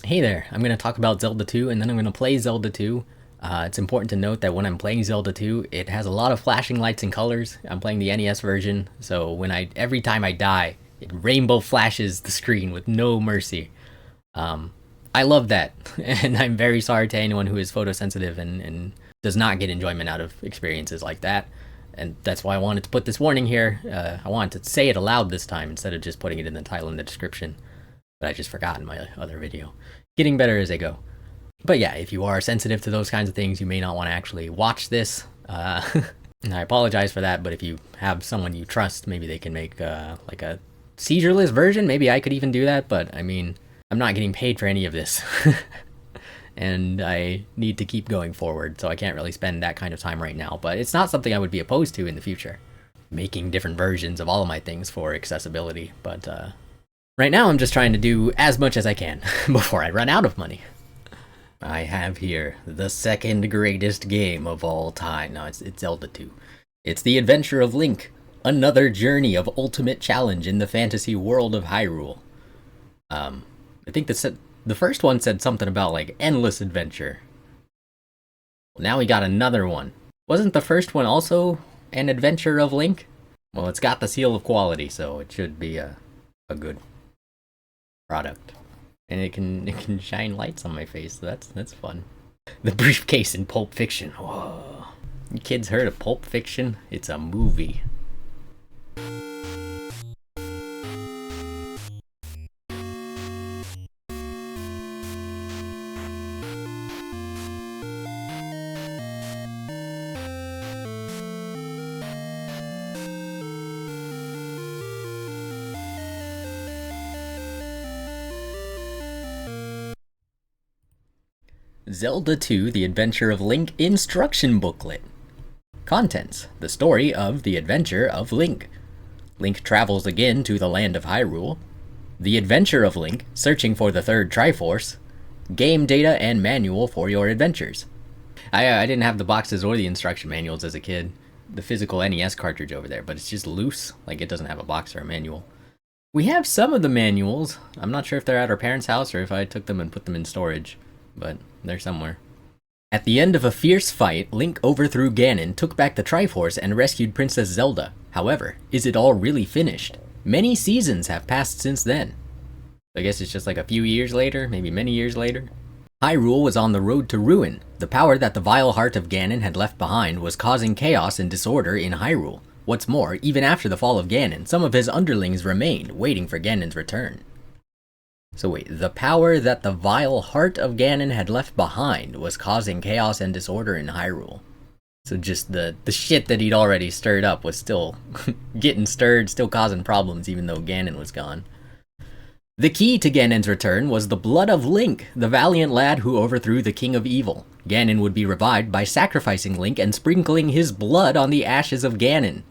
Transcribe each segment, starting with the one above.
Hey there, I'm going to talk about Zelda 2 and then I'm going to play Zelda 2. It's important to note that when I'm playing Zelda 2, it has a lot of flashing lights and colors. I'm playing the NES version, so every time I die, it rainbow flashes the screen with no mercy. I love that, and I'm very sorry to anyone who is photosensitive and does not get enjoyment out of experiences like that. And that's why I wanted to put this warning here. I wanted to say it aloud this time instead of just putting it in the title and the description. But I just forgot in my other video. Getting better as I go. But yeah, if you are sensitive to those kinds of things, you may not want to actually watch this. And I apologize for that, but if you have someone you trust, maybe they can make like a seizureless version. Maybe I could even do that, but I mean, I'm not getting paid for any of this. And I need to keep going forward, so I can't really spend that kind of time right now. But it's not something I would be opposed to in the future. Making different versions of all of my things for accessibility, but right now I'm just trying to do as much as I can before I run out of money. I have here the second greatest game of all time. No, it's Zelda 2. It's The Adventure of Link, another journey of ultimate challenge in the fantasy world of Hyrule. I think the first one said something about like endless adventure. Well, now we got another one. Wasn't the first one also an adventure of Link? Well, it's got the seal of quality, so it should be a good product. And it can shine lights on my face, so that's fun. The briefcase in Pulp Fiction. Whoa. You kids heard of Pulp Fiction? It's a movie. Zelda 2: The Adventure of Link Instruction Booklet. Contents: the story of The Adventure of Link. Link travels again to the land of Hyrule. The Adventure of Link, searching for the third Triforce. Game data and manual for your adventures. I didn't have the boxes or the instruction manuals as a kid. The physical NES cartridge over there, but it's just loose. Like, it doesn't have a box or a manual. We have some of the manuals. I'm not sure if they're at our parents' house or if I took them and put them in storage, but they're somewhere. At the end of a fierce fight, Link overthrew Ganon, took back the Triforce, and rescued Princess Zelda. However, is it all really finished? Many seasons have passed since then. I guess it's just like a few years later, maybe many years later. Hyrule was on the road to ruin. The power that the vile heart of Ganon had left behind was causing chaos and disorder in Hyrule. What's more, even after the fall of Ganon, some of his underlings remained, waiting for Ganon's return. So wait, the power that the vile heart of Ganon had left behind was causing chaos and disorder in Hyrule. So just the shit that he'd already stirred up was still getting stirred, still causing problems even though Ganon was gone. The key to Ganon's return was the blood of Link, the valiant lad who overthrew the King of Evil. Ganon would be revived by sacrificing Link and sprinkling his blood on the ashes of Ganon.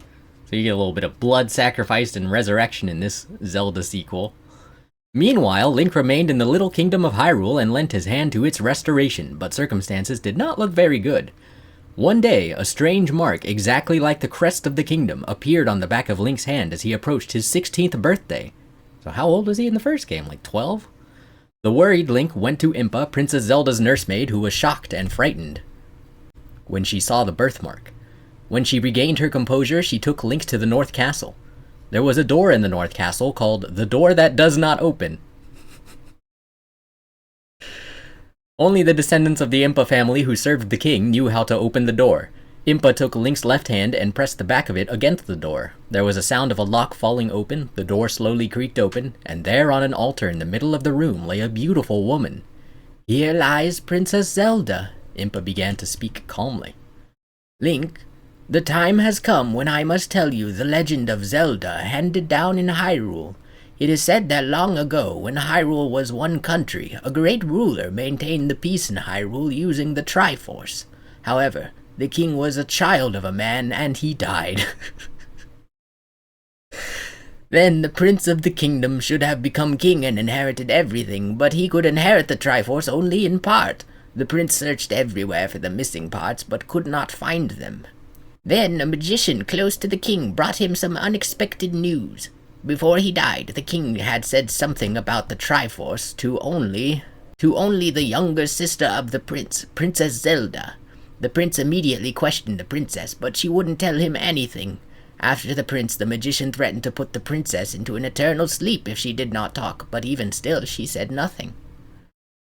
So you get a little bit of blood sacrificed and resurrection in this Zelda sequel. Meanwhile, Link remained in the little kingdom of Hyrule and lent his hand to its restoration, but circumstances did not look very good. One day, a strange mark, exactly like the crest of the kingdom, appeared on the back of Link's hand as he approached his 16th birthday. So how old was he in the first game, like 12? The worried Link went to Impa, Princess Zelda's nursemaid, who was shocked and frightened when she saw the birthmark. When she regained her composure, she took Link to the North Castle. There was a door in the North Castle called the Door That Does Not Open. Only the descendants of the Impa family who served the king knew how to open the door. Impa took Link's left hand and pressed the back of it against the door. There was a sound of a lock falling open, the door slowly creaked open, and there on an altar in the middle of the room lay a beautiful woman. "Here lies Princess Zelda," Impa began to speak calmly. "Link, the time has come when I must tell you the legend of Zelda handed down in Hyrule. It is said that long ago, when Hyrule was one country, a great ruler maintained the peace in Hyrule using the Triforce. However, the king was a child of a man and he died. Then the prince of the kingdom should have become king and inherited everything, but he could inherit the Triforce only in part. The prince searched everywhere for the missing parts, but could not find them. Then a magician close to the king brought him some unexpected news. Before he died, the king had said something about the Triforce to to only the younger sister of the prince, Princess Zelda. The prince immediately questioned the princess, but she wouldn't tell him anything. After the prince, the magician threatened to put the princess into an eternal sleep if she did not talk, but even still she said nothing.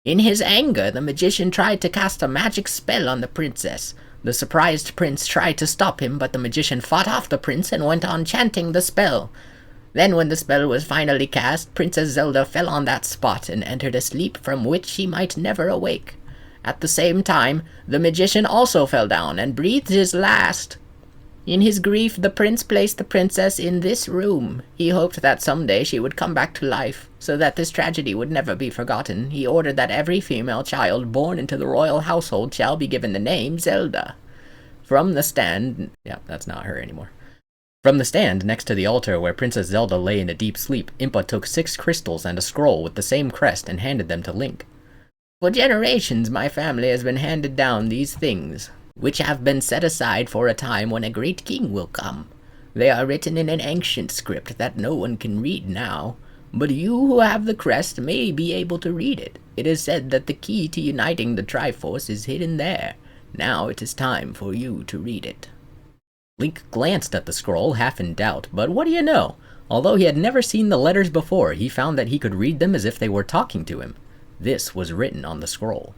In his anger, the magician tried to cast a magic spell on the princess. The surprised prince tried to stop him, but the magician fought off the prince and went on chanting the spell. Then when the spell was finally cast, Princess Zelda fell on that spot and entered a sleep from which she might never awake. At the same time, the magician also fell down and breathed his last. In his grief, the prince placed the princess in this room. He hoped that someday she would come back to life. So that this tragedy would never be forgotten, he ordered that every female child born into the royal household shall be given the name Zelda. From the stand... Yeah, that's not her anymore. From the stand next to the altar where Princess Zelda lay in a deep sleep, Impa took 6 crystals and a scroll with the same crest and handed them to Link. For generations, my family has been handed down these things, which have been set aside for a time when a great king will come. They are written in an ancient script that no one can read now, but you who have the crest may be able to read it. It is said that the key to uniting the Triforce is hidden there. Now it is time for you to read it. Link glanced at the scroll, half in doubt, but what do you know? Although he had never seen the letters before, he found that he could read them as if they were talking to him. This was written on the scroll.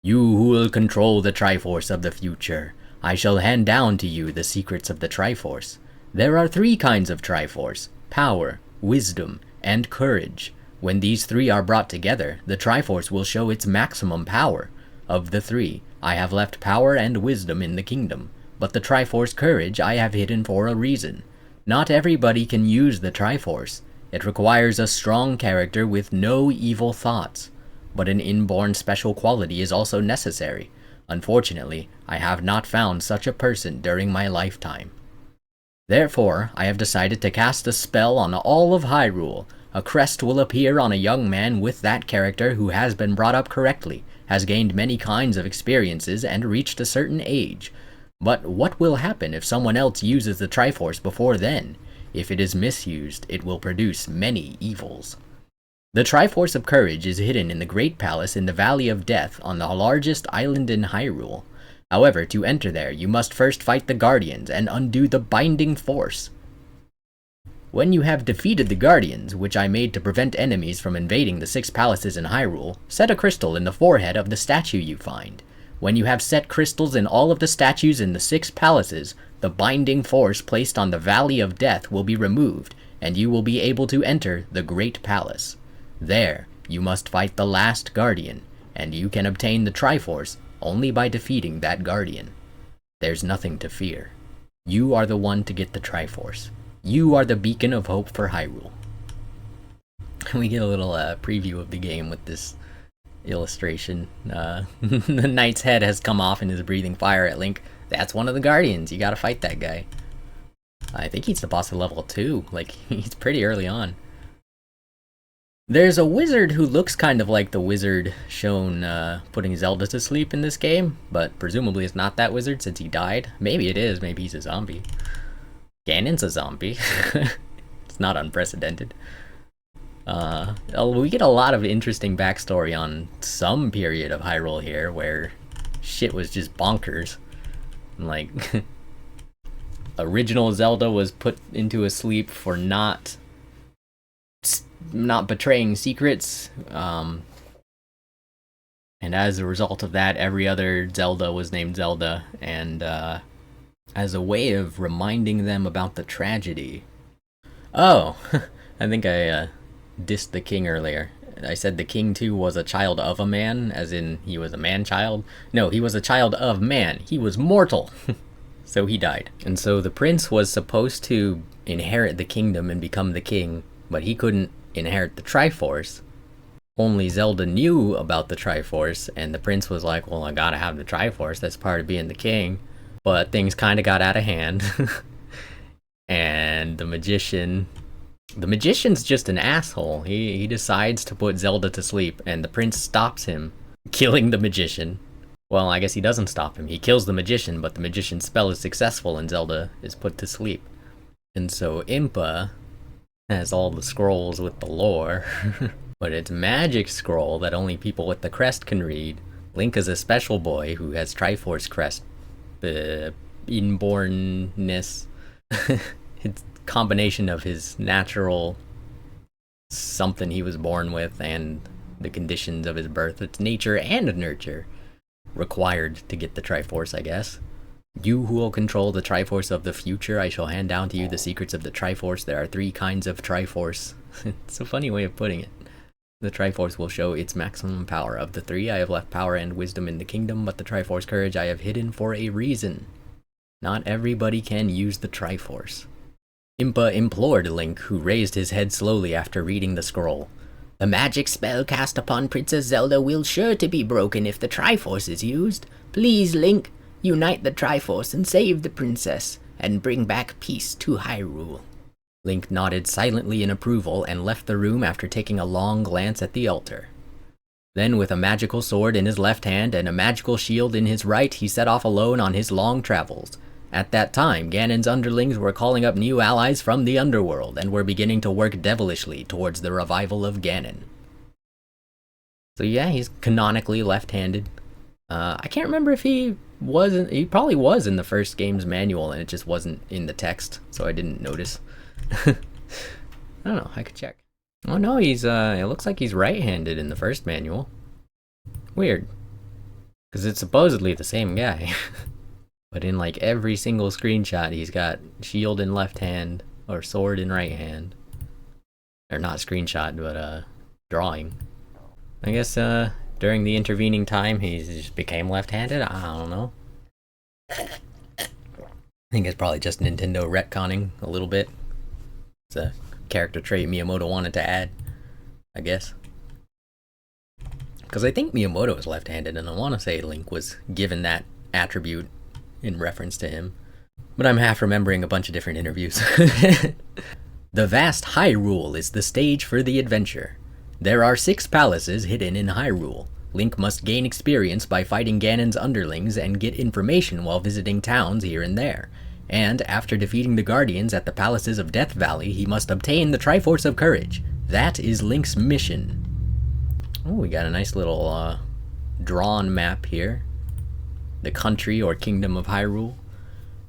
You who will control the Triforce of the future, I shall hand down to you the secrets of the Triforce. There are 3 kinds of Triforce: power, wisdom, and courage. When these 3 are brought together, the Triforce will show its maximum power. Of the 3, I have left power and wisdom in the kingdom, but the Triforce courage I have hidden for a reason. Not everybody can use the Triforce. It requires a strong character with no evil thoughts. But an inborn special quality is also necessary. Unfortunately, I have not found such a person during my lifetime. Therefore, I have decided to cast a spell on all of Hyrule. A crest will appear on a young man with that character who has been brought up correctly, has gained many kinds of experiences, and reached a certain age. But what will happen if someone else uses the Triforce before then? If it is misused, it will produce many evils. The Triforce of Courage is hidden in the Great Palace in the Valley of Death on the largest island in Hyrule. However, to enter there, you must first fight the Guardians and undo the binding force. When you have defeated the Guardians, which I made to prevent enemies from invading the 6 palaces in Hyrule, set a crystal in the forehead of the statue you find. When you have set crystals in all of the statues in the 6 palaces, the binding force placed on the Valley of Death will be removed, and you will be able to enter the Great Palace. There, you must fight the last Guardian, and you can obtain the Triforce only by defeating that Guardian. There's nothing to fear. You are the one to get the Triforce. You are the beacon of hope for Hyrule. We get a little preview of the game with this illustration. The knight's head has come off and is breathing fire at Link. That's one of the Guardians. You gotta fight that guy. I think he's the boss of level 2. Like, he's pretty early on. There's a wizard who looks kind of like the wizard shown putting Zelda to sleep in this game, but presumably it's not that wizard since he died. Maybe it is, maybe he's a zombie. Ganon's a zombie. It's not unprecedented. We get a lot of interesting backstory on some period of Hyrule here where shit was just bonkers. Like, original Zelda was put into a sleep for not betraying secrets, and as a result of that, every other Zelda was named Zelda, and as a way of reminding them about the tragedy. Oh, I think I dissed the king earlier. I said the king too was a child of a man, as in he was a man-child. No, he was a child of man. He was mortal. So he died. And so the prince was supposed to inherit the kingdom and become the king, but he couldn't inherit the Triforce. Only Zelda knew about the Triforce, and the prince was like, well, I gotta have the Triforce, that's part of being the king. But things kind of got out of hand. And the magician's just an asshole. He decides to put Zelda to sleep, and the prince stops him, killing the magician. Well, I guess he doesn't stop him. He kills the magician, but the magician's spell is successful and Zelda is put to sleep. And so Impa has all the scrolls with the lore. But it's magic scroll that only people with the crest can read. Link is a special boy who has Triforce crest inbornness. It's a combination of his natural something he was born with and the conditions of his birth. It's nature and nurture required to get the Triforce, I guess. You who will control the Triforce of the future, I shall hand down to you the secrets of the Triforce. There are 3 kinds of Triforce. It's a funny way of putting it. The Triforce will show its maximum power. Of the 3, I have left power and wisdom in the kingdom, but the Triforce courage I have hidden for a reason. Not everybody can use the Triforce. Impa implored Link, who raised his head slowly after reading the scroll. The magic spell cast upon Princess Zelda will sure to be broken if the Triforce is used. Please, Link, unite the Triforce and save the princess, and bring back peace to Hyrule. Link nodded silently in approval and left the room after taking a long glance at the altar. Then, with a magical sword in his left hand and a magical shield in his right, he set off alone on his long travels. At that time, Ganon's underlings were calling up new allies from the underworld and were beginning to work devilishly towards the revival of Ganon. So yeah, he's canonically left-handed. I can't remember if he probably was in the first game's manual and it just wasn't in the text, so I didn't notice. I don't know, I could check. Oh no, it looks like he's right-handed in the first manual. Weird. Because it's supposedly the same guy. But in like every single screenshot, he's got shield in left hand, or sword in right hand. Or not screenshot, but drawing. I guess during the intervening time, he just became left-handed? I don't know. I think it's probably just Nintendo retconning a little bit. It's a character trait Miyamoto wanted to add, I guess. Because I think Miyamoto is left-handed, and I want to say Link was given that attribute in reference to him. But I'm half remembering a bunch of different interviews. The vast Hyrule is the stage for the adventure. There are 6 palaces hidden in Hyrule. Link must gain experience by fighting Ganon's underlings and get information while visiting towns here and there. And after defeating the Guardians at the palaces of Death Valley, he must obtain the Triforce of Courage. That is Link's mission. Oh, we got a nice little drawn map here. The country or kingdom of Hyrule.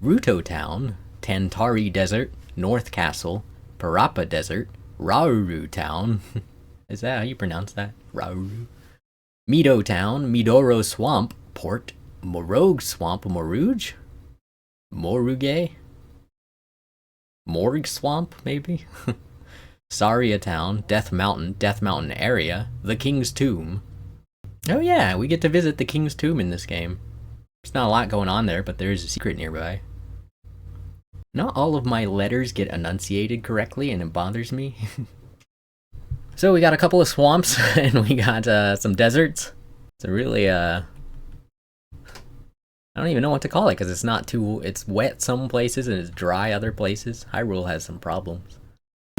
Ruto Town, Tantari Desert, North Castle, Parappa Desert, Rauru Town. Is that how you pronounce that? Rauru. Mido Town, Midoro Swamp, Port, Morogue Swamp, Moruge? Moruge? Morgue Swamp, maybe? Saria Town, Death Mountain area, the King's Tomb. Oh yeah, we get to visit the King's Tomb in this game. There's not a lot going on there, but there is a secret nearby. Not all of my letters get enunciated correctly, and it bothers me. So we got a couple of swamps, and we got some deserts. It's a really, I don't even know what to call it, because it's not too, it's wet some places and it's dry other places. Hyrule has some problems.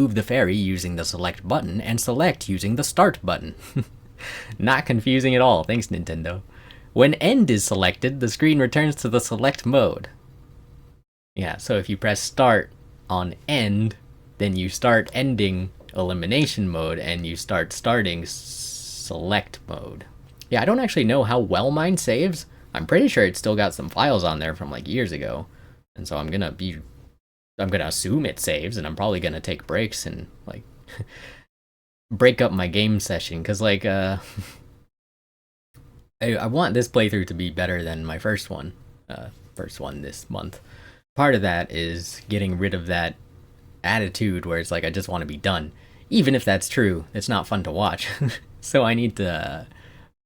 Move the fairy using the select button, and select using the start button. Not confusing at all, thanks Nintendo. When end is selected, the screen returns to the select mode. Yeah, so if you press start on end, then you start ending elimination mode, and you start starting select mode. Yeah, I don't actually know how well mine saves. I'm pretty sure it's still got some files on there from like years ago. And so I'm gonna assume it saves, and I'm probably gonna take breaks and like break up my game session, because like I want this playthrough to be better than my first one this month. Part of that is getting rid of that attitude where it's like I just want to be done. Even if that's true, it's not fun to watch. So I need to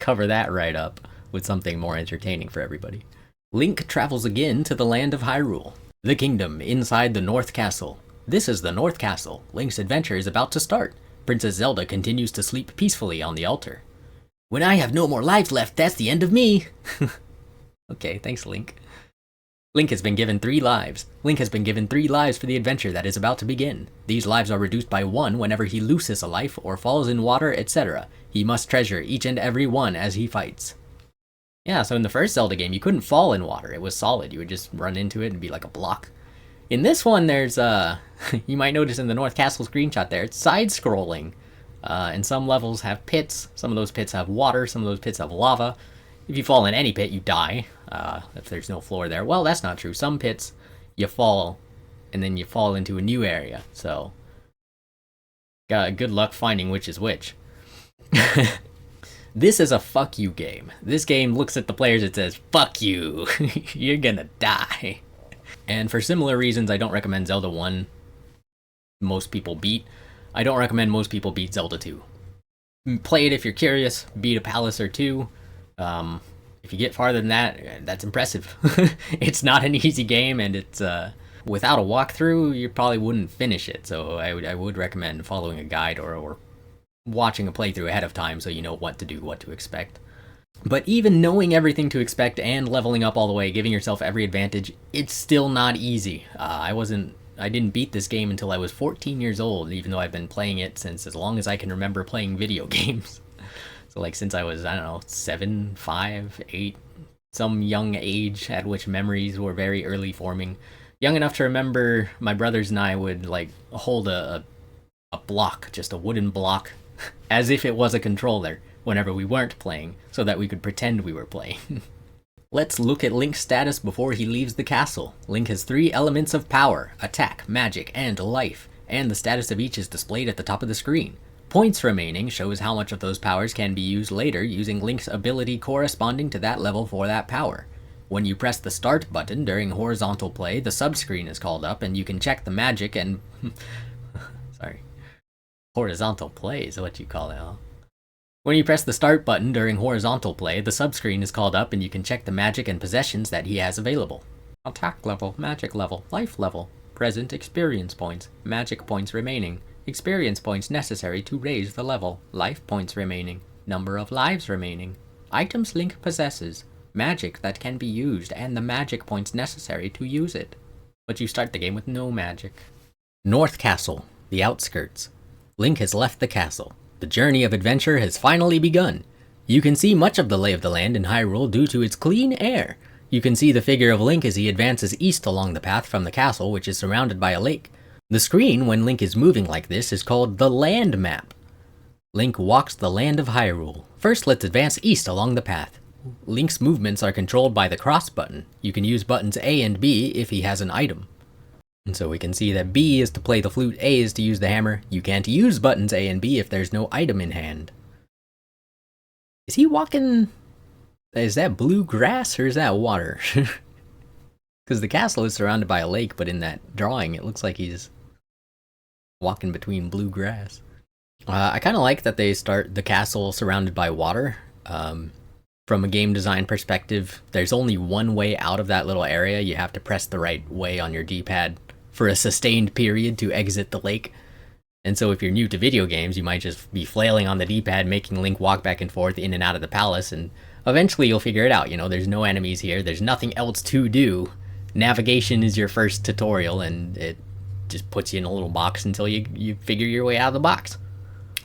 cover that right up with something more entertaining for everybody. Link travels again to the land of Hyrule, the kingdom inside the North Castle. This is the North Castle. Link's adventure is about to start. Princess Zelda continues to sleep peacefully on the altar. When I have no more lives left, that's the end of me. Okay, thanks Link. Link has been given 3 lives. Link has been given 3 lives for the adventure that is about to begin. These lives are reduced by 1 whenever he loses a life or falls in water, etc. He must treasure each and every one as he fights. Yeah, so in the first Zelda game, you couldn't fall in water. It was solid. You would just run into it and be like a block. In this one, there's, you might notice in the North Castle screenshot there, it's side-scrolling. And some levels have pits. Some of those pits have water. Some of those pits have lava. If you fall in any pit, you die. If there's no floor there. Well, that's not true. Some pits, you fall, and then you fall into a new area. So, good luck finding which is which. This is a fuck you game. This game looks at the players and says, fuck you. You're gonna die. And for similar reasons, I don't recommend Zelda 1. Most people beat. I don't recommend most people beat Zelda 2. Play it if you're curious. Beat a palace or two. If you get farther than that, that's impressive. It's not an easy game, and it's without a walkthrough, you probably wouldn't finish it. So I would recommend following a guide or watching a playthrough ahead of time so you know what to do, what to expect. But even knowing everything to expect and leveling up all the way, giving yourself every advantage, it's still not easy. I didn't beat this game until I was 14 years old, even though I've been playing it since as long as I can remember playing video games. So like since I was, 7, 5, 8, some young age at which memories were very early forming. Young enough to remember my brothers and I would like hold a block, just a wooden block, as if it was a controller whenever we weren't playing, so that we could pretend we were playing. Let's look at Link's status before he leaves the castle. Link has 3 elements of power: attack, magic, and life, and the status of each is displayed at the top of the screen. Points remaining shows how much of those powers can be used later using Link's ability corresponding to that level for that power. When you press the start button during horizontal play, the subscreen is called up and you can check the magic and... Sorry. Horizontal play is what you call it, huh? When you press the start button during horizontal play, the subscreen is called up and you can check the magic and possessions that he has available. Attack level, magic level, life level, present experience points, magic points remaining, experience points necessary to raise the level, life points remaining, number of lives remaining, items Link possesses, magic that can be used, and the magic points necessary to use it. But you start the game with no magic. North Castle, the outskirts. Link has left the castle. The journey of adventure has finally begun. You can see much of the lay of the land in Hyrule due to its clean air. You can see the figure of Link as he advances east along the path from the castle, which is surrounded by a lake. The screen, when Link is moving like this, is called the land map. Link walks the land of Hyrule. First, let's advance east along the path. Link's movements are controlled by the cross button. You can use buttons A and B if he has an item. And so we can see that B is to play the flute, A is to use the hammer. You can't use buttons A and B if there's no item in hand. Is he walking... Is that blue grass or is that water? Because the castle is surrounded by a lake, but in that drawing it looks like he's walking between blue grass. I kind of like that they start the castle surrounded by water. From a game design perspective, there's only one way out of that little area. You have to press the right way on your D-pad for a sustained period to exit the lake. And so if you're new to video games, you might just be flailing on the D-pad, making Link walk back and forth in and out of the palace, and eventually you'll figure it out. You know, there's no enemies here, there's nothing else to do. Navigation is your first tutorial, and it just puts you in a little box until you figure your way out of the box.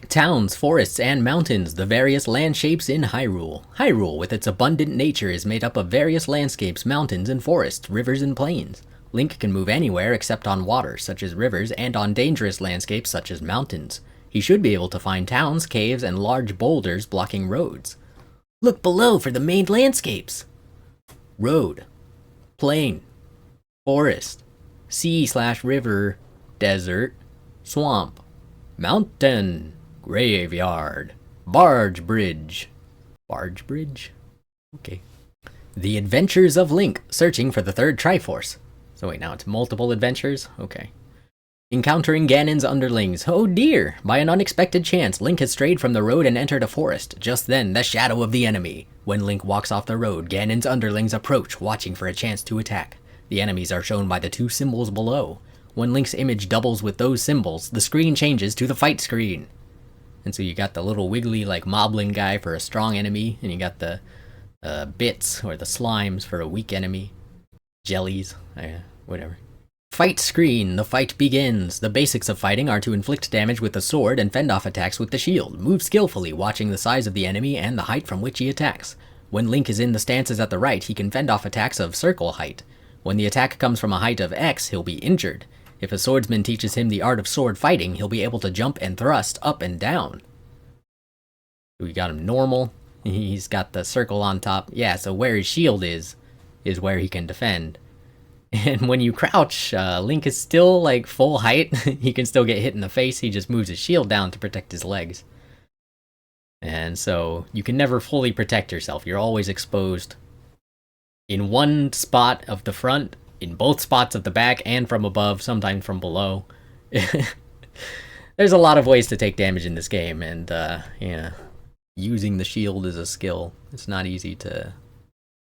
Towns, forests, and mountains, the various land shapes in Hyrule. Hyrule, with its abundant nature, is made up of various landscapes, mountains, and forests, rivers, and plains. Link can move anywhere except on water, such as rivers, and on dangerous landscapes, such as mountains. He should be able to find towns, caves, and large boulders blocking roads. Look below for the main landscapes. Road. Plain. Forest. Sea/river. Desert. Swamp. Mountain. Graveyard. Barge bridge. Barge bridge? Okay. The Adventures of Link, searching for the third Triforce. So wait, now it's multiple adventures? Okay. Encountering Ganon's underlings. Oh dear! By an unexpected chance, Link has strayed from the road and entered a forest. Just then, the shadow of the enemy. When Link walks off the road, Ganon's underlings approach, watching for a chance to attack. The enemies are shown by the 2 symbols below. When Link's image doubles with those symbols, the screen changes to the fight screen. And so you got the little wiggly, like, moblin guy for a strong enemy, and you got the bits, or the slimes, for a weak enemy. Jellies, whatever. Fight screen, the fight begins. The basics of fighting are to inflict damage with the sword and fend off attacks with the shield. Move skillfully, watching the size of the enemy and the height from which he attacks. When Link is in the stances at the right, he can fend off attacks of circle height. When the attack comes from a height of X, he'll be injured. If a swordsman teaches him the art of sword fighting, he'll be able to jump and thrust up and down. We got him normal. He's got the circle on top. Yeah, so where his shield is where he can defend. And when you crouch, Link is still like full height. He can still get hit in the face. He just moves his shield down to protect his legs. And so you can never fully protect yourself. You're always exposed in one spot of the front, in both spots of the back, and from above, sometimes from below. There's a lot of ways to take damage in this game, and yeah, using the shield is a skill. It's not easy to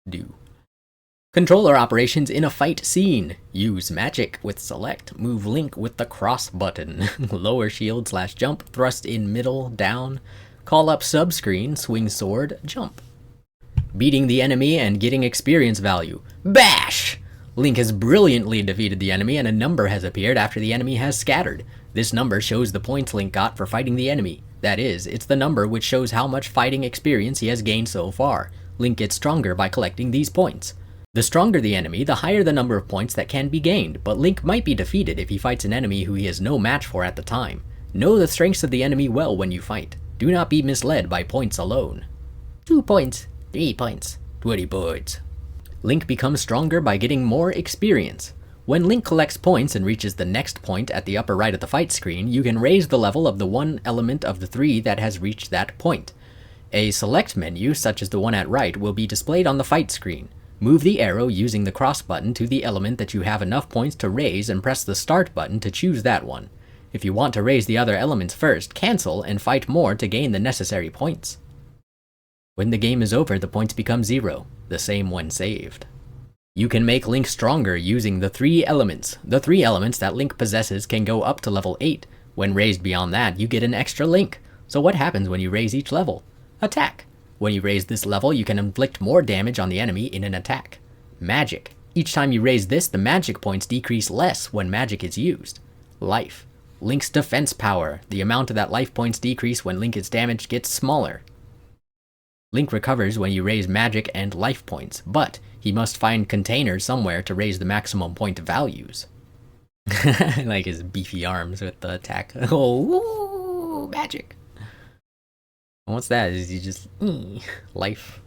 do. Controller operations in a fight scene. Use magic with select. Move Link with the cross button. Lower shield / jump. Thrust in middle, down. Call up subscreen, swing sword, jump. Beating the enemy and getting experience value. Bash! Link has brilliantly defeated the enemy and a number has appeared after the enemy has scattered. This number shows the points Link got for fighting the enemy. That is, it's the number which shows how much fighting experience he has gained so far. Link gets stronger by collecting these points. The stronger the enemy, the higher the number of points that can be gained, but Link might be defeated if he fights an enemy who he has no match for at the time. Know the strengths of the enemy well when you fight. Do not be misled by points alone. 2 points, 3 points, 20 points. Link becomes stronger by getting more experience. When Link collects points and reaches the next point at the upper right of the fight screen, you can raise the level of the one element of the 3 that has reached that point. A select menu, such as the one at right, will be displayed on the fight screen. Move the arrow using the cross button to the element that you have enough points to raise and press the start button to choose that one. If you want to raise the other elements first, cancel and fight more to gain the necessary points. When the game is over, the points become 0, the same when saved. You can make Link stronger using the 3 elements. The 3 elements that Link possesses can go up to level 8. When raised beyond that, you get an extra Link. So what happens when you raise each level? Attack. When you raise this level, you can inflict more damage on the enemy in an attack. Magic. Each time you raise this, the magic points decrease less when magic is used. Life. Link's defense power. The amount of that life points decrease when Link is damaged gets smaller. Link recovers when you raise magic and life points, but he must find containers somewhere to raise the maximum point values. Like his beefy arms with the attack. Oh, magic. What's that? Is he just life?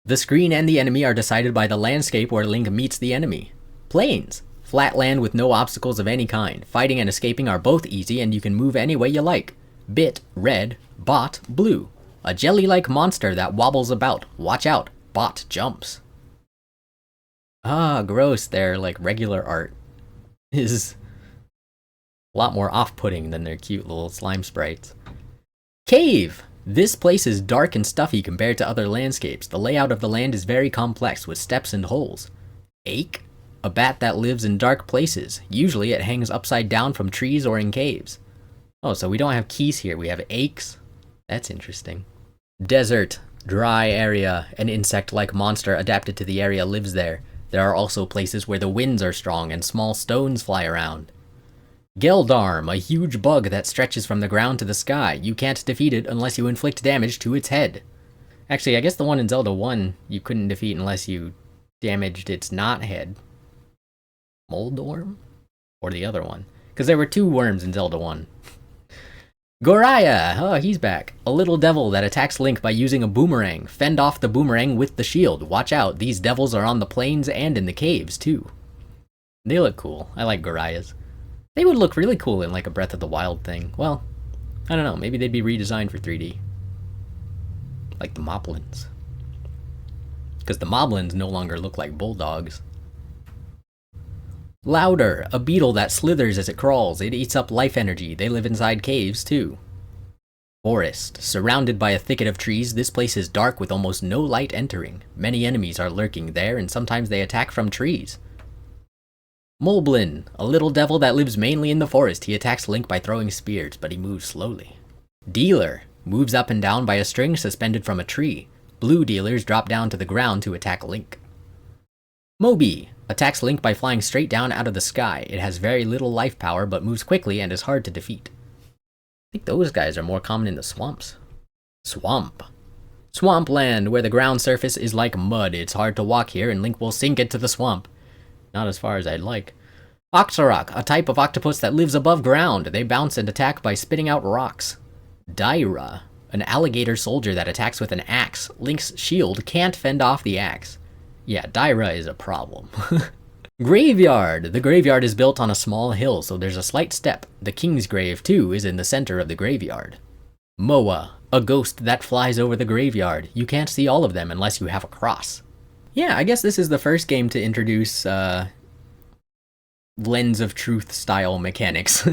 The screen and the enemy are decided by the landscape where Link meets the enemy. Plains. Flat land with no obstacles of any kind. Fighting and escaping are both easy and you can move any way you like. Bit, red. Bot, blue. A jelly-like monster that wobbles about. Watch out. Bot jumps. Ah, gross. Their like regular art is a lot more off-putting than their cute little slime sprites. Cave! This place is dark and stuffy compared to other landscapes. The layout of the land is very complex with steps and holes. Ache? A bat that lives in dark places. Usually it hangs upside down from trees or in caves. Oh, so we don't have keys here. We have aches. That's interesting. Desert. Dry area. An insect-like monster adapted to the area lives there. There are also places where the winds are strong and small stones fly around. Geldarm, a huge bug that stretches from the ground to the sky. You can't defeat it unless you inflict damage to its head. Actually, I guess the one in Zelda 1 you couldn't defeat unless you damaged its not head. Moldorm? Or the other one? Because there were 2 worms in Zelda 1. Goraya! Oh, he's back. A little devil that attacks Link by using a boomerang. Fend off the boomerang with the shield. Watch out, these devils are on the plains and in the caves, too. They look cool. I like Gorayas. They would look really cool in like a Breath of the Wild thing. Well, I don't know. Maybe they'd be redesigned for 3D. Like the Moblins. Because the Moblins no longer look like bulldogs. Louder, a beetle that slithers as it crawls. It eats up life energy. They live inside caves, too. Forest. Surrounded by a thicket of trees, this place is dark with almost no light entering. Many enemies are lurking there, and sometimes they attack from trees. Moblin, a little devil that lives mainly in the forest. He attacks Link by throwing spears, but he moves slowly. Dealer. Moves up and down by a string suspended from a tree. Blue dealers drop down to the ground to attack Link. Moby. Attacks Link by flying straight down out of the sky. It has very little life power, but moves quickly and is hard to defeat. I think those guys are more common in the swamps. Swamp. Swampland, where the ground surface is like mud. It's hard to walk here, and Link will sink into the swamp. Not as far as I'd like. Octorok, a type of octopus that lives above ground. They bounce and attack by spitting out rocks. Daira, an alligator soldier that attacks with an axe. Link's shield can't fend off the axe. Yeah, Daira is a problem. Graveyard. The graveyard is built on a small hill, so there's a slight step. The king's grave, too, is in the center of the graveyard. Moa, a ghost that flies over the graveyard. You can't see all of them unless you have a cross. Yeah, I guess this is the first game to introduce lens of truth style mechanics.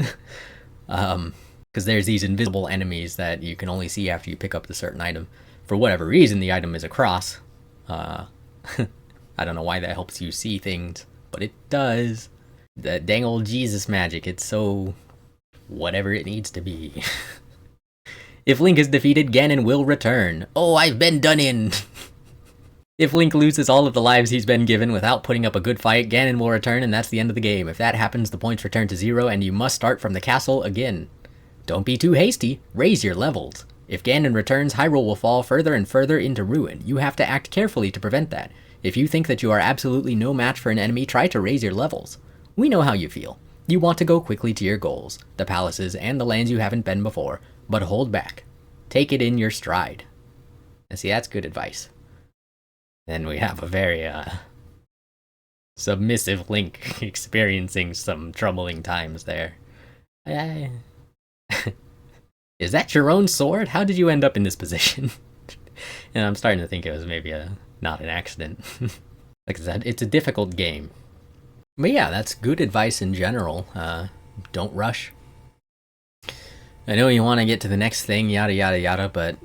Because there's these invisible enemies that you can only see after you pick up the certain item. For whatever reason, the item is a cross. I don't know why that helps you see things, but it does. That dang old Jesus magic, it's so whatever it needs to be. If Link is defeated, Ganon will return. Oh, I've been done in! If Link loses all of the lives he's been given without putting up a good fight, Ganon will return and that's the end of the game. If that happens, the points return to 0 and you must start from the castle again. Don't be too hasty, raise your levels. If Ganon returns, Hyrule will fall further and further into ruin. You have to act carefully to prevent that. If you think that you are absolutely no match for an enemy, try to raise your levels. We know how you feel. You want to go quickly to your goals, the palaces and the lands you haven't been before, but hold back. Take it in your stride. And see, that's good advice. Then we have a very, submissive Link experiencing some troubling times there. Is that your own sword? How did you end up in this position? And I'm starting to think it was maybe not an accident. Like I said, it's a difficult game. But yeah, that's good advice in general. Don't rush. I know you want to get to the next thing, yada yada yada, but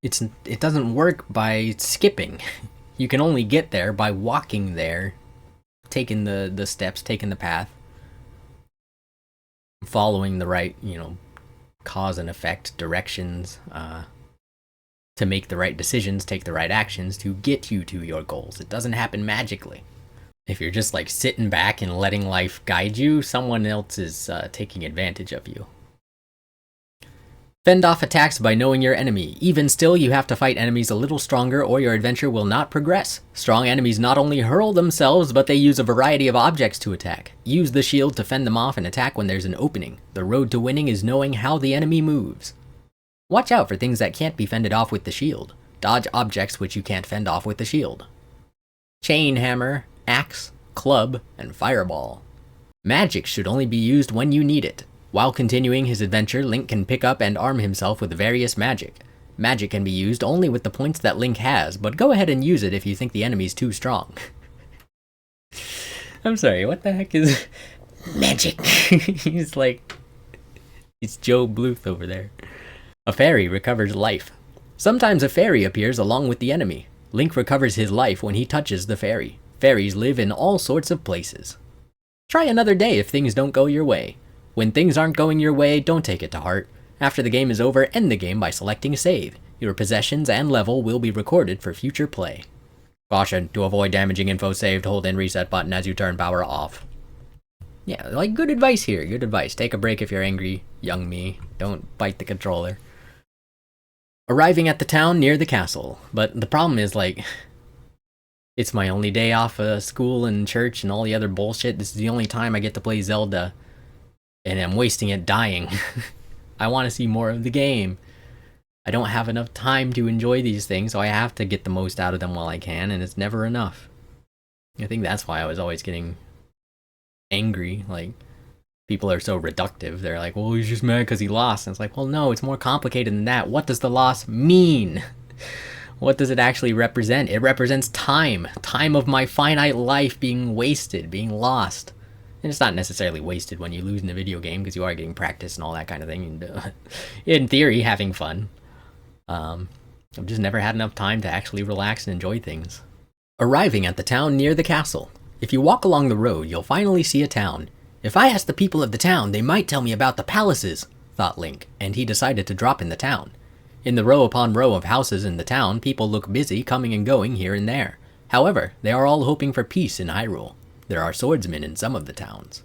it doesn't work by skipping. You can only get there by walking there, taking the steps, taking the path, following the right, cause and effect directions, to make the right decisions, take the right actions to get you to your goals. It doesn't happen magically. If you're just like sitting back and letting life guide you, someone else is taking advantage of you. Fend off attacks by knowing your enemy. Even still, you have to fight enemies a little stronger or your adventure will not progress. Strong enemies not only hurl themselves, but they use a variety of objects to attack. Use the shield to fend them off and attack when there's an opening. The road to winning is knowing how the enemy moves. Watch out for things that can't be fended off with the shield. Dodge objects which you can't fend off with the shield. Chain hammer, axe, club, and fireball. Magic should only be used when you need it. While continuing his adventure, Link can pick up and arm himself with various magic. Magic can be used only with the points that Link has, but go ahead and use it if you think the enemy's too strong. I'm sorry, what the heck is... Magic! He's Joe Bluth over there. A fairy recovers life. Sometimes a fairy appears along with the enemy. Link recovers his life when he touches the fairy. Fairies live in all sorts of places. Try another day if things don't go your way. When things aren't going your way, don't take it to heart. After the game is over, end the game by selecting save. Your possessions and level will be recorded for future play. Caution, to avoid damaging info saved, hold in reset button as you turn power off. Yeah, good advice here, good advice. Take a break if you're angry, young me. Don't bite the controller. Arriving at the town near the castle. But the problem is, it's my only day off of school and church and all the other bullshit. This is the only time I get to play Zelda. And I'm wasting it dying. I want to see more of the game. I don't have enough time to enjoy these things, so I have to get the most out of them while I can, and it's never enough. I think that's why I was always getting angry. People are so reductive. They're like, well, he's just mad because he lost. And it's like, well, no, it's more complicated than that. What does the loss mean? What does it actually represent? It represents time. Time of my finite life being wasted, being lost. And it's not necessarily wasted when you lose in a video game, because you are getting practice and all that kind of thing. And, in theory, having fun. I've just never had enough time to actually relax and enjoy things. Arriving at the town near the castle. If you walk along the road, you'll finally see a town. If I ask the people of the town, they might tell me about the palaces, thought Link, and he decided to drop in the town. In the row upon row of houses in the town, people look busy coming and going here and there. However, they are all hoping for peace in Hyrule. There are swordsmen in some of the towns.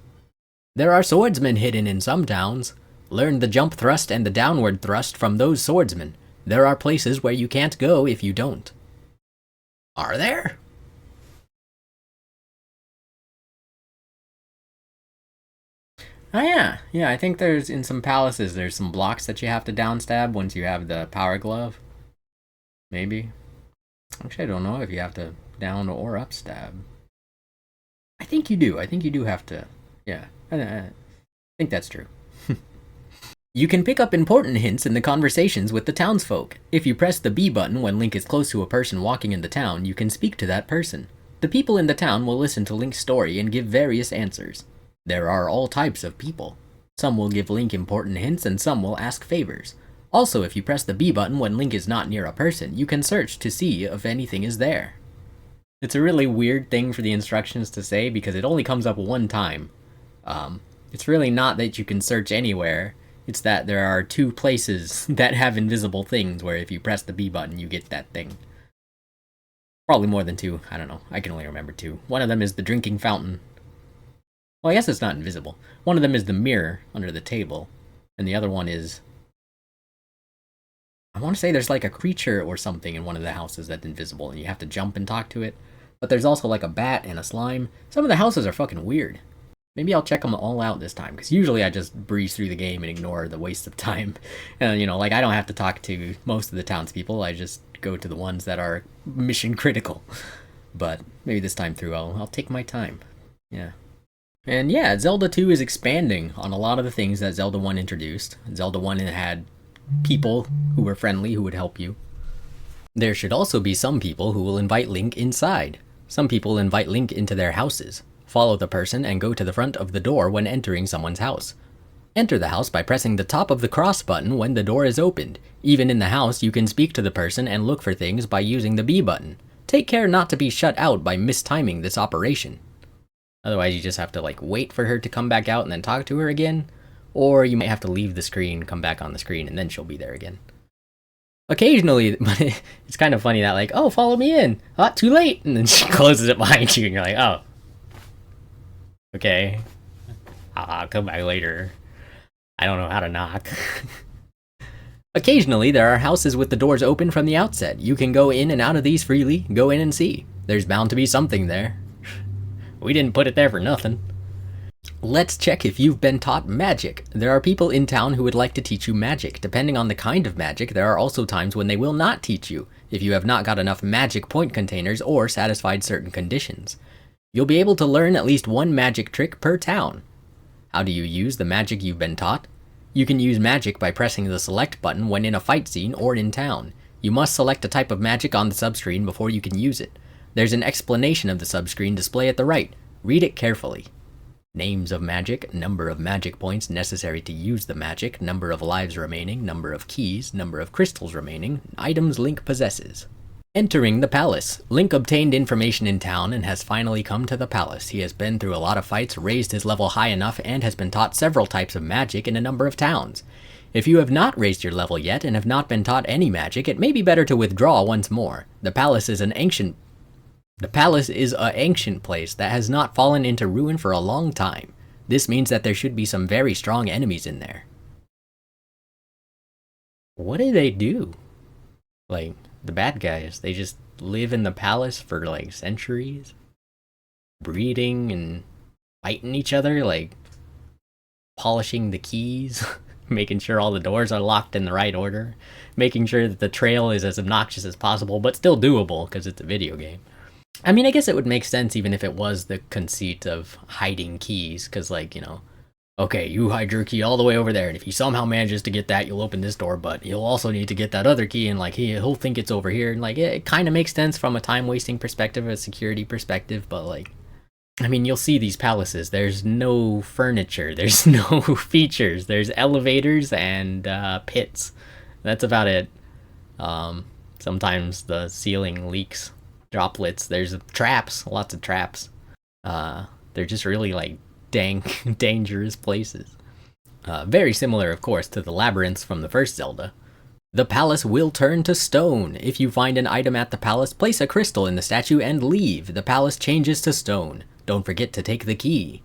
There are swordsmen hidden in some towns. Learn the jump thrust and the downward thrust from those swordsmen. There are places where you can't go if you don't. Are there? Oh yeah, yeah, I think there's, in some palaces, there's some blocks that you have to downstab once you have the power glove. Maybe. Actually, I don't know if you have to down or upstab. I think you do. I think you do have to. Yeah, I think that's true. You can pick up important hints in the conversations with the townsfolk. If you press the B button when Link is close to a person walking in the town, you can speak to that person. The people in the town will listen to Link's story and give various answers. There are all types of people. Some will give Link important hints and some will ask favors. Also, if you press the B button when Link is not near a person, you can search to see if anything is there. It's a really weird thing for the instructions to say because it only comes up one time. It's really not that you can search anywhere. It's that there are 2 places that have invisible things where if you press the B button, you get that thing. Probably more than 2. I don't know. I can only remember 2. One of them is the drinking fountain. Well, I guess it's not invisible. One of them is the mirror under the table. And the other one is... I want to say there's like a creature or something in one of the houses that's invisible and you have to jump and talk to it. But there's also like a bat and a slime. Some of the houses are fucking weird. Maybe I'll check them all out this time, because usually I just breeze through the game and ignore the waste of time. And, you know, like, I don't have to talk to most of the townspeople, I just go to the ones that are mission critical. But maybe this time through I'll take my time. Yeah. And yeah, Zelda 2 is expanding on a lot of the things that Zelda 1 introduced. Zelda 1 had people who were friendly who would help you. There should also be some people who will invite Link inside. Some people invite Link into their houses. Follow the person and go to the front of the door when entering someone's house. Enter the house by pressing the top of the cross button when the door is opened. Even in the house, you can speak to the person and look for things by using the B button. Take care not to be shut out by mistiming this operation. Otherwise, you just have to like wait for her to come back out and then talk to her again. Or you might have to leave the screen, come back on the screen, and then she'll be there again. Occasionally, but it's kind of funny that like, oh, follow me in. Ah, too late. And then she closes it behind you and you're like, oh. Okay, I'll come back later. I don't know how to knock. Occasionally, there are houses with the doors open from the outset. You can go in and out of these freely, go in and see. There's bound to be something there. We didn't put it there for nothing. Let's check if you've been taught magic. There are people in town who would like to teach you magic. Depending on the kind of magic, there are also times when they will not teach you, if you have not got enough magic point containers or satisfied certain conditions. You'll be able to learn at least 1 magic trick per town. How do you use the magic you've been taught? You can use magic by pressing the select button when in a fight scene or in town. You must select a type of magic on the subscreen before you can use it. There's an explanation of the subscreen display at the right. Read it carefully. Names of magic, number of magic points necessary to use the magic, number of lives remaining, number of keys, number of crystals remaining, items Link possesses. Entering the palace. Link obtained information in town and has finally come to the palace. He has been through a lot of fights, raised his level high enough, and has been taught several types of magic in a number of towns. If you have not raised your level yet and have not been taught any magic, it may be better to withdraw once more. The palace is an ancient place that has not fallen into ruin for a long time. This means that there should be some very strong enemies in there. What do they do? Like, the bad guys, they just live in the palace for like centuries, breeding and fighting each other, like polishing the keys, making sure all the doors are locked in the right order, making sure that the trail is as obnoxious as possible, but still doable because it's a video game. I mean, I guess it would make sense even if it was the conceit of hiding keys, because like, you know, okay, you hide your key all the way over there, and if he somehow manages to get that, you'll open this door, but you'll also need to get that other key, and like he'll think it's over here, and like it kind of makes sense from a time-wasting perspective, a security perspective, but like, I mean, you'll see these palaces, there's no furniture, there's no features, there's elevators and pits. That's about it. Sometimes the ceiling leaks droplets, there's traps, lots of traps. They're just really like dangerous places. Very similar, of course, to the labyrinths from the first Zelda. The palace will turn to stone. If you find an item at the palace, place a crystal in the statue and leave. The palace changes to stone. Don't forget to take the key.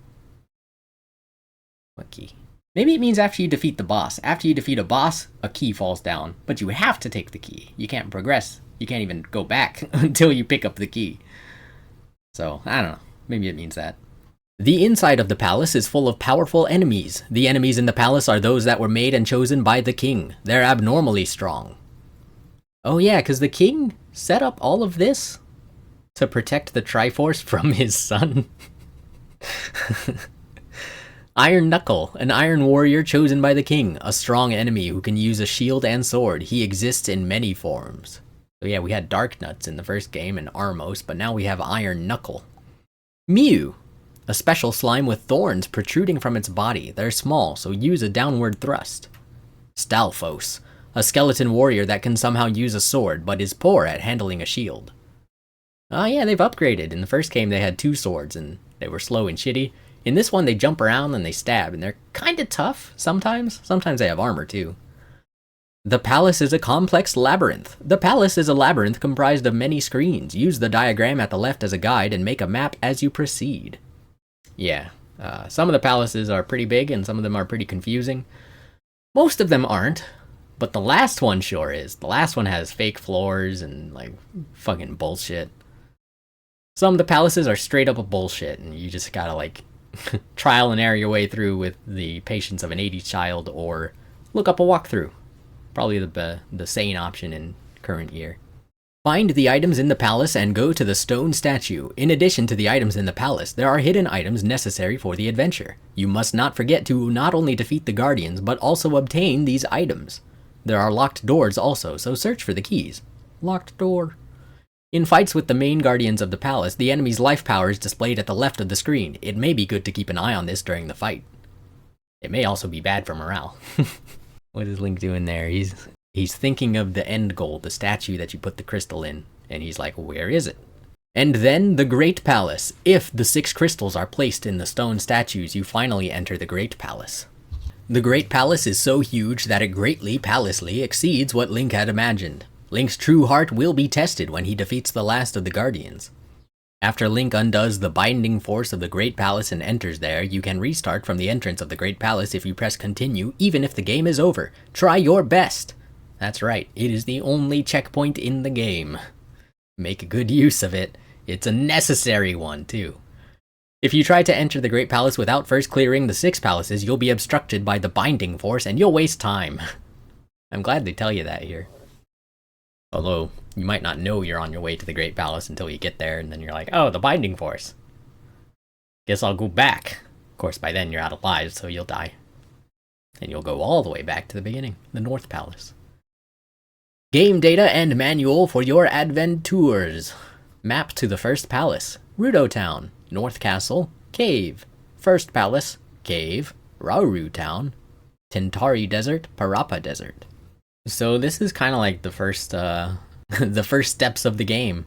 What key? Maybe it means after you defeat the boss. After you defeat a boss, a key falls down. But you have to take the key. You can't progress. You can't even go back until you pick up the key. So, I don't know. Maybe it means that. The inside of the palace is full of powerful enemies. The enemies in the palace are those that were made and chosen by the king. They're abnormally strong. Oh yeah, because the king set up all of this to protect the Triforce from his son. Iron Knuckle, an iron warrior chosen by the king, a strong enemy who can use a shield and sword. He exists in many forms. So yeah, we had Dark Nuts in the first game and Armos, but now we have Iron Knuckle. Mew, a special slime with thorns protruding from its body. They're small, so use a downward thrust. Stalfos, a skeleton warrior that can somehow use a sword, but is poor at handling a shield. Oh yeah, they've upgraded. In the first game they had 2 swords, and they were slow and shitty. In this one, they jump around and they stab, and they're kinda tough sometimes. Sometimes they have armor too. The palace is a complex labyrinth. The palace is a labyrinth comprised of many screens. Use the diagram at the left as a guide and make a map as you proceed. Yeah, some of the palaces are pretty big and some of them are pretty confusing. Most of them aren't, but the last one sure is. The last one has fake floors and like fucking bullshit. Some of the palaces are straight up a bullshit and you just gotta like trial and error your way through with the patience of an 80s child or look up a walkthrough. Probably the sane option in current year. Find the items in the palace and go to the stone statue. In addition to the items in the palace, there are hidden items necessary for the adventure. You must not forget to not only defeat the guardians, but also obtain these items. There are locked doors also, so search for the keys. Locked door. In fights with the main guardians of the palace, the enemy's life power is displayed at the left of the screen. It may be good to keep an eye on this during the fight. It may also be bad for morale. What is Link doing there? He's thinking of the end goal, the statue that you put the crystal in, and he's like, where is it? And then the Great Palace. If the 6 crystals are placed in the stone statues, you finally enter the Great Palace. The Great Palace is so huge that it greatly, palacely exceeds what Link had imagined. Link's true heart will be tested when he defeats the last of the Guardians. After Link undoes the binding force of the Great Palace and enters there, you can restart from the entrance of the Great Palace if you press continue, even if the game is over. Try your best! That's right, it is the only checkpoint in the game. Make good use of it. It's a necessary one, too. If you try to enter the Great Palace without first clearing the 6 palaces, you'll be obstructed by the binding force and you'll waste time. I'm glad they tell you that here. Although, you might not know you're on your way to the Great Palace until you get there, and then you're like, oh, the binding force. Guess I'll go back. Of course, by then you're out of lives, so you'll die. And you'll go all the way back to the beginning, the North Palace. Game data and manual for your adventures. Map to the first palace. Ruto Town. North Castle. Cave. First Palace. Cave. Rauru Town. Tentari Desert. Parappa Desert. So this is kind of like the first the first steps of the game.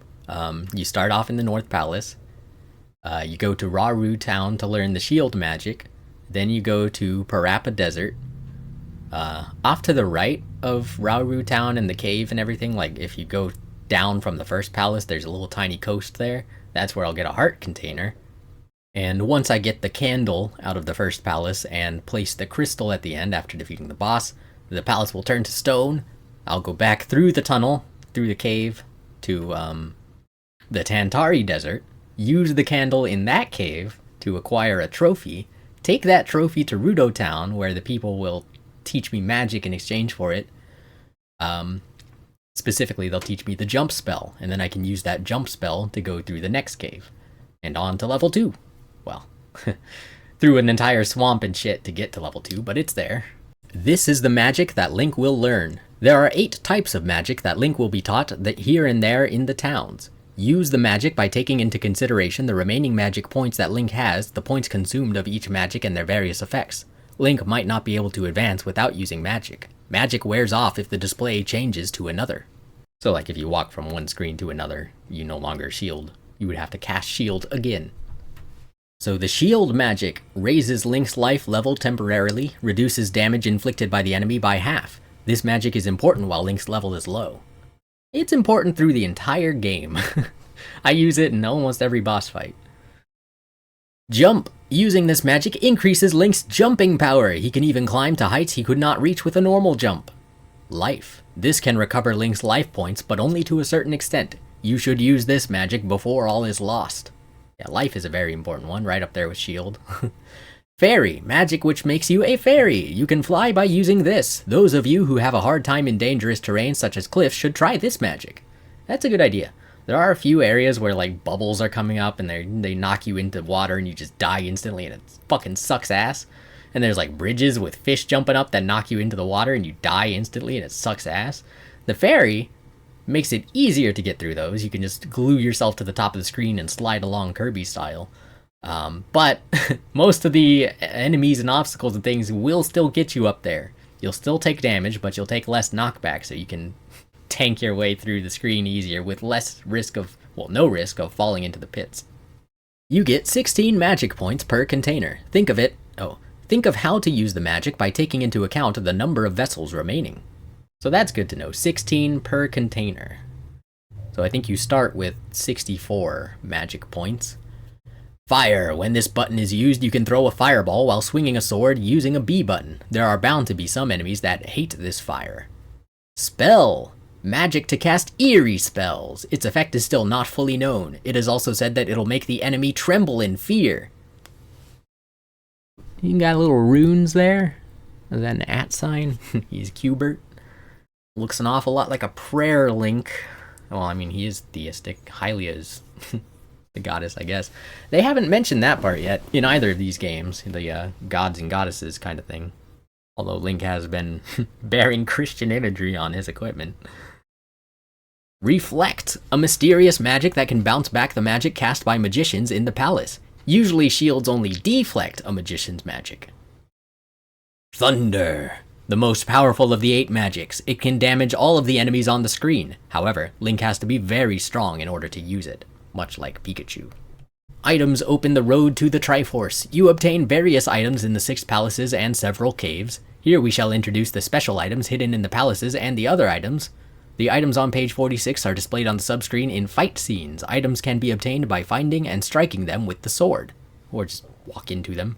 You start off in the North Palace. You go to Rauru Town to learn the shield magic. Then you go to Parappa Desert. Off to the right of Rauru Town and the cave and everything, like if you go down from the first palace, there's a little tiny coast there. That's where I'll get a heart container. And once I get the candle out of the first palace and place the crystal at the end after defeating the boss, the palace will turn to stone. I'll go back through the tunnel, through the cave, to the Tantari Desert, use the candle in that cave to acquire a trophy, take that trophy to Ruto Town, where the people will teach me magic in exchange for it. Specifically, they'll teach me the jump spell, and then I can use that jump spell to go through the next cave. And on to level 2. Well, through an entire swamp and shit to get to level 2, but it's there. This is the magic that Link will learn. There are 8 types of magic that Link will be taught that here and there in the towns. Use the magic by taking into consideration the remaining magic points that Link has, the points consumed of each magic and their various effects. Link might not be able to advance without using magic. Magic wears off if the display changes to another. So like if you walk from one screen to another, you no longer shield. You would have to cast shield again. So the shield magic raises Link's life level temporarily, reduces damage inflicted by the enemy by half. This magic is important while Link's level is low. It's important through the entire game. I use it in almost every boss fight. Jump! Using this magic increases Link's jumping power. He can even climb to heights he could not reach with a normal jump. Life. This can recover Link's life points, but only to a certain extent. You should use this magic before all is lost. Yeah, life is a very important one, right up there with shield. Fairy, magic which makes you a fairy. You can fly by using this. Those of you who have a hard time in dangerous terrain such as cliffs should try this magic. That's a good idea. There are a few areas where like bubbles are coming up and they knock you into water and you just die instantly and it fucking sucks ass. And there's like bridges with fish jumping up that knock you into the water and you die instantly and it sucks ass. The fairy makes it easier to get through those. You can just glue yourself to the top of the screen and slide along Kirby style. But most of the enemies and obstacles and things will still get you up there. You'll still take damage, but you'll take less knockback, so you can tank your way through the screen easier with less risk of, well, no risk of falling into the pits. You get 16 magic points per container. Think of how to use the magic by taking into account the number of vessels remaining. So that's good to know, 16 per container. So I think you start with 64 magic points. Fire. When this button is used, you can throw a fireball while swinging a sword using a B button. There are bound to be some enemies that hate this fire. Spell. Magic to cast eerie spells. Its effect is still not fully known. It is also said that it'll make the enemy tremble in fear. You got little runes there. Is that an @ sign? He's Cubert. Looks an awful lot like a prayer link. Well, I mean, he is theistic. Hylia is the goddess, I guess. They haven't mentioned that part yet in either of these games, the gods and goddesses kind of thing. Although Link has been bearing Christian imagery on his equipment. Reflect, a mysterious magic that can bounce back the magic cast by magicians in the palace. Usually shields only deflect a magician's magic. Thunder, the most powerful of the 8 magics. It can damage all of the enemies on the screen. However, Link has to be very strong in order to use it, much like Pikachu. Items open the road to the Triforce. You obtain various items in the 6 palaces and several caves. Here we shall introduce the special items hidden in the palaces and the other items. The items on page 46 are displayed on the subscreen in fight scenes. Items can be obtained by finding and striking them with the sword, or just walk into them.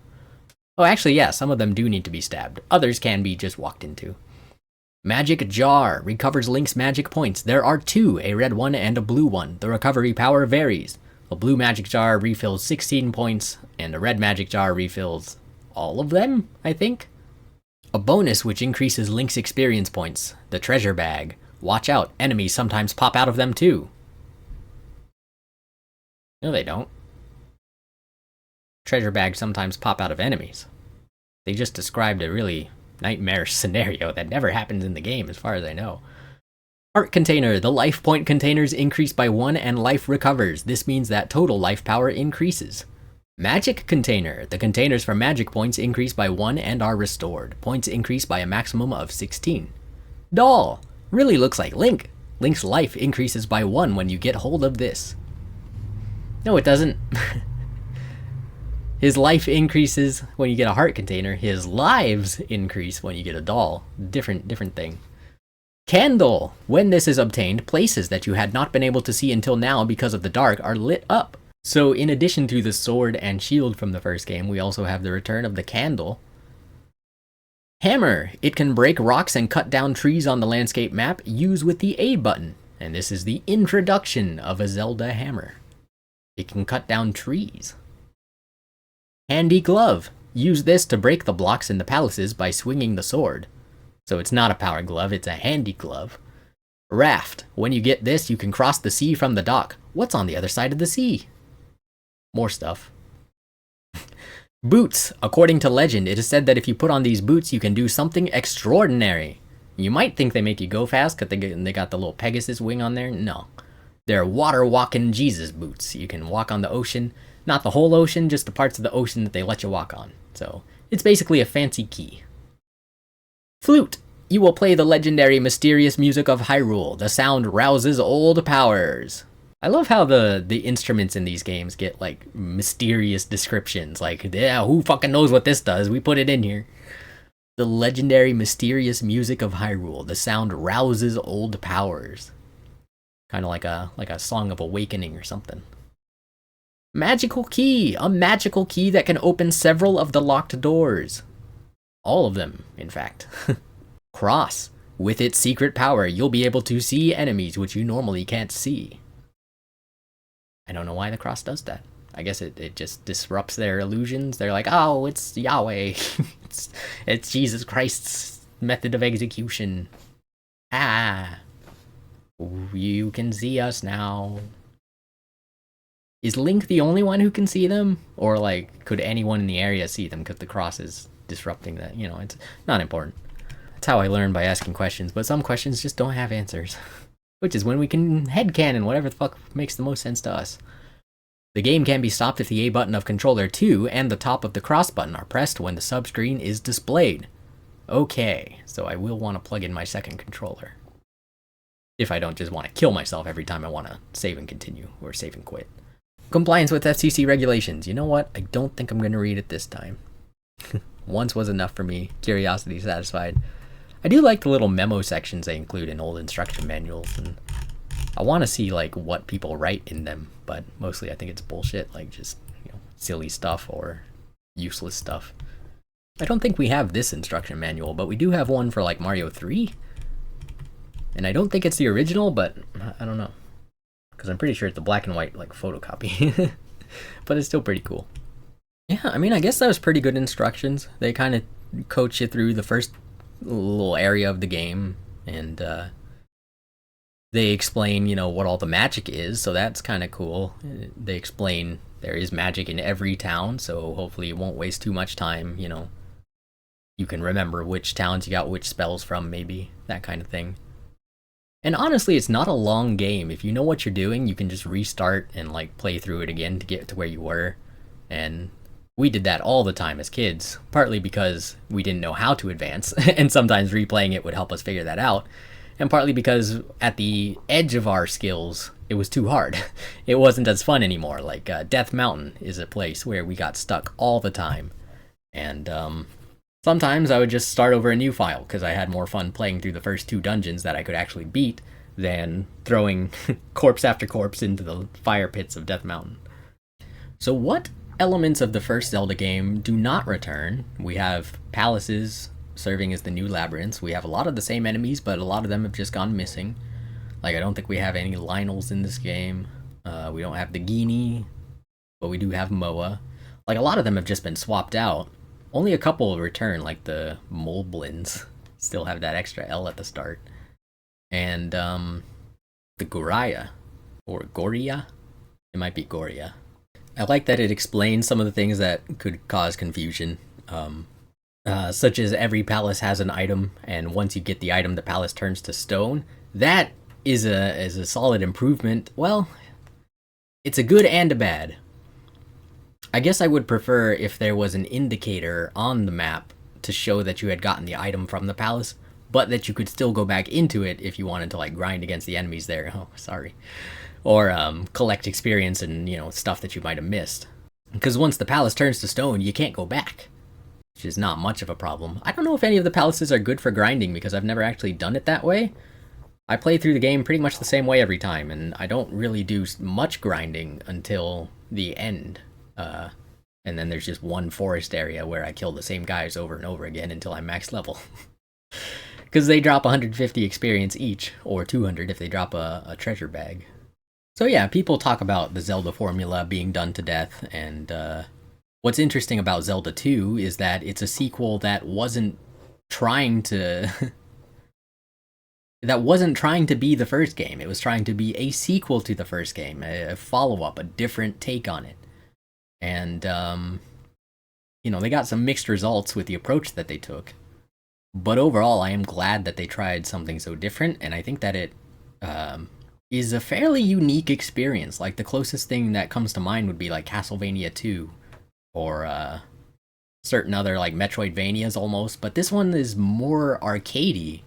Oh, actually, yeah, some of them do need to be stabbed. Others can be just walked into. Magic Jar recovers Link's magic points. There are 2, a red one and a blue one. The recovery power varies. A blue magic jar refills 16 points, and a red magic jar refills all of them, I think? A bonus which increases Link's experience points. The treasure bag. Watch out, enemies sometimes pop out of them too. No, they don't. Treasure bags sometimes pop out of enemies. They just described a really nightmarish scenario that never happens in the game as far as I know. Heart container. The life point containers increase by 1 and life recovers. This means that total life power increases. Magic container. The containers for magic points increase by 1 and are restored. Points increase by a maximum of 16. Doll. Really looks like Link. Link's life increases by 1 when you get hold of this. No, it doesn't. His life increases when you get a heart container. His lives increase when you get a doll. Different thing. Candle. When this is obtained, places that you had not been able to see until now because of the dark are lit up. So in addition to the sword and shield from the first game, we also have the return of the candle. Hammer. It can break rocks and cut down trees on the landscape map. Use with the A button. And this is the introduction of a Zelda hammer. It can cut down trees. Handy glove. Use this to break the blocks in the palaces by swinging the sword. So it's not a power glove, it's a handy glove. Raft. When you get this, you can cross the sea from the dock. What's on the other side of the sea? More stuff. Boots. According to legend, it is said that if you put on these boots, you can do something extraordinary. You might think they make you go fast because they got the little Pegasus wing on there. No. They're water-walking Jesus boots. You can walk on the ocean. Not the whole ocean, just the parts of the ocean that they let you walk on. So, it's basically a fancy key. Flute. You will play the legendary mysterious music of Hyrule. The sound rouses old powers. I love how the instruments in these games get, like, mysterious descriptions. Like, yeah, who fucking knows what this does? We put it in here. The legendary mysterious music of Hyrule. The sound rouses old powers. Kind of like a song of awakening or something. Magical key. A magical key that can open several of the locked doors. All of them, in fact. Cross. With its secret power, you'll be able to see enemies which you normally can't see. I don't know why the cross does that. I guess it just disrupts their illusions. They're like, oh, it's Yahweh. it's Jesus Christ's method of execution. Ah. You can see us now. Is Link the only one who can see them? Or, like, could anyone in the area see them because the cross is disrupting that? You know, it's not important. That's how I learn, by asking questions, but some questions just don't have answers. Which is when we can headcanon whatever the fuck makes the most sense to us. The game can be stopped if the A button of controller 2 and the top of the cross button are pressed when the subscreen is displayed. Okay, so I will want to plug in my second controller. If I don't just want to kill myself every time I want to save and continue, or save and quit. Compliance with FCC regulations. You know what? I don't think I'm going to read it this time. Once was enough for me. Curiosity satisfied. I do like the little memo sections they include in old instruction manuals, and I want to see like what people write in them, but mostly I think it's bullshit, like just, you know, silly stuff or useless stuff. I don't think we have this instruction manual, but we do have one for like Mario 3. And I don't think it's the original, but I don't know. Because I'm pretty sure it's a black and white like photocopy. But it's still pretty cool. Yeah, I mean, I guess that was pretty good instructions. They kind of coach you through the first little area of the game, and they explain, you know, what all the magic is, so that's kind of cool. They explain there is magic in every town, so hopefully it won't waste too much time, you know. You can remember which towns you got which spells from, maybe, that kind of thing. And honestly, it's not a long game. If you know what you're doing, you can just restart and like play through it again to get to where you were. And we did that all the time as kids, partly because we didn't know how to advance, and sometimes replaying it would help us figure that out, and partly because at the edge of our skills, it was too hard. It wasn't as fun anymore. Like Death Mountain is a place where we got stuck all the time, and sometimes I would just start over a new file because I had more fun playing through the first 2 dungeons that I could actually beat than throwing corpse after corpse into the fire pits of Death Mountain. So what elements of the first Zelda game do not return? We have palaces serving as the new labyrinths. We have a lot of the same enemies, but a lot of them have just gone missing. Like, I don't think we have any Lionels in this game. We don't have the Genie, but we do have Moa. Like, a lot of them have just been swapped out. Only a couple return, like the Moblins. Still have that extra L at the start. And the Goraya, or Goria? It might be Goria. I like that it explains some of the things that could cause confusion, such as every palace has an item, and once you get the item, the palace turns to stone. That is a solid improvement. Well, it's a good and a bad. I guess I would prefer if there was an indicator on the map to show that you had gotten the item from the palace, but that you could still go back into it if you wanted to like grind against the enemies there. Oh, sorry. Or collect experience and, you know, stuff that you might have missed. Because once the palace turns to stone, you can't go back, which is not much of a problem. I don't know if any of the palaces are good for grinding because I've never actually done it that way. I play through the game pretty much the same way every time, and I don't really do much grinding until the end. And then there's just one forest area where I kill the same guys over and over again until I'm max level. Because they drop 150 experience each, or 200 if they drop a treasure bag. So yeah, people talk about the Zelda formula being done to death, and what's interesting about Zelda 2 is that it's a sequel that wasn't trying to... that wasn't trying to be the first game. It was trying to be a sequel to the first game, a follow-up, a different take on it. And, you know, they got some mixed results with the approach that they took. But overall, I am glad that they tried something so different, and I think that it is a fairly unique experience. Like, the closest thing that comes to mind would be, like, Castlevania 2, or certain other, like, Metroidvanias almost. But this one is more arcadey,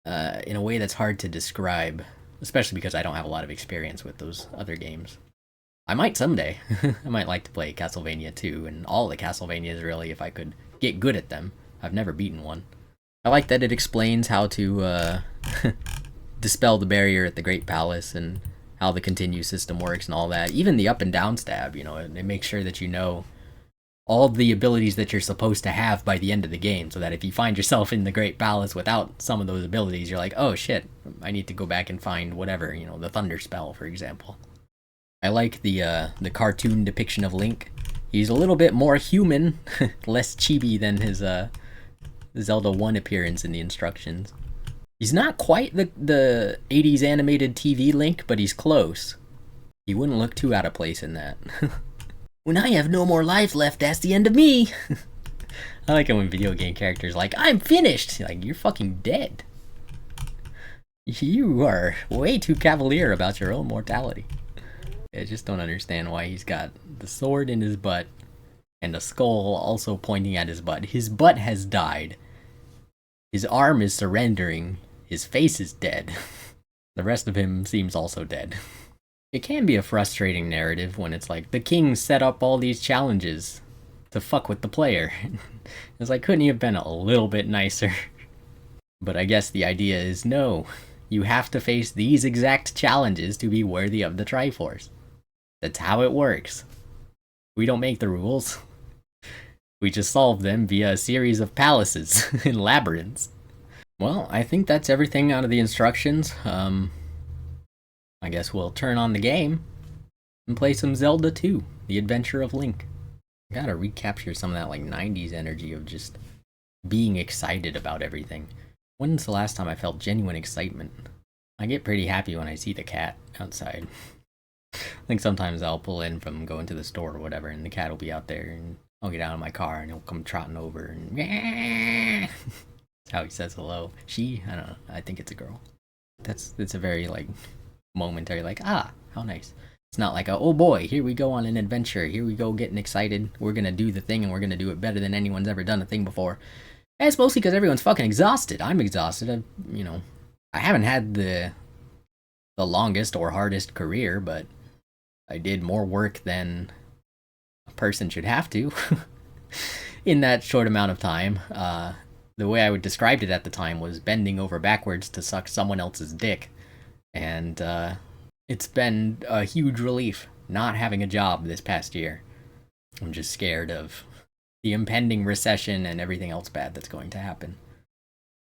in a way that's hard to describe, especially because I don't have a lot of experience with those other games. I might someday. I might like to play Castlevania 2, and all the Castlevanias, really, if I could get good at them. I've never beaten one. I like that it explains how to dispel the barrier at the Great Palace, and how the continue system works and all that. Even the up and down stab, you know, it makes sure that you know all the abilities that you're supposed to have by the end of the game, so that if you find yourself in the Great Palace without some of those abilities, you're like, oh shit, I need to go back and find whatever, you know, the Thunder Spell, for example. I like the cartoon depiction of Link. He's a little bit more human, less chibi than his Zelda 1 appearance in the instructions. He's not quite the 80s animated TV Link, but he's close. He wouldn't look too out of place in that. When I have no more life left, that's the end of me. I like it when video game characters like, I'm finished! Like, you're fucking dead. You are way too cavalier about your own mortality. I just don't understand why he's got the sword in his butt and a skull also pointing at his butt. His butt has died. His arm is surrendering. His face is dead. The rest of him seems also dead. It can be a frustrating narrative when it's like, the king set up all these challenges to fuck with the player. It's like, couldn't he have been a little bit nicer? But I guess the idea is no. You have to face these exact challenges to be worthy of the Triforce. That's how it works. We don't make the rules. We just solve them via a series of palaces and labyrinths. Well, I think that's everything out of the instructions. I guess we'll turn on the game and play some Zelda 2, The Adventure of Link. Gotta recapture some of that like 90s energy of just being excited about everything. When's the last time I felt genuine excitement? I get pretty happy when I see the cat outside. I think sometimes I'll pull in from going to the store or whatever, and the cat will be out there, and I'll get out of my car, and he'll come trotting over, and that's how he says hello. She? I don't know. I think it's a girl. It's a very, like, momentary, like, ah, how nice. It's not like, oh boy, here we go on an adventure. Here we go getting excited. We're gonna do the thing, and we're gonna do it better than anyone's ever done a thing before. And it's mostly because everyone's fucking exhausted. I'm exhausted. I haven't had the longest or hardest career, but I did more work than a person should have to in that short amount of time. The way I would describe it at the time was bending over backwards to suck someone else's dick. And it's been a huge relief not having a job this past year. I'm just scared of the impending recession and everything else bad that's going to happen.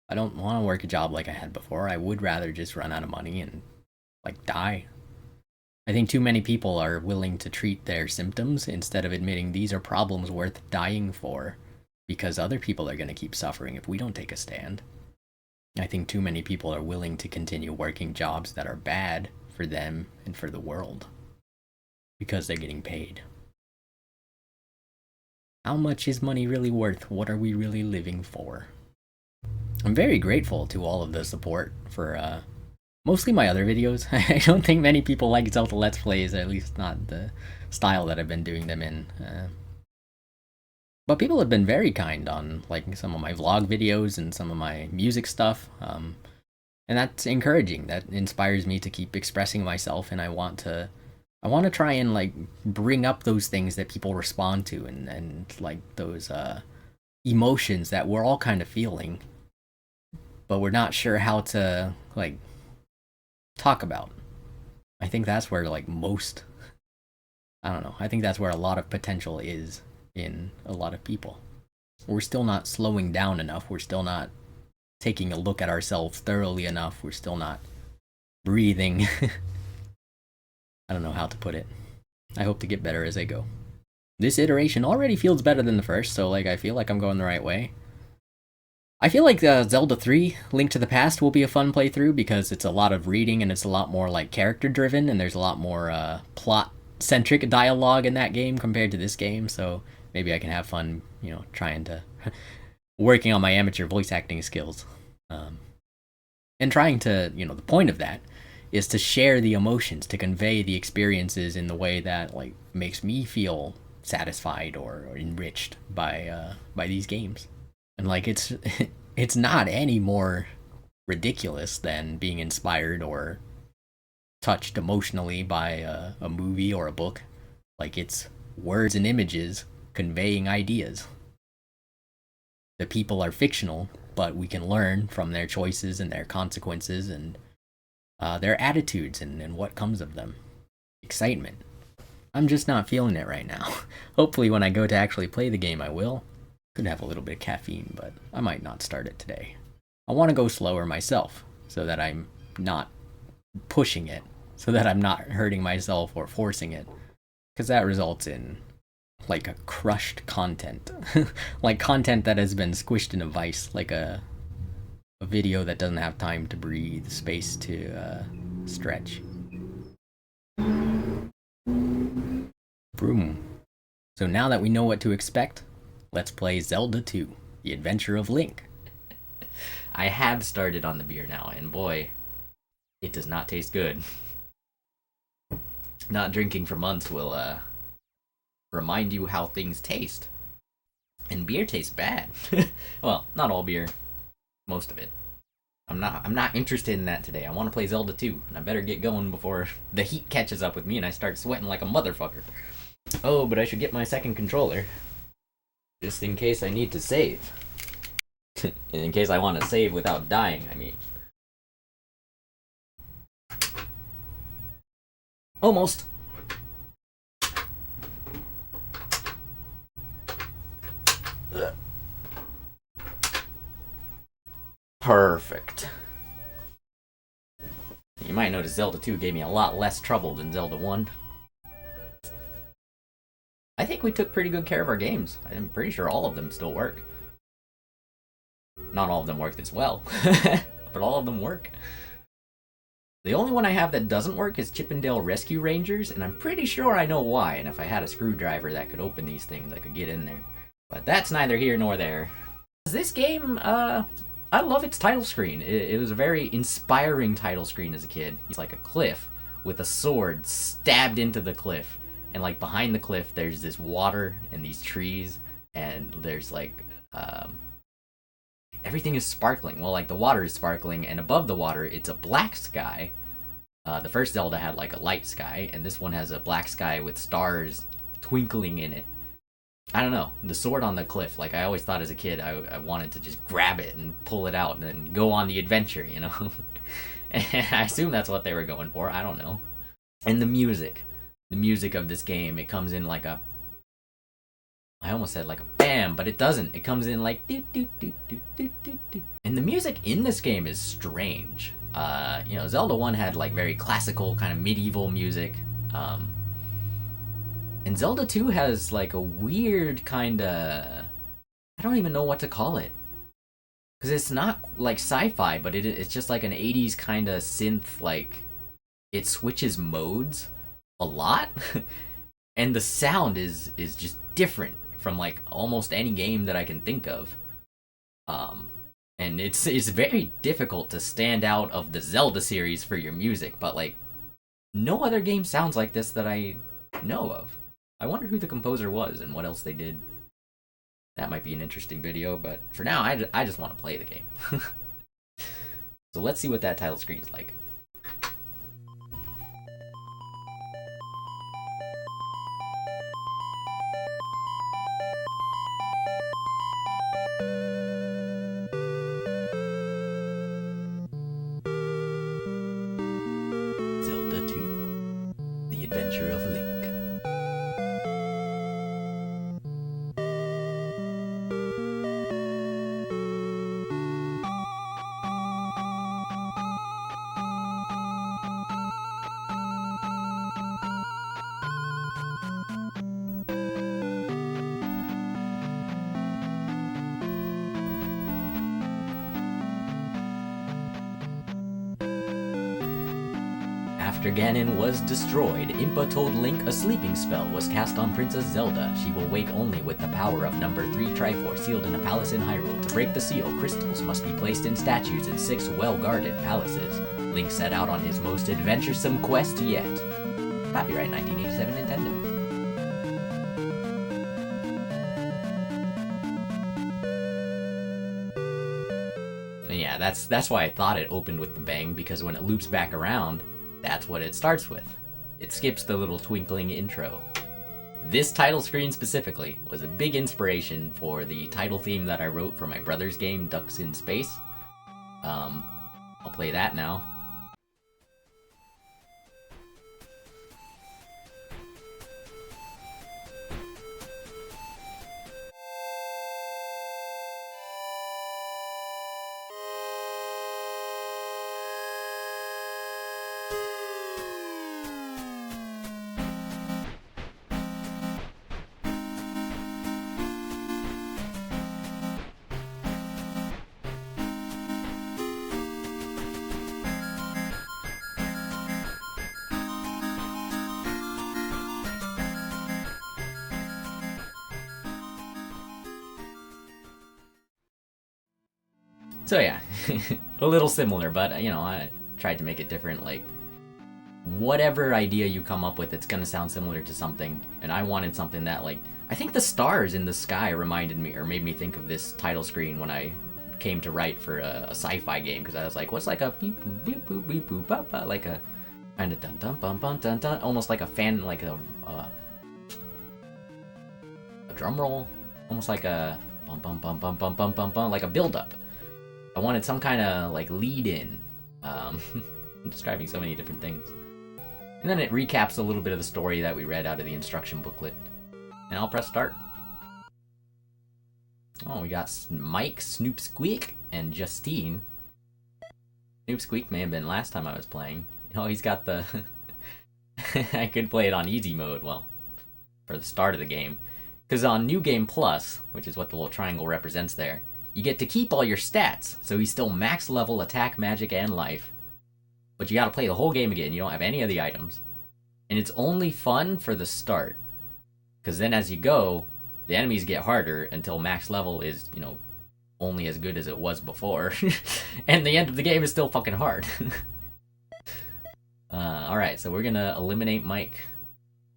I don't want to work a job like I had before. I would rather just run out of money and, like, die. I think too many people are willing to treat their symptoms instead of admitting these are problems worth dying for, because other people are going to keep suffering if we don't take a stand. I think too many people are willing to continue working jobs that are bad for them and for the world, because they're getting paid. How much is money really worth? What are we really living for? I'm very grateful to all of the support for mostly my other videos. I don't think many people like Zelda Let's Plays, at least not the style that I've been doing them in. But people have been very kind on like some of my vlog videos and some of my music stuff. And that's encouraging. That inspires me to keep expressing myself, and I want to try and like bring up those things that people respond to, and like those emotions that we're all kind of feeling, but we're not sure how to like talk about. I think that's where like I think that's where a lot of potential is in a lot of people. We're still not slowing down enough. We're still not taking a look at ourselves thoroughly enough. We're still not breathing. I don't know how to put it. I hope to get better as I go. This iteration already feels better than the first, so like I feel like I'm going the right way. I feel like Zelda 3, Link to the Past, will be a fun playthrough because it's a lot of reading and it's a lot more like character driven, and there's a lot more plot-centric dialogue in that game compared to this game, so maybe I can have fun, trying to... working on my amateur voice acting skills. And trying to, the point of that is to share the emotions, to convey the experiences in the way that like makes me feel satisfied or enriched by these games. And like it's not any more ridiculous than being inspired or touched emotionally by a movie or a book. Like, it's words and images conveying ideas. The people are fictional, but we can learn from their choices and their consequences and their attitudes and what comes of them. Excitement. I'm just not feeling it right now. Hopefully when I go to actually play the game I will. Could have a little bit of caffeine, but I might not start it today. I want to go slower myself so that I'm not pushing it so that I'm not hurting myself or forcing it, because that results in like a crushed content, like content that has been squished in a vice, like a video that doesn't have time to breathe, space to stretch. Broom. So now that we know what to expect, let's play Zelda 2, The Adventure of Link. I have started on the beer now, and boy, it does not taste good. Not drinking for months will remind you how things taste. And beer tastes bad. Well, not all beer, most of it. I'm not interested in that today. I want to play Zelda 2, and I better get going before the heat catches up with me and I start sweating like a motherfucker. Oh, but I should get my second controller, just in case I need to save. In case I want to save without dying, I mean. Almost. Perfect. You might notice Zelda 2 gave me a lot less trouble than Zelda 1. I think we took pretty good care of our games. I'm pretty sure all of them still work. Not all of them work this well, but all of them work. The only one I have that doesn't work is Chippendale Rescue Rangers, and I'm pretty sure I know why, and if I had a screwdriver that could open these things, I could get in there. But that's neither here nor there. This game, I love its title screen. It was a very inspiring title screen as a kid. It's like a cliff with a sword stabbed into the cliff. And like behind the cliff, there's this water and these trees, and there's like, everything is sparkling. Well, like the water is sparkling, and above the water, it's a black sky. The first Zelda had like a light sky, and this one has a black sky with stars twinkling in it. I don't know. The sword on the cliff, like I always thought as a kid, I wanted to just grab it and pull it out and then go on the adventure, you know? And I assume that's what they were going for. I don't know. And the music of this game, it comes in like a, I almost said like a bam, but it doesn't. It comes in like do do do do do do do. And the music in this game is strange. You know, Zelda 1 had like very classical kind of medieval music. And Zelda 2 has like a weird kind of, I don't even know what to call it. Because it's not like sci-fi, but it's just like an 80s kind of synth, like it switches modes a lot. And the sound is just different from like almost any game that I can think of. And it's very difficult to stand out of the Zelda series for your music, but like no other game sounds like this that I know of. I wonder who the composer was and what else they did. That might be an interesting video, but for now, I just want to play the game. So let's see what that title screen is like. Zelda 2, The Adventure of Link. After Ganon was destroyed, Impa told Link a sleeping spell was cast on Princess Zelda. She will wake only with the power of number 3 Triforce sealed in a palace in Hyrule. To break the seal, crystals must be placed in statues in 6 well-guarded palaces. Link set out on his most adventuresome quest yet. Copyright 1987 Nintendo. And yeah, that's why I thought it opened with the bang, because when it loops back around, that's what it starts with. It skips the little twinkling intro. This title screen specifically was a big inspiration for the title theme that I wrote for my brother's game, Ducks in Space. I'll play that now. So yeah, a little similar, but you know, I tried to make it different. Like, whatever idea you come up with, it's gonna sound similar to something, and I wanted something that, like, I think the stars in the sky reminded me, or made me think of this title screen when I came to write for a sci-fi game, because I was like, what's like a beep boop beep boop beep boop ba ba, like a kind of dun dun bum bum dun dun, almost like a fan, like a drum roll, almost like a bum bum bum bum bum bum bum bum, like a build up. I wanted some kind of like lead in. I'm describing so many different things. And then it recaps a little bit of the story that we read out of the instruction booklet. And I'll press start. Oh, we got Mike, Snoop Squeak, and Justine. Snoop Squeak may have been last time I was playing. Oh, he's got the... I could play it on easy mode, well, for the start of the game. Because on New Game Plus, which is what the little triangle represents there, you get to keep all your stats, so he's still max level, attack, magic, and life. But you gotta play the whole game again, you don't have any of the items. And it's only fun for the start. Because then as you go, the enemies get harder until max level is, you know, only as good as it was before. And the end of the game is still fucking hard. Alright, so we're gonna eliminate Mike.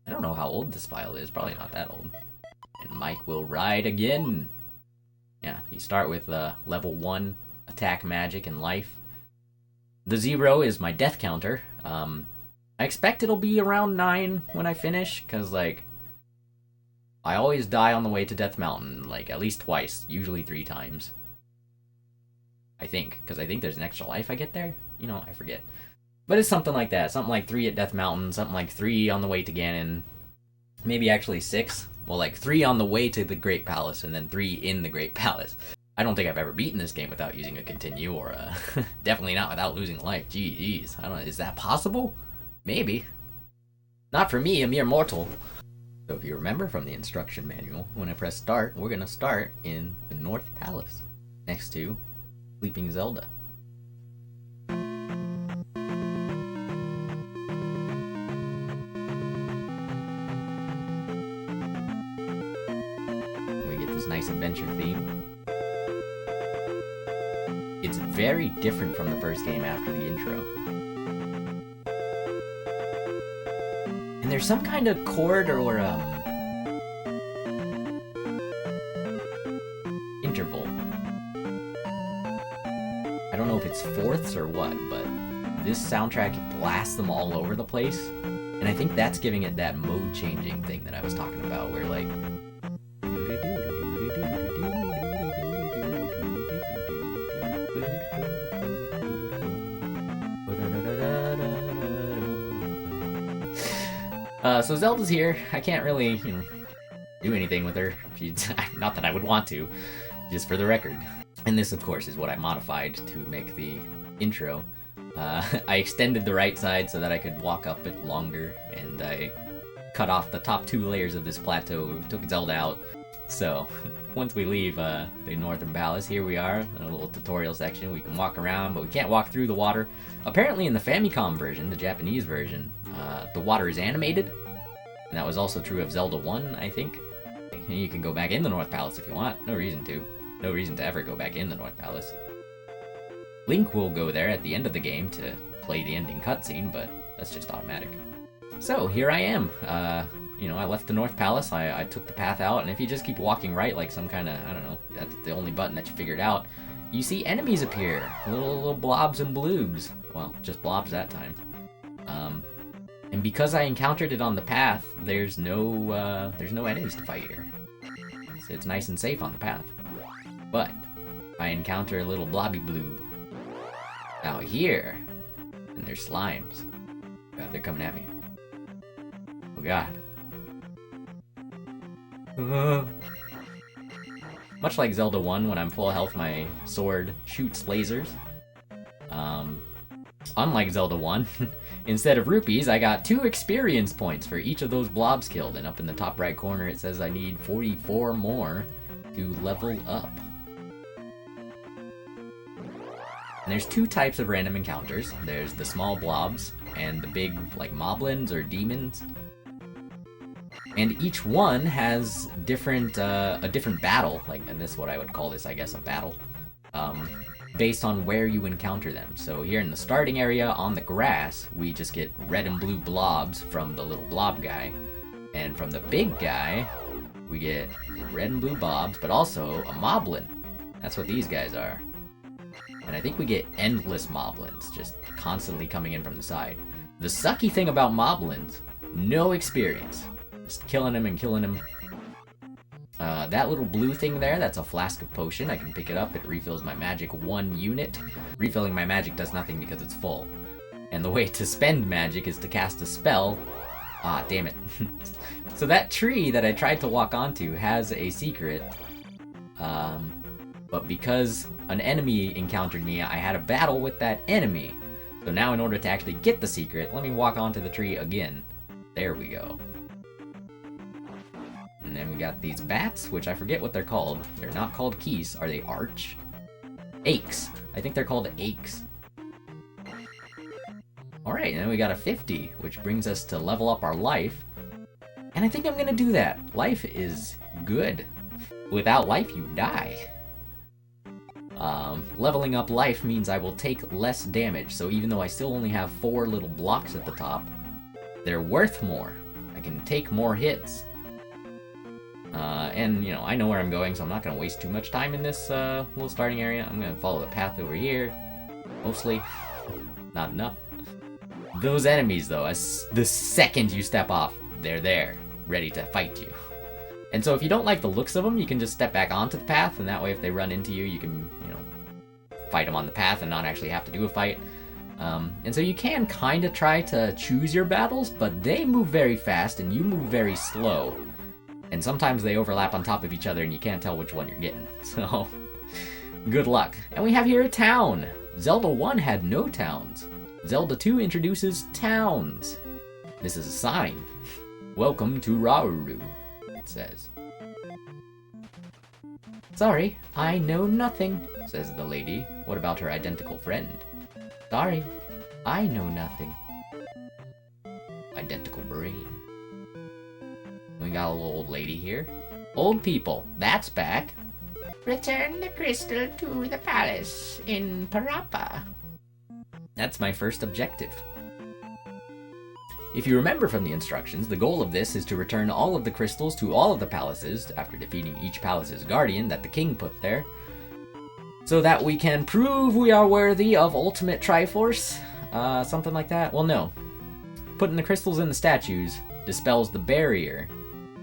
I don't know how old this file is, probably not that old. And Mike will ride again. Yeah, you start with level 1, attack, magic, and life. The 0 is my death counter. I expect it'll be around 9 when I finish, because, like, I always die on the way to Death Mountain, like, at least twice, usually 3 times. I think, because I think there's an extra life I get there. You know, I forget. But it's something like that. Something like 3 at Death Mountain, something like 3 on the way to Ganon. Maybe actually 6. Well, like 3 on the way to the Great Palace, and then 3 in the Great Palace. I don't think I've ever beaten this game without using a continue, or definitely not without losing life. Jeez, I don't know, is that possible? Maybe. Not for me, a mere mortal. So if you remember from the instruction manual, when I press start, we're gonna start in the North Palace, next to Sleeping Zelda. Nice adventure theme. It's very different from the first game after the intro. And there's some kind of chord or interval. I don't know if it's fourths or what, but this soundtrack blasts them all over the place. And I think that's giving it that mode changing thing that I was talking about, where like so Zelda's here. I can't really, you know, do anything with her. Not that I would want to, just for the record. And this, of course, is what I modified to make the intro. I extended the right side so that I could walk up it longer, and I cut off the top 2 layers of this plateau, took Zelda out. So, once we leave the Northern Palace, here we are, in a little tutorial section. We can walk around, but we can't walk through the water. Apparently in the Famicom version, the Japanese version, the water is animated. And that was also true of Zelda 1, I think. And you can go back in the North Palace if you want. No reason to. No reason to ever go back in the North Palace. Link will go there at the end of the game to play the ending cutscene, but that's just automatic. So, here I am. You know, I left the North Palace, I took the path out, and if you just keep walking right like some kind of, I don't know, that's the only button that you figured out, you see enemies appear. Little blobs and bloobs. Well, just blobs that time. And because I encountered it on the path, there's no enemies to fight here. So it's nice and safe on the path. But I encounter a little blobby bloob out here, and there's slimes. God, they're coming at me. Oh god. Much like Zelda 1, when I'm full health, my sword shoots lasers. Unlike Zelda 1, instead of rupees, I got 2 experience points for each of those blobs killed, and up in the top right corner it says I need 44 more to level up. And there's 2 types of random encounters. There's the small blobs, and the big, like, moblins or demons. And each one has different, a different battle, like, and this is what I would call this, I guess, a battle. based on where you encounter them. So here in the starting area on the grass, we just get red and blue blobs from the little blob guy. And from the big guy, we get red and blue blobs, but also a moblin. That's what these guys are. And I think we get endless moblins, just constantly coming in from the side. The sucky thing about moblins, no experience. Just killing him and killing him. That little blue thing there, that's a flask of potion. I can pick it up, it refills my magic 1 unit. Refilling my magic does nothing because it's full. And the way to spend magic is to cast a spell. Ah, damn it. So that tree that I tried to walk onto has a secret. But because an enemy encountered me, I had a battle with that enemy. So now in order to actually get the secret, let me walk onto the tree again. There we go. And then we got these bats, which I forget what they're called. They're not called keys. Are they arch? Aches. I think they're called aches. Alright, and then we got a 50, which brings us to level up our life. And I think I'm gonna do that. Life is good. Without life, you die. Leveling up life means I will take less damage, so even though I still only have 4 little blocks at the top, they're worth more. I can take more hits. And, you know, I know where I'm going, so I'm not going to waste too much time in this little starting area. I'm going to follow the path over here. Mostly. Not enough. Those enemies, though, the second you step off, they're there, ready to fight you. And so if you don't like the looks of them, you can just step back onto the path, and that way if they run into you, you can, you know, fight them on the path and not actually have to do a fight. And so you can kind of try to choose your battles, but they move very fast and you move very slow. And sometimes they overlap on top of each other and you can't tell which one you're getting. So, good luck. And we have here a town. Zelda 1 had no towns. Zelda 2 introduces towns. This is a sign. Welcome to Rauru, it says. Sorry, I know nothing, says the lady. What about her identical friend? Sorry, I know nothing. Identical brain. We got a little old lady here. Old people, that's back. Return the crystal to the palace in Parappa. That's my first objective. If you remember from the instructions, the goal of this is to return all of the crystals to all of the palaces after defeating each palace's guardian that the king put there, so that we can prove we are worthy of ultimate Triforce. Something like that? Well, no. Putting the crystals in the statues dispels the barrier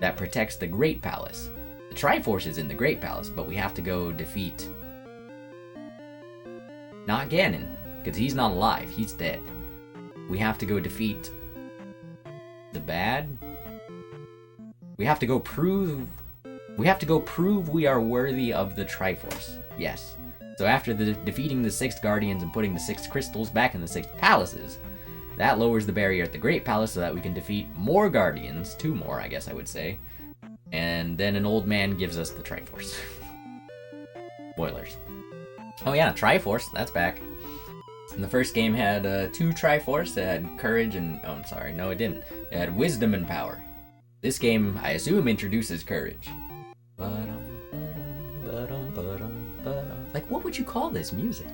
that protects the Great Palace. The Triforce is in the Great Palace, but we have to go defeat... not Ganon, because he's not alive, he's dead. We have to go defeat... the bad? We have to go prove we are worthy of the Triforce. Yes. So after defeating the 6 guardians and putting the 6 crystals back in the 6 palaces, that lowers the barrier at the Great Palace so that we can defeat more guardians, 2 more I guess I would say, and then an old man gives us the Triforce. Spoilers. Oh yeah, Triforce, that's back. And the first game had 2 Triforce. It had courage and... oh, I'm sorry, no it didn't. It had wisdom and power. This game, I assume, introduces courage. Like, what would you call this music?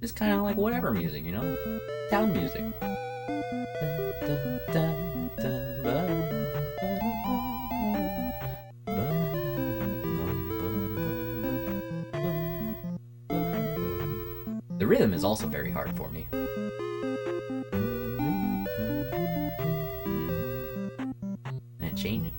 It's kind of like whatever music, you know? Town music. The rhythm is also very hard for me. And it changes.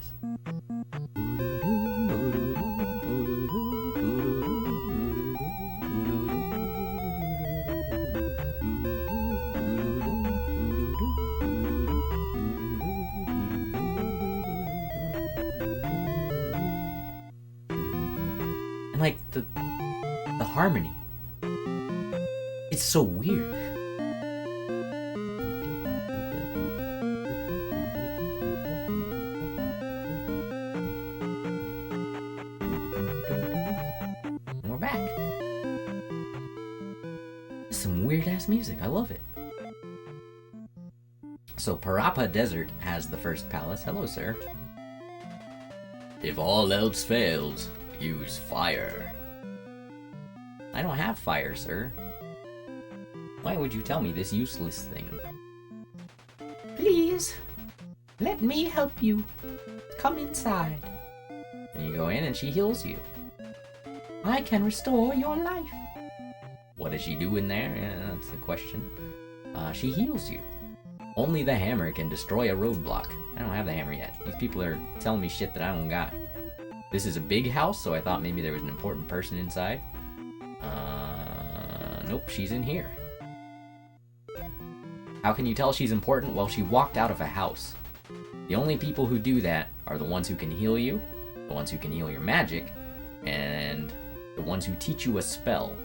And like the harmony. It's so weird. And we're back. This is some weird ass music. I love it. So Parappa Desert has the first palace. Hello, sir. If all else fails, use fire. I don't have fire, sir. Why would you tell me this useless thing? Please, let me help you. Come inside. And you go in and she heals you. I can restore your life. What does she do in there? Yeah, that's the question. She heals you. Only the hammer can destroy a roadblock. I don't have the hammer yet. These people are telling me shit that I don't got. This is a big house, so I thought maybe there was an important person inside. Nope, she's in here. How can you tell she's important? Well, she walked out of a house. The only people who do that are the ones who can heal you, the ones who can heal your magic, and the ones who teach you a spell.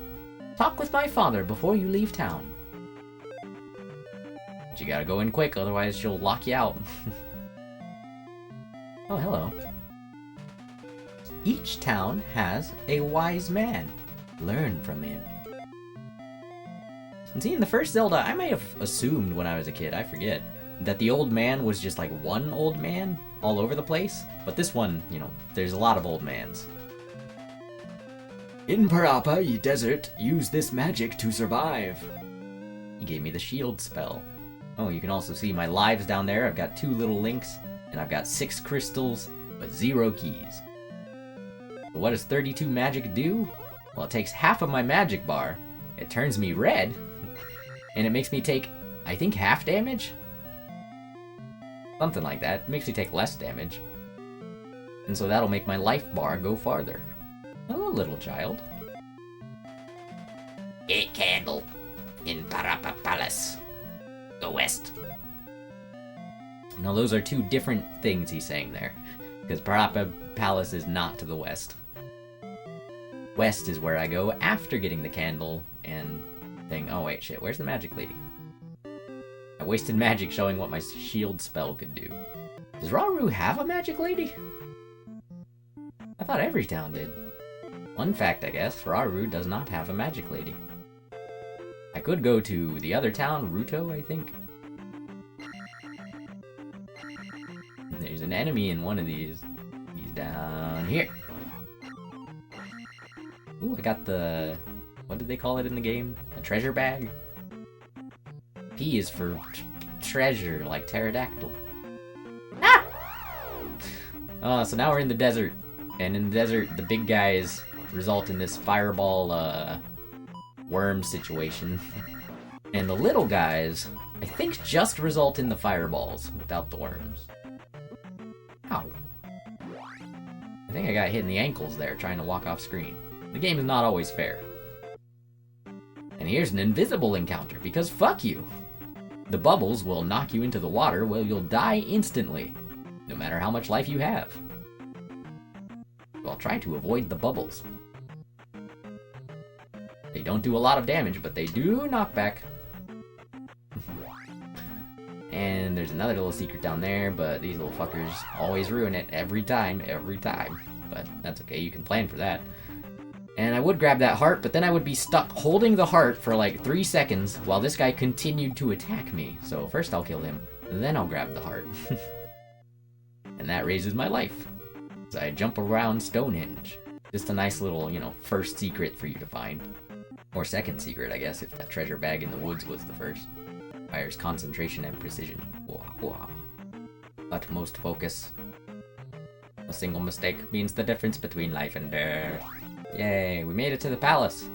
Talk with my father before you leave town. But you gotta go in quick, otherwise she'll lock you out. Oh, hello. Each town has a wise man. Learn from him. And see, in the first Zelda, I may have assumed when I was a kid, I forget, that the old man was just like one old man all over the place. But this one, you know, there's a lot of old mans. In Parappa Desert, use this magic to survive. He gave me the shield spell. Oh, you can also see my lives down there. I've got 2 little links, and I've got 6 crystals, but 0 keys. But what does 32 magic do? Well, it takes half of my magic bar, it turns me red, and it makes me take, I think, half damage? Something like that. It makes me take less damage. And so that'll make my life bar go farther. Hello, little child. A candle in Parappa Palace. Go west. Now those are 2 different things he's saying there. Because Parappa Palace is not to the west. West is where I go after getting the candle and thing. Oh wait, shit, where's the magic lady? I wasted magic showing what my shield spell could do. Does Rauru have a magic lady? I thought every town did. Fun fact, I guess, Rauru does not have a magic lady. I could go to the other town, Ruto, I think. There's an enemy in one of these. He's down here. Ooh, I got the... what did they call it in the game? A treasure bag? P is for treasure, like pterodactyl. Ah! So now we're in the desert. And in the desert, the big guys result in this fireball, worm situation. And the little guys, I think, just result in the fireballs without the worms. Ow. I think I got hit in the ankles there trying to walk off screen. The game is not always fair. And here's an invisible encounter, because fuck you! The bubbles will knock you into the water where you'll die instantly, no matter how much life you have. So I'll try to avoid the bubbles. They don't do a lot of damage, but they do knock back. And there's another little secret down there, but these little fuckers always ruin it every time. But that's okay, you can plan for that. And I would grab that heart, but then I would be stuck holding the heart for like 3 seconds while this guy continued to attack me. So first I'll kill him, then I'll grab the heart. And that raises my life. So I jump around Stonehenge. Just a nice little, you know, first secret for you to find. Or second secret, I guess, if that treasure bag in the woods was the first. Requires concentration and precision. Whoa, whoa. Utmost focus. A single mistake means the difference between life and death. Yay, we made it to the palace.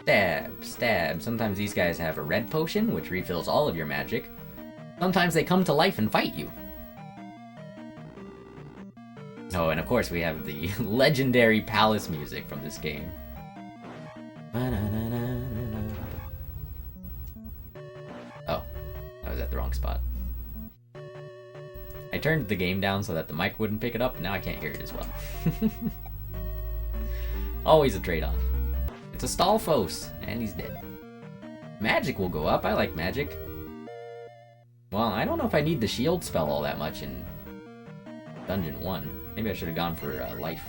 Stab, stab. Sometimes these guys have a red potion, which refills all of your magic. Sometimes they come to life and fight you. Oh, and of course we have the legendary palace music from this game. Oh, I was at the wrong spot. I turned the game down so that the mic wouldn't pick it up, and now I can't hear it as well. Always a trade-off. It's a Stalfos, and he's dead. Magic will go up, I like magic. Well, I don't know if I need the shield spell all that much in Dungeon 1. Maybe I should have gone for life.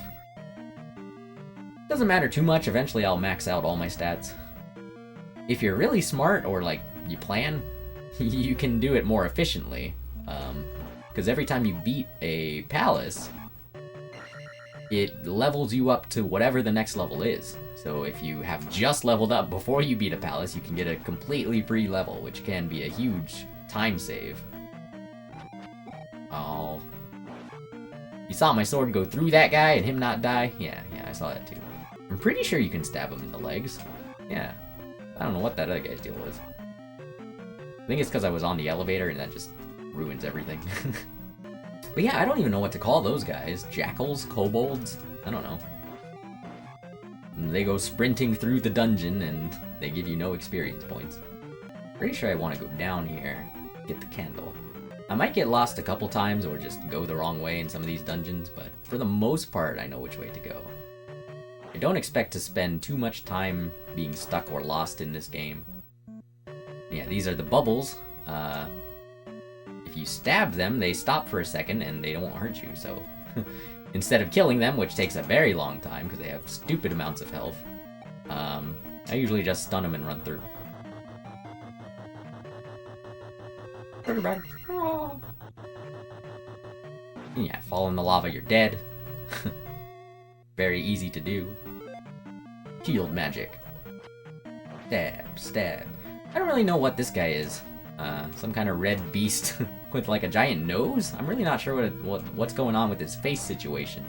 Doesn't matter too much, eventually I'll max out all my stats. If you're really smart, or like, you plan, you can do it more efficiently. Because every time you beat a palace, it levels you up to whatever the next level is. So if you have just leveled up before you beat a palace, you can get a completely free level, which can be a huge time save. Oh. You saw my sword go through that guy and him not die? Yeah, I saw that too. I'm pretty sure you can stab him in the legs. Yeah. I don't know what that other guy's deal was. I think it's because I was on the elevator and that just ruins everything. But yeah, I don't even know what to call those guys. Jackals? Kobolds? I don't know. And they go sprinting through the dungeon and they give you no experience points. Pretty sure I want to go down here, get the candle. I might get lost a couple times or just go the wrong way in some of these dungeons, but for the most part, I know which way to go. I don't expect to spend too much time being stuck or lost in this game. Yeah, these are the bubbles. If you stab them, they stop for a second and they won't hurt you, so... Instead of killing them, which takes a very long time because they have stupid amounts of health, I usually just stun them and run through. Yeah, fall in the lava, you're dead. Very easy to do. Shield magic. Stab, stab. I don't really know what this guy is. Some kind of red beast with like a giant nose? I'm really not sure what's going on with his face situation.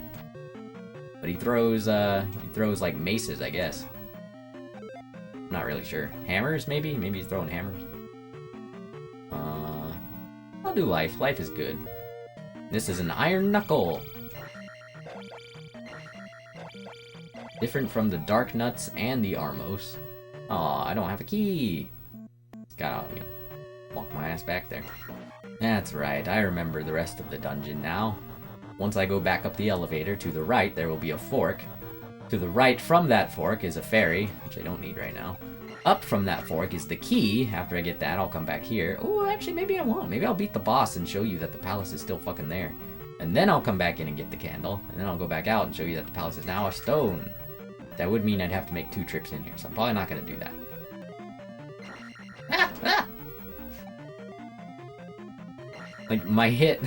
But he throws like maces, I guess. I'm not really sure. Hammers, maybe? Maybe he's throwing hammers. I'll do life. Life is good. This is an iron knuckle. Different from the dark nuts and the Armos. Aw, I don't have a key. Gotta, you know, walk my ass back there. That's right, I remember the rest of the dungeon now. Once I go back up the elevator, to the right there will be a fork. To the right from that fork is a ferry, which I don't need right now. Up from that fork is the key. After I get that, I'll come back here. Oh, actually, maybe I won't. Maybe I'll beat the boss and show you that the palace is still fucking there. And then I'll come back in and get the candle. And then I'll go back out and show you that the palace is now a stone. That would mean I'd have to make 2 trips in here, so I'm probably not going to do that. Like, my hit,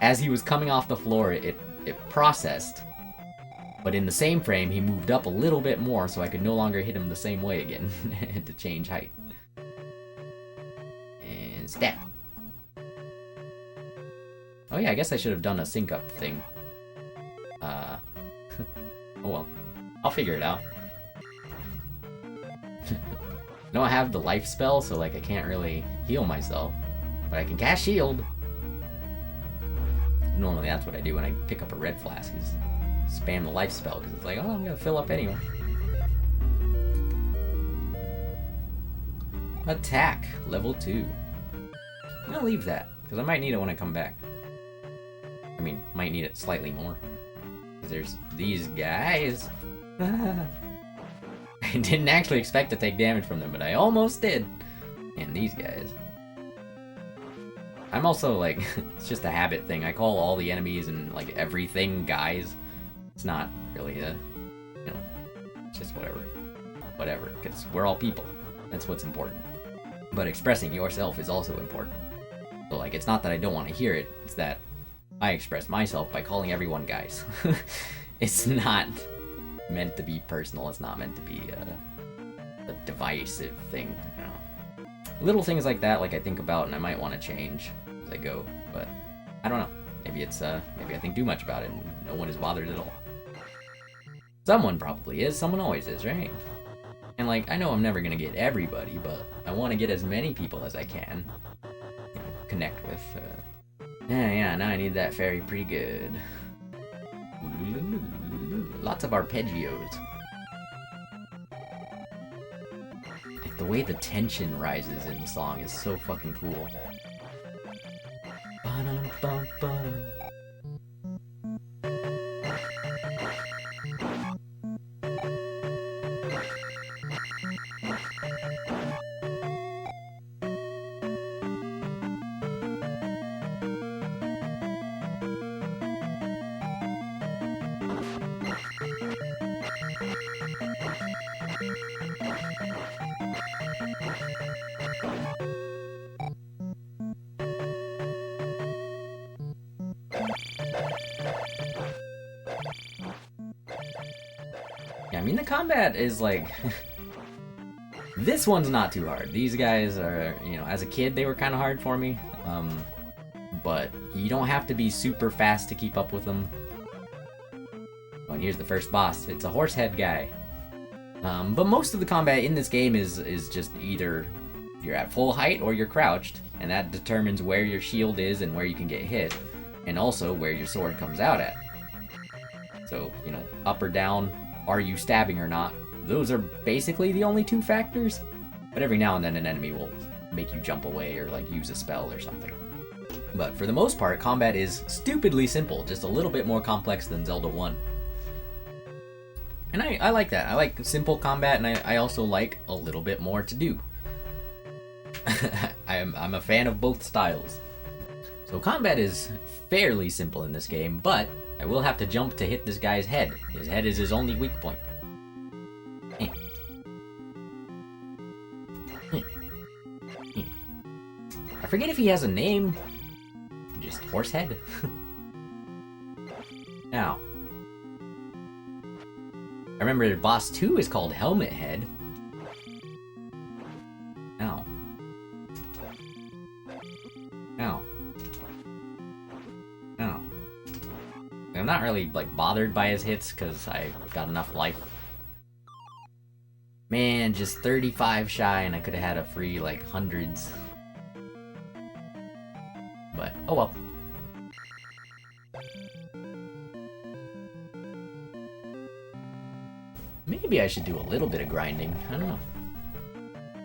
as he was coming off the floor, it processed. But in the same frame, he moved up a little bit more, so I could no longer hit him the same way again. I had to change height. And step. Oh yeah, I guess I should have done a sync-up thing. Oh well. I'll figure it out. No, I have the life spell, so like I can't really heal myself. But I can cast shield. Normally that's what I do when I pick up a red flask, is spam the life spell, because it's like, oh, I'm gonna fill up anyway. Attack, level 2. I'm gonna leave that, because I might need it when I come back. I mean, might need it slightly more. Because there's these guys. I didn't actually expect to take damage from them, but I almost did. And these guys. I'm also like, it's just a habit thing. I call all the enemies and like everything guys. It's not really a, you know, it's just whatever. Whatever, because we're all people. That's what's important. But expressing yourself is also important. So like, it's not that I don't want to hear it, it's that I express myself by calling everyone guys. It's not meant to be personal, it's not meant to be a divisive thing, you know. Little things like that, like I think about and I might want to change as I go, but I don't know. Maybe it's, maybe I think too much about it and no one is bothered at all. Someone probably is, someone always is, right? And like, I know I'm never gonna get everybody, but I want to get as many people as I can, you know, connect with. Yeah, now I need that fairy pretty good. Lots of arpeggios. Like, the way the tension rises in the song is so fucking cool. Ba-dum-bum-bum. I mean, the combat is like... This one's not too hard. These guys are, you know, as a kid, they were kind of hard for me. But you don't have to be super fast to keep up with them. Oh, and here's the first boss. It's a horse head guy. But most of the combat in this game is just either you're at full height or you're crouched, and that determines where your shield is and where you can get hit, and also where your sword comes out at. So, you know, up or down, are you stabbing or not? Those are basically the only two factors, but every now and then an enemy will make you jump away or like use a spell or something. But for the most part, combat is stupidly simple, just a little bit more complex than Zelda 1. And I like that. I like simple combat, and I also like a little bit more to do. I'm a fan of both styles. So combat is fairly simple in this game, but I will have to jump to hit this guy's head. His head is his only weak point. I forget if he has a name. Just Horsehead. Now, I remember boss 2 is called Helmet Head. Ow. Ow. Ow. I'm not really, like, bothered by his hits, because I got enough life. Man, just 35 shy, and I could have had a free, like, hundreds. But, oh well. Maybe I should do a little bit of grinding. I don't know.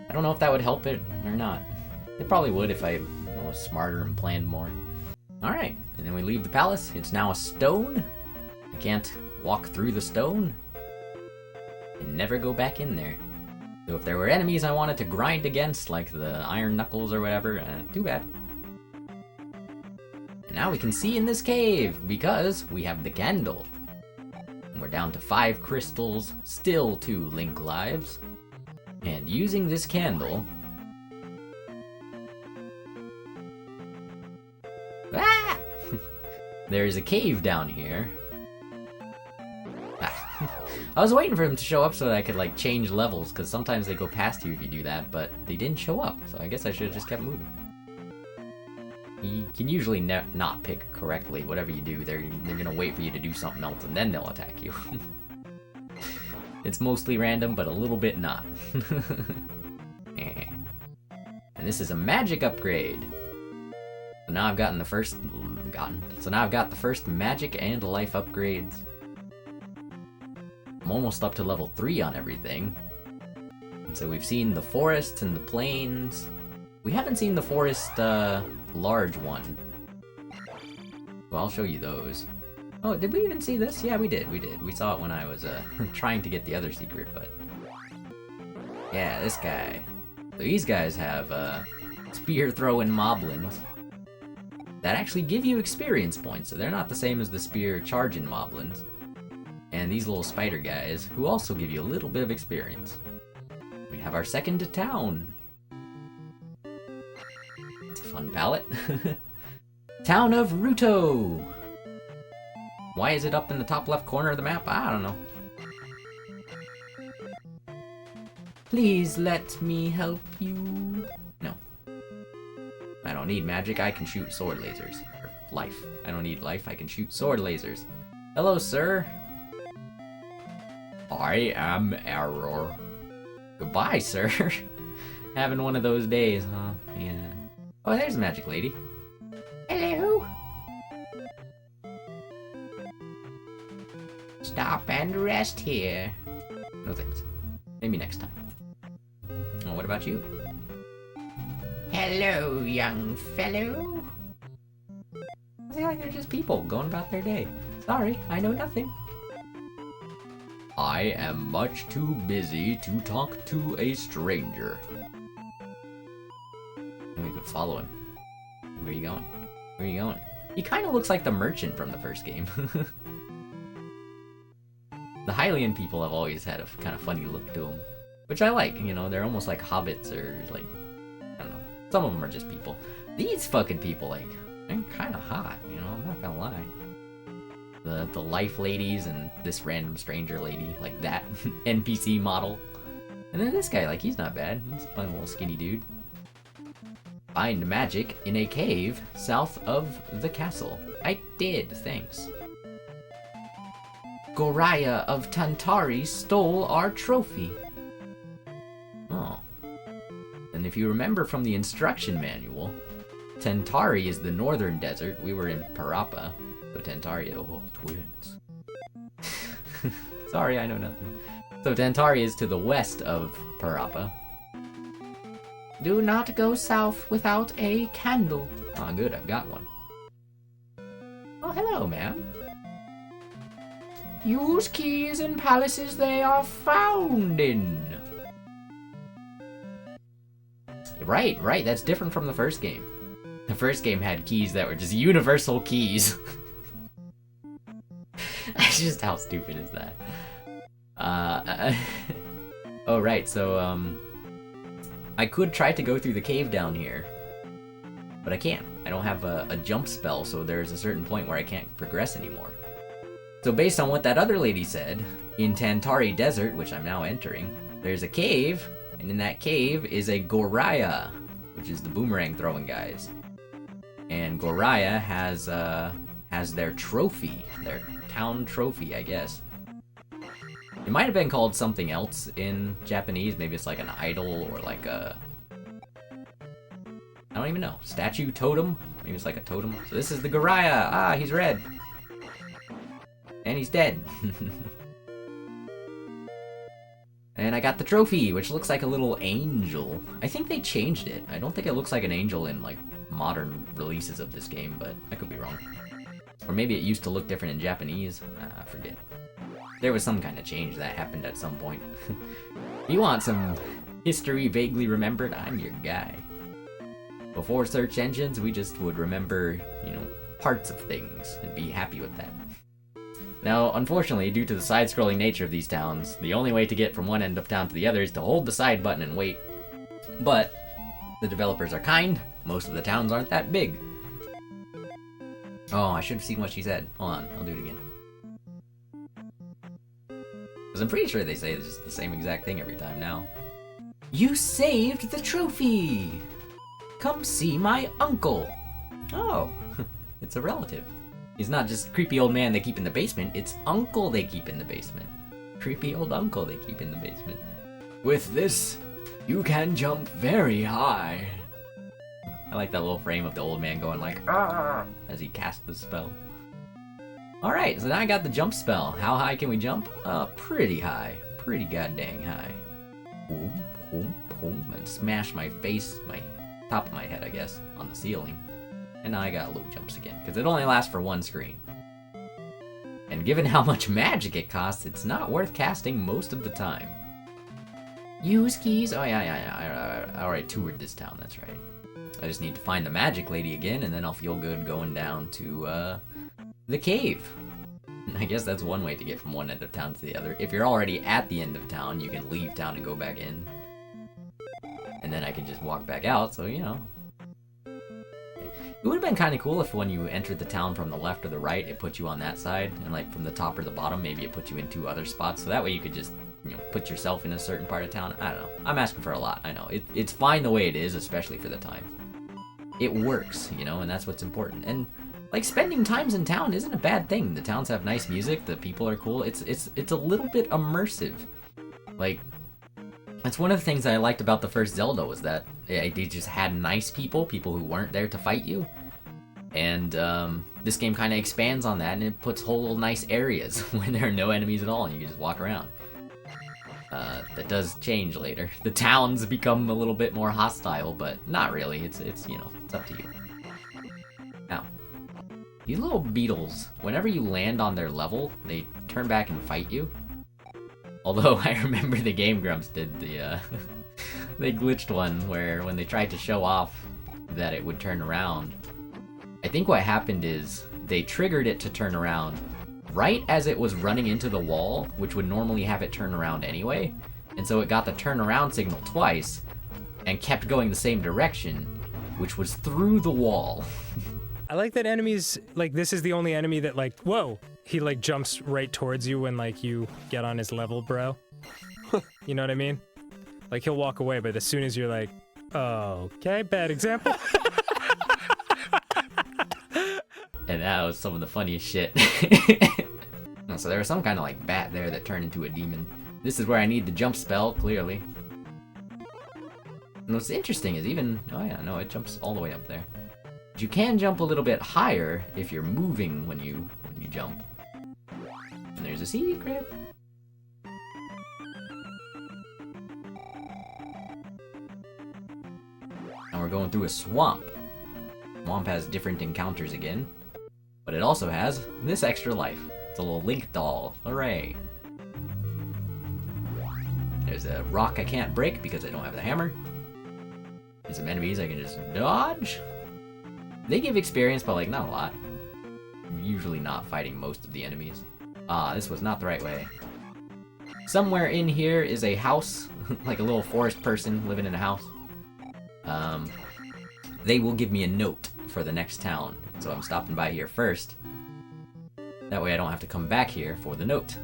I don't know if that would help it or not. It probably would if I was smarter and planned more. Alright, and then we leave the palace. It's now a stone. I can't walk through the stone and never go back in there. So if there were enemies I wanted to grind against, like the Iron Knuckles or whatever, too bad. And now we can see in this cave, because we have the candle. And we're down to 5 crystals, still 2 Link lives. And using this candle... Ah! There's a cave down here. I was waiting for him to show up so that I could, like, change levels, because sometimes they go past you if you do that, but they didn't show up, so I guess I should have just kept moving. You can usually not pick correctly. Whatever you do, they're gonna wait for you to do something else, and then they'll attack you. It's mostly random, but a little bit not. And this is a magic upgrade. So now I've gotten the first... So now I've got the first magic and life upgrades. I'm almost up to level 3 on everything. And so we've seen the forests and the plains. We haven't seen the forest, large one. Well, I'll show you those. Oh, did we even see this? Yeah, we did. We saw it when I was, trying to get the other secret, but... Yeah, this guy. So these guys have, spear-throwing moblins that actually give you experience points, so they're not the same as the spear-charging moblins. And these little spider guys, who also give you a little bit of experience. We have our second town. It's a fun palette. Town of Ruto! Why is it up in the top left corner of the map? I don't know. Please let me help you. No. I don't need magic, I can shoot sword lasers. Or life. I don't need life, I can shoot sword lasers. Hello, sir. I am Rauru. Goodbye, sir. Having one of those days, huh? Yeah. Oh, there's a magic lady. Hello. Stop and rest here. No thanks. Maybe next time. Oh, what about you? Hello, young fellow. I feel like they're just people going about their day. Sorry, I know nothing. I am much too busy to talk to a stranger. We could follow him. Where are you going? Where are you going? He kind of looks like the merchant from the first game. The Hylian people have always had a kind of funny look to them. Which I like, you know, they're almost like hobbits or like, I don't know. Some of them are just people. These fucking people, like, they're kind of hot, you know, I'm not gonna lie. The life ladies and this random stranger lady, like that NPC model. And then this guy, like, he's not bad. He's a fun little skinny dude. Find magic in a cave south of the castle. I did, thanks. Goraya of Tantari stole our trophy. Oh. And if you remember from the instruction manual, Tantari is the northern desert. We were in Parappa. So Tantari, oh, twins. Sorry, I know nothing. So Tantari is to the west of Parappa. Do not go south without a candle. Ah, good, I've got one. Oh, hello, ma'am. Use keys in palaces they are found in. Right, that's different from the first game. The first game had keys that were just universal keys. That's just how stupid is that? Oh, right, so, I could try to go through the cave down here, but I can't. I don't have a jump spell, so there's a certain point where I can't progress anymore. So based on what that other lady said, in Tantari Desert, which I'm now entering, there's a cave, and in that cave is a Goraya, which is the boomerang throwing guys. And Goraya has their trophy, their town trophy, I guess. It might have been called something else in Japanese. Maybe it's like an idol or like a... I don't even know. Statue? Totem? Maybe it's like a totem. So this is the Goraya! Ah, he's red! And he's dead. And I got the trophy, which looks like a little angel. I think they changed it. I don't think it looks like an angel in like modern releases of this game, but I could be wrong. Or maybe it used to look different in Japanese. I forget. There was some kind of change that happened at some point. You want some history vaguely remembered? I'm your guy. Before search engines, we just would remember, you know, parts of things and be happy with that. Now, unfortunately, due to the side-scrolling nature of these towns, the only way to get from one end of town to the other is to hold the side button and wait. But the developers are kind. Most of the towns aren't that big. Oh, I should have seen what she said. Hold on, I'll do it again. Because I'm pretty sure they say it's just the same exact thing every time now. You saved the trophy! Come see my uncle! Oh, it's a relative. He's not just creepy old man they keep in the basement, it's uncle they keep in the basement. Creepy old uncle they keep in the basement. With this, you can jump very high. I like that little frame of the old man going like, "Arr!" as he casts the spell. Alright, so now I got the jump spell. How high can we jump? Pretty high. Pretty goddamn high. Boom, boom, boom, and smash my face, my top of my head, I guess, on the ceiling. And now I got low jumps again, because it only lasts for one screen. And given how much magic it costs, it's not worth casting most of the time. Use keys? Oh yeah, I already toured this town, that's right. I just need to find the magic lady again, and then I'll feel good going down to, the cave. I guess that's one way to get from one end of town to the other. If you're already at the end of town, you can leave town and go back in. And then I can just walk back out, so you know. It would have been kind of cool if when you entered the town from the left or the right, it put you on that side, and like from the top or the bottom, maybe it put you in two other spots, so that way you could just, you know, put yourself in a certain part of town. I don't know. I'm asking for a lot, I know. It's fine the way it is, especially for the time. It works, you know, and that's what's important. And like, spending times in town isn't a bad thing. The towns have nice music, the people are cool. It's a little bit immersive. Like, that's one of the things that I liked about the first Zelda was that they just had nice people who weren't there to fight you. And this game kind of expands on that, and it puts whole little nice areas where there are no enemies at all, and you can just walk around. That does change later. The towns become a little bit more hostile, but not really. It's you know, it's up to you. Now, these little beetles, whenever you land on their level, they turn back and fight you. Although I remember the Game Grumps did the they glitched one where when they tried to show off that it would turn around, I think what happened is they triggered it to turn around right as it was running into the wall, which would normally have it turn around anyway. And so it got the turn around signal twice and kept going the same direction, which was through the wall. I like that enemies, like, this is the only enemy that, like, whoa, he like jumps right towards you when like you get on his level, bro. You know what I mean? Like he'll walk away, but as soon as you're like, oh, okay, bad example. And that was some of the funniest shit. So there was some kind of like bat there that turned into a demon. This is where I need the jump spell, clearly. And what's interesting is even, oh yeah, no, it jumps all the way up there. But you can jump a little bit higher if you're moving when you jump. And there's a secret. And we're going through a swamp. Swamp has different encounters again, but it also has this extra life. It's a little Link doll. Hooray! There's a rock I can't break because I don't have the hammer. And some enemies I can just dodge. They give experience, but like not a lot. I'm usually not fighting most of the enemies. Ah, this was not the right way. Somewhere in here is a house, like a little forest person living in a house. They will give me a note for the next town, so I'm stopping by here first. That way I don't have to come back here for the note.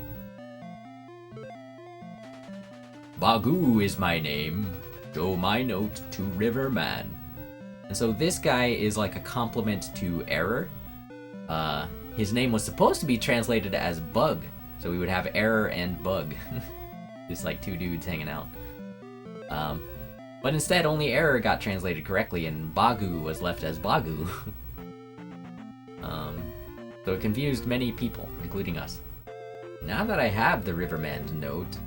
Bagu is my name. Show my note to Riverman. And so this guy is like a compliment to Error. His name was supposed to be translated as Bug, so we would have Error and Bug. Just like two dudes hanging out. But instead only Error got translated correctly and Bagu was left as Bagu. So it confused many people, including us. Now that I have the Riverman's note,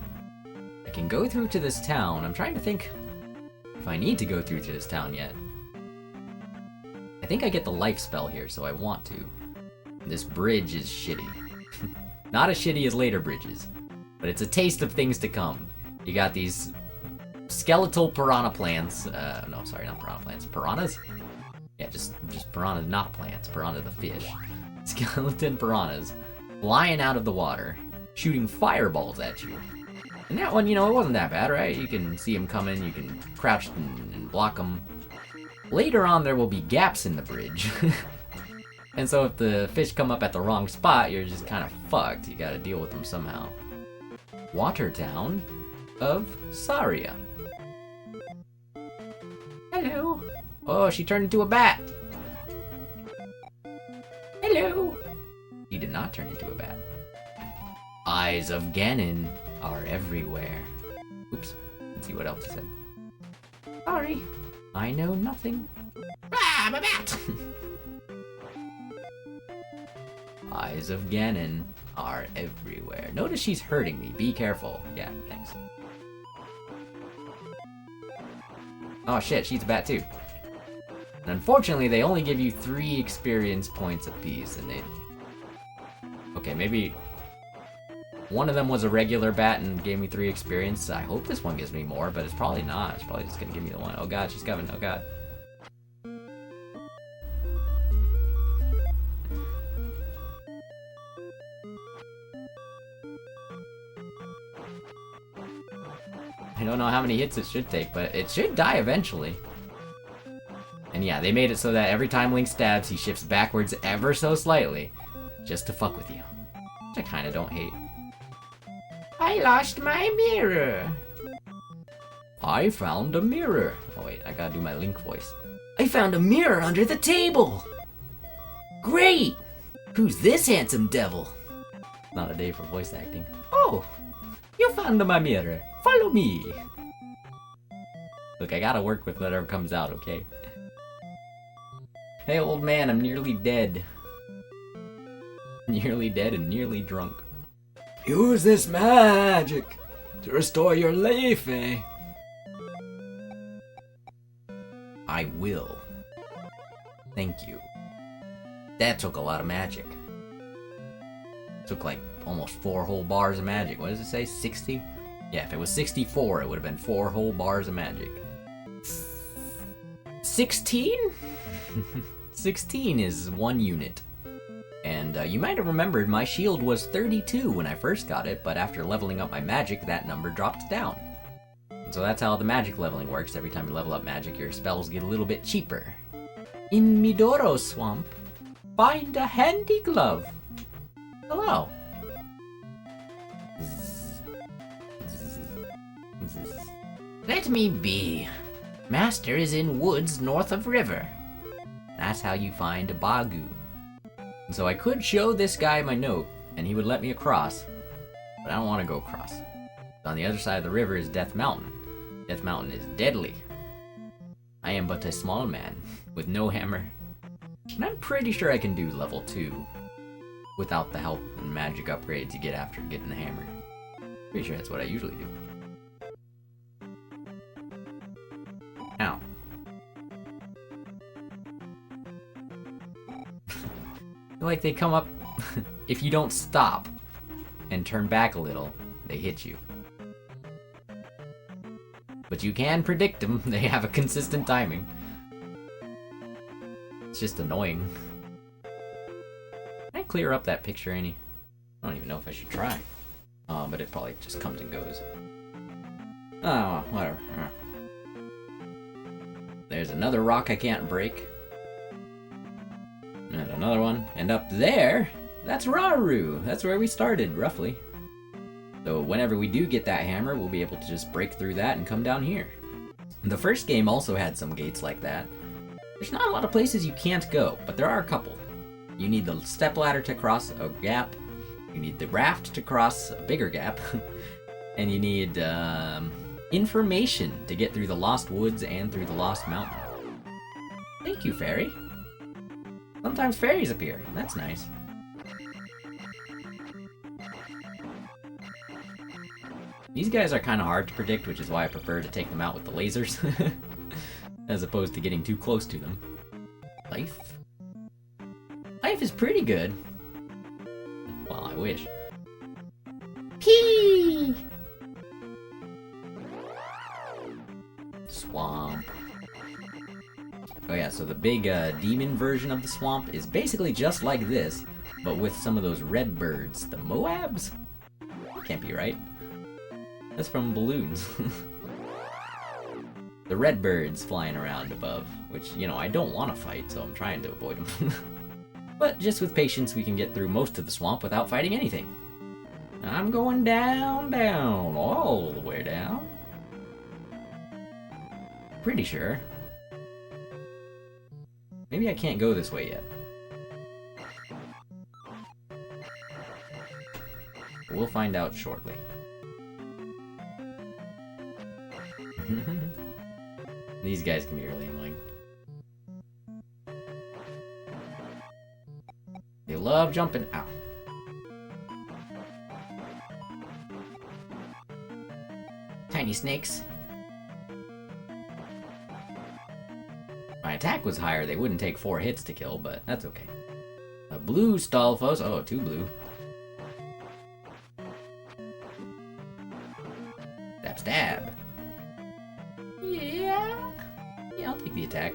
I can go through to this town. I'm trying to think if I need to go through to this town yet. I think I get the life spell here, so I want to. This bridge is shitty. Not as shitty as later bridges, but it's a taste of things to come. You got these skeletal piranha plants. No, sorry, not piranha plants. Piranhas? Yeah, just piranhas, not plants. Piranha the fish. Skeleton piranhas flying out of the water, shooting fireballs at you. And that one, you know, it wasn't that bad, right? You can see them coming, you can crouch and block them. Later on, there will be gaps in the bridge. And so if the fish come up at the wrong spot, you're just kind of fucked. You gotta deal with them somehow. Water town of Saria. Hello. Oh, she turned into a bat. Hello. He did not turn into a bat. Eyes of Ganon are everywhere. Oops. Let's see what else he said. Sorry. I know nothing. Ah, I'm a bat! Eyes of Ganon are everywhere. Notice she's hurting me. Be careful. Yeah, thanks. Oh shit, she's a bat too. And unfortunately, they only give you 3 experience points apiece, and they... Okay, maybe... One of them was a regular bat and gave me 3 experience. I hope this one gives me more, but it's probably not. It's probably just gonna give me the 1. Oh god, she's coming. Oh god. I don't know how many hits it should take, but it should die eventually. And yeah, they made it so that every time Link stabs, he shifts backwards ever so slightly, just to fuck with you. Which I kinda don't hate. I lost my mirror. I found a mirror. Oh wait, I gotta do my Link voice. I found a mirror under the table. Great! Who's this handsome devil? Not a day for voice acting. Oh, you found my mirror. Follow me. Look, I gotta work with whatever comes out, okay? Hey, old man, I'm nearly dead. Nearly dead and nearly drunk. Use this magic to restore your life, eh? I will. Thank you. That took a lot of magic. Took like almost 4 whole bars of magic. What does it say? 60? Yeah, if it was 64, it would have been 4 whole bars of magic. 16? 16 is 1 unit. And you might have remembered my shield was 32 when I first got it, but after leveling up my magic, that number dropped down. So that's how the magic leveling works. Every time you level up magic, your spells get a little bit cheaper. In Midoro Swamp, find a handy glove. Hello. Let me be. Master is in woods north of river. That's how you find a Bagu. And so I could show this guy my note, and he would let me across, but I don't want to go across. On the other side of the river is Death Mountain. Death Mountain is deadly. I am but a small man, with no hammer. And I'm pretty sure I can do level 2 without the health and magic upgrades you get after getting the hammer. Pretty sure that's what I usually do. Ow. Like they come up, if you don't stop and turn back a little, they hit you. But you can predict them, they have a consistent timing. It's just annoying. Can I clear up that picture any? I don't even know if I should try. But it probably just comes and goes. Oh, whatever. There's another rock I can't break. And another one. And up there, that's Rauru. That's where we started, roughly. So whenever we do get that hammer, we'll be able to just break through that and come down here. The first game also had some gates like that. There's not a lot of places you can't go, but there are a couple. You need the stepladder to cross a gap. You need the raft to cross a bigger gap. And you need information to get through the Lost Woods and through the Lost Mountain. Thank you, fairy. Sometimes fairies appear. That's nice. These guys are kind of hard to predict, which is why I prefer to take them out with the lasers. As opposed to getting too close to them. Life? Life is pretty good. Well, I wish. Pee! Swamp. Oh yeah, so the big demon version of the swamp is basically just like this, but with some of those red birds. The Moabs? Can't be right. That's from balloons. The red birds flying around above, which, you know, I don't want to fight, so I'm trying to avoid them. But just with patience, we can get through most of the swamp without fighting anything. I'm going down, down, all the way down. Pretty sure. Maybe I can't go this way yet. We'll find out shortly. These guys can be really annoying. They love jumping out. Tiny snakes. If my attack was higher, they wouldn't take 4 hits to kill, but that's okay. A blue Stalfos. Oh, 2 blue. Stab, stab. Yeah, I'll take the attack.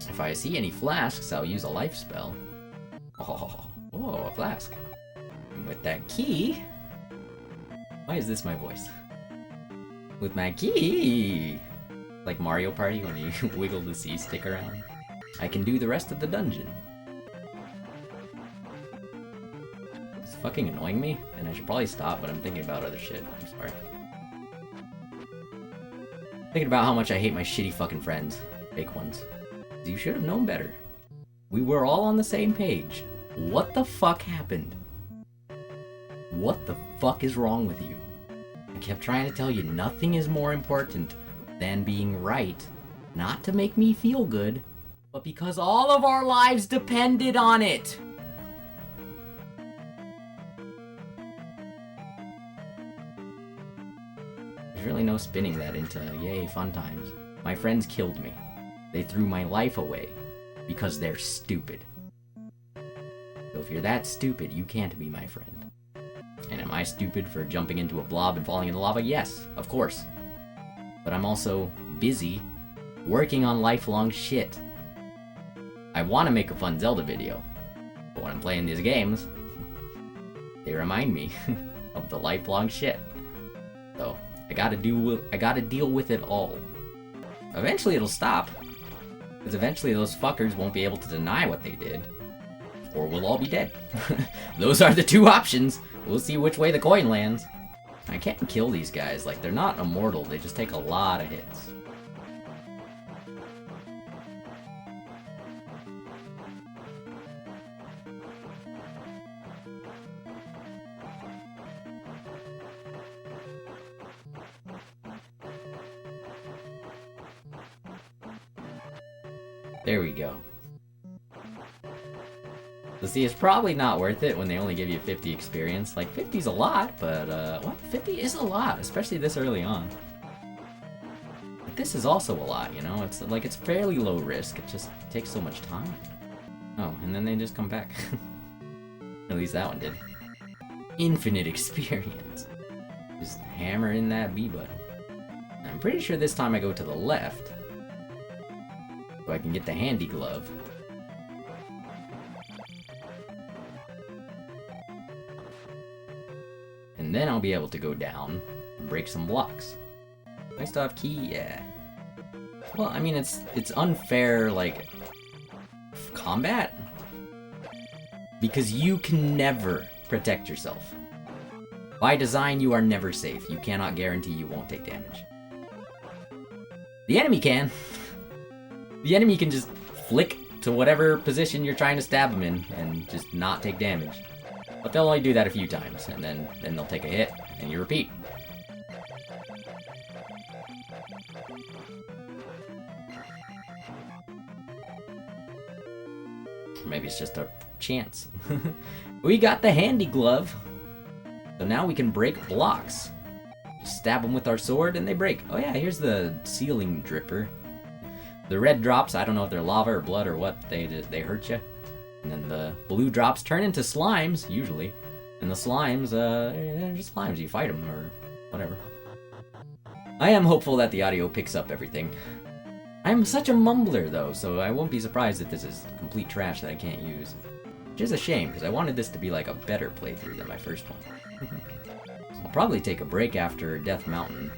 If I see any flasks, I'll use a life spell. Oh, a flask. And with that key... Why is this my voice? With my key... Like Mario Party when you wiggle the C stick around. I can do the rest of the dungeon. It's fucking annoying me, and I should probably stop, but I'm thinking about other shit. I'm sorry. Thinking about how much I hate my shitty fucking friends. Fake ones. You should have known better. We were all on the same page. What the fuck happened? What the fuck is wrong with you? I kept trying to tell you nothing is more important than being right. Not to make me feel good, but because all of our lives depended on it. There's really no spinning that into, yay, fun times. My friends killed me. They threw my life away because they're stupid. So if you're that stupid, you can't be my friend. And am I stupid for jumping into a blob and falling in the lava? Yes, of course. But I'm also busy working on lifelong shit. I want to make a fun Zelda video, but when I'm playing these games, they remind me of the lifelong shit. So I gotta deal with it all. Eventually it'll stop, because eventually those fuckers won't be able to deny what they did. or we'll all be dead. Those are the two options. We'll see which way the coin lands. I can't kill these guys. Like, they're not immortal. They just take a lot of hits. There we go. So see, it's probably not worth it when they only give you 50 experience. Like, 50's a lot, but, well, 50 is a lot, especially this early on. But this is also a lot, you know? It's like, it's fairly low risk. It just takes so much time. Oh, and then they just come back. At least that one did. Infinite experience. Just hammer in that B button. I'm pretty sure this time I go to the left. So I can get the handy glove. And then I'll be able to go down and break some blocks. Do I still have key? Yeah. Well, I mean, it's unfair, like, combat. Because you can never protect yourself. By design, you are never safe. You cannot guarantee you won't take damage. The enemy can. The enemy can just flick to whatever position you're trying to stab them in and just not take damage. But they'll only do that a few times, and then they'll take a hit, and you repeat. Maybe it's just a chance. We got the handy glove. So now we can break blocks. Just stab them with our sword and they break. Oh yeah, here's the ceiling dripper. The red drops, I don't know if they're lava or blood or what, they hurt you. And then the blue drops turn into slimes, usually. And the slimes, they're just slimes, you fight them or whatever. I am hopeful that the audio picks up everything. I'm such a mumbler though, so I won't be surprised if this is complete trash that I can't use. Which is a shame, because I wanted this to be like a better playthrough than my first one. I'll probably take a break after Death Mountain.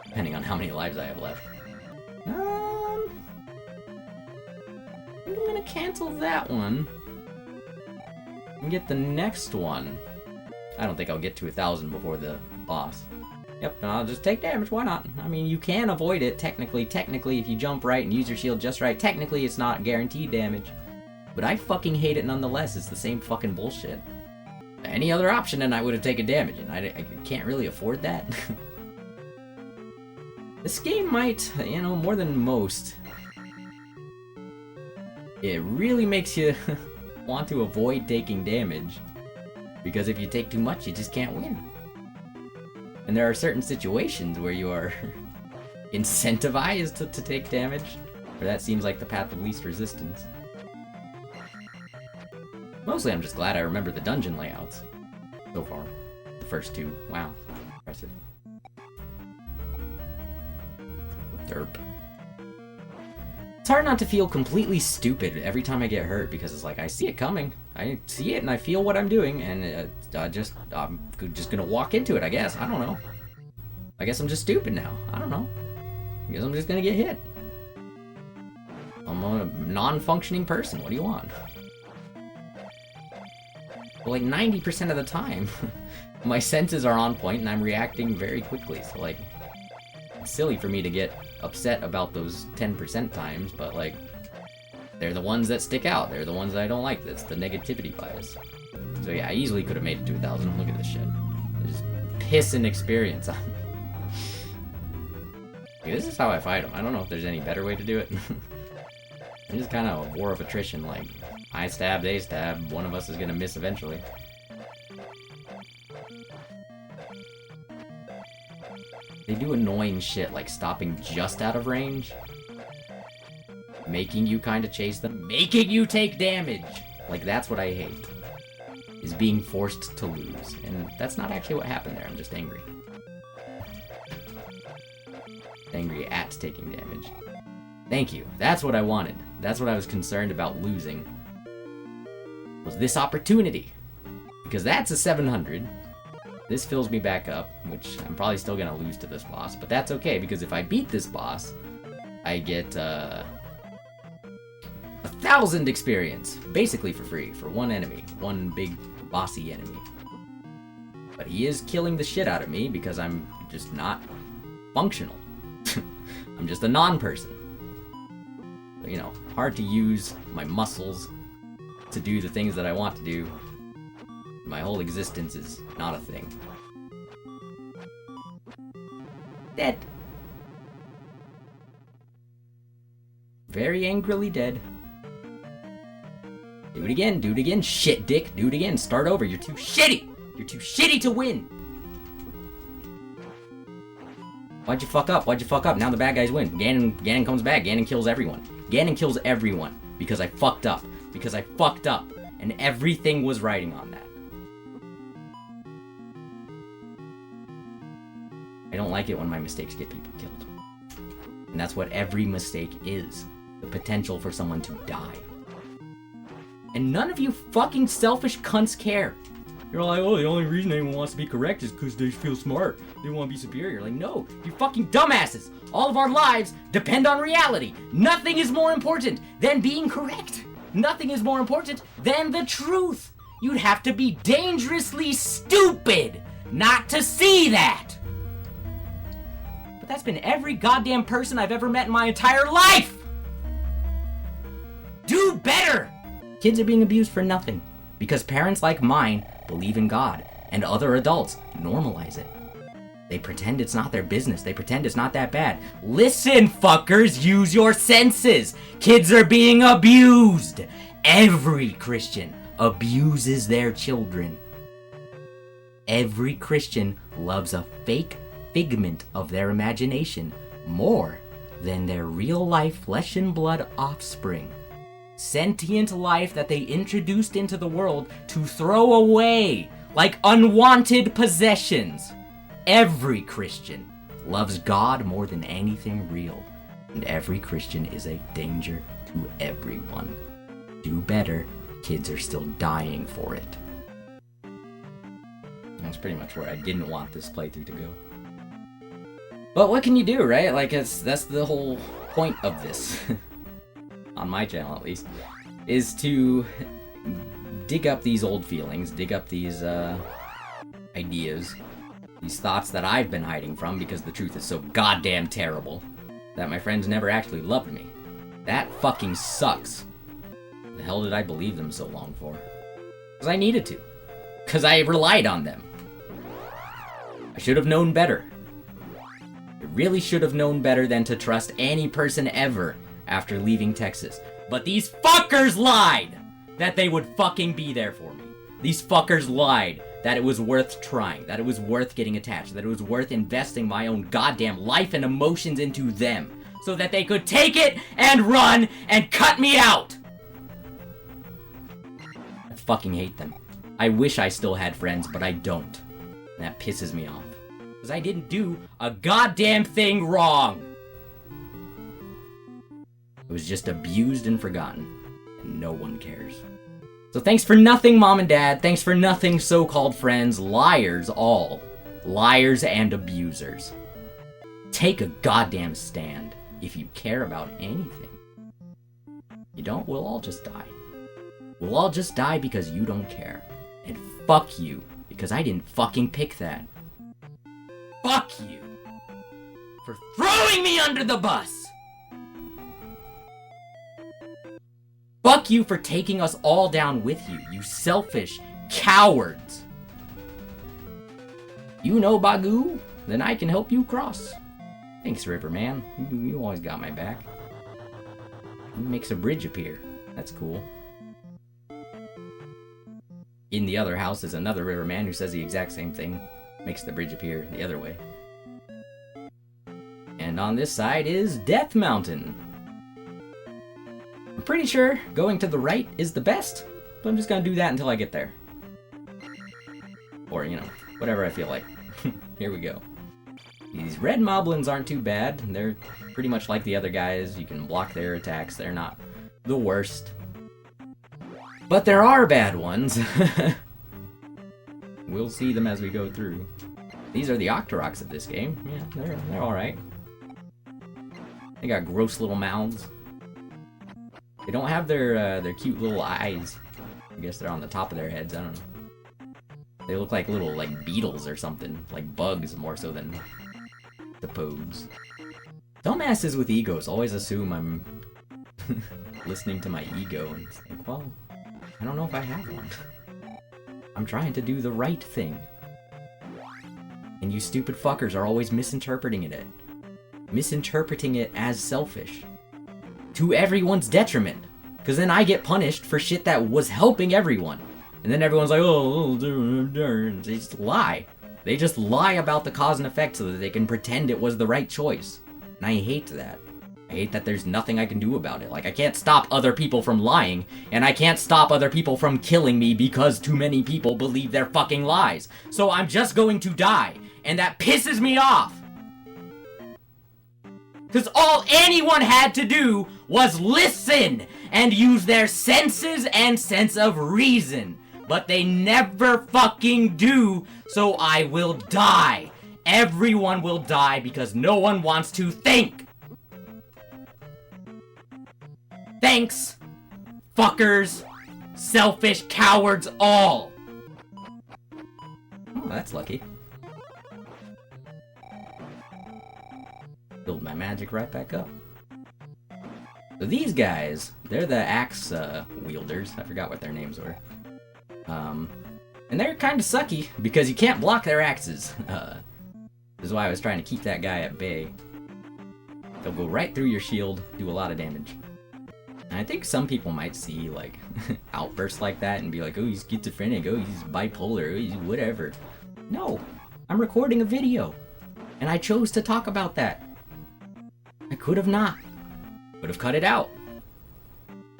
Depending on how many lives I have left. I think I'm gonna cancel that one. And get the next one. I don't think I'll get to 1,000 before the boss. Yep, I'll just take damage, why not? I mean, you can avoid it, technically, if you jump right and use your shield just right, technically it's not guaranteed damage. But I fucking hate it nonetheless, it's the same fucking bullshit. Any other option and I would have taken damage, and I can't really afford that. This game might, you know, more than most, it really makes you want to avoid taking damage. Because if you take too much, you just can't win. And there are certain situations where you are incentivized to take damage, where that seems like the path of least resistance. Mostly I'm just glad I remember the dungeon layouts so far. The first two. Wow. Impressive. Derp. It's hard not to feel completely stupid every time I get hurt because it's like I see it coming. I see it and I feel what I'm doing and I'm just gonna walk into it, I guess. I don't know. I guess I'm just stupid now. I don't know. I guess I'm just gonna get hit. I'm a non-functioning person. What do you want? But like 90% of the time, my senses are on point and I'm reacting very quickly. So like, it's silly for me to get upset about those 10% times, but like, they're the ones that stick out. They're the ones that I don't like. That's the negativity bias. So yeah, I easily could have made it to 1,000. Look at this shit. Just pissing experience on me. Okay, this is how I fight them. I don't know if there's any better way to do it. It's just kind of a war of attrition, like, I stab, they stab, one of us is gonna miss eventually. They do annoying shit like stopping just out of range. Making you kind of chase them. Making you take damage! Like, that's what I hate. Is being forced to lose. And that's not actually what happened there, I'm just angry. Angry at taking damage. Thank you. That's what I wanted. That's what I was concerned about losing. Was this opportunity. Because that's a 700. This fills me back up, which I'm probably still gonna lose to this boss, but that's okay, because if I beat this boss, I get, 1,000 experience, basically for free, for one enemy, one big bossy enemy. But he is killing the shit out of me because I'm just not functional. I'm just a non-person. You know, hard to use my muscles to do the things that I want to do. My whole existence is not a thing. Dead. Very angrily dead. Do it again, shit dick, do it again, start over, you're too shitty! You're too shitty to win! Why'd you fuck up? Now the bad guys win. Ganon comes back, Ganon kills everyone. Ganon kills everyone, because I fucked up. And everything was riding on that. I don't like it when my mistakes get people killed. And that's what every mistake is. The potential for someone to die. And none of you fucking selfish cunts care. You're like, oh, the only reason anyone wants to be correct is because they feel smart. They want to be superior. Like, no, you fucking dumbasses. All of our lives depend on reality. Nothing is more important than being correct. Nothing is more important than the truth. You'd have to be dangerously stupid not to see that. But that's been every goddamn person I've ever met in my entire life. Do better! Kids are being abused for nothing. Because parents like mine believe in God, and other adults normalize it. They pretend it's not their business. They pretend it's not that bad. Listen, fuckers, use your senses. Kids are being abused. Every Christian abuses their children. Every Christian loves a fake figment of their imagination more than their real-life flesh and blood offspring. Sentient life that they introduced into the world to throw away like unwanted possessions. Every Christian loves God more than anything real, and every Christian is a danger to everyone. Do better, kids are still dying for it. That's pretty much where I didn't want this playthrough to go. But what can you do, right? Like, that's the whole point of this. On my channel at least, is to dig up these old feelings, dig up these ideas, these thoughts that I've been hiding from because the truth is so goddamn terrible that my friends never actually loved me. That fucking sucks. The hell did I believe them so long for? Because I needed to. Because I relied on them. I should have known better. I really should have known better than to trust any person ever after leaving Texas. But these fuckers lied that they would fucking be there for me. These fuckers lied that it was worth trying, that it was worth getting attached, that it was worth investing my own goddamn life and emotions into them so that they could take it and run and cut me out. I fucking hate them. I wish I still had friends, but I don't. And that pisses me off. Because I didn't do a goddamn thing wrong. It was just abused and forgotten, and no one cares. So thanks for nothing, Mom and Dad. Thanks for nothing, so-called friends. Liars, all. Liars and abusers. Take a goddamn stand if you care about anything. You don't, we'll all just die. We'll all just die because you don't care. And fuck you, because I didn't fucking pick that. Fuck you for throwing me under the bus! Fuck you for taking us all down with you, you selfish cowards. You know Bagoo? Then I can help you cross. Thanks, Riverman. You always got my back. He makes a bridge appear. That's cool. In the other house is another Riverman who says the exact same thing. Makes the bridge appear the other way. And on this side is Death Mountain. I'm pretty sure going to the right is the best, but I'm just gonna do that until I get there. Or, you know, whatever I feel like. Here we go. These red moblins aren't too bad. They're pretty much like the other guys. You can block their attacks. They're not the worst. But there are bad ones. We'll see them as we go through. These are the Octoroks of this game. Yeah, they're alright. They got gross little mouths. They don't have their cute little eyes. I guess they're on the top of their heads, I don't know. They look like little, like, beetles or something. Like bugs, more so than suppose. Dumbasses with egos always assume I'm listening to my ego, and it's like, well, I don't know if I have one. I'm trying to do the right thing. And you stupid fuckers are always misinterpreting it. Misinterpreting it as selfish. To everyone's detriment. Because then I get punished for shit that was helping everyone. And then everyone's like, oh, they just lie. They just lie about the cause and effect so that they can pretend it was the right choice. And I hate that. I hate that there's nothing I can do about it. Like, I can't stop other people from lying, and I can't stop other people from killing me because too many people believe their fucking lies. So I'm just going to die, and that pisses me off. Because all anyone had to do was listen and use their senses and sense of reason. But they never fucking do, so I will die. Everyone will die because no one wants to think. Thanks, fuckers, selfish cowards all. Oh, that's lucky. Build my magic right back up. So these guys, they're the axe wielders. I forgot what their names were. And they're kind of sucky because you can't block their axes. This is why I was trying to keep that guy at bay. They'll go right through your shield, do a lot of damage. And I think some people might see, like, outbursts like that and be like, oh, he's schizophrenic, oh, he's bipolar, oh, he's whatever. No, I'm recording a video. And I chose to talk about that. I could have not. Could have cut it out.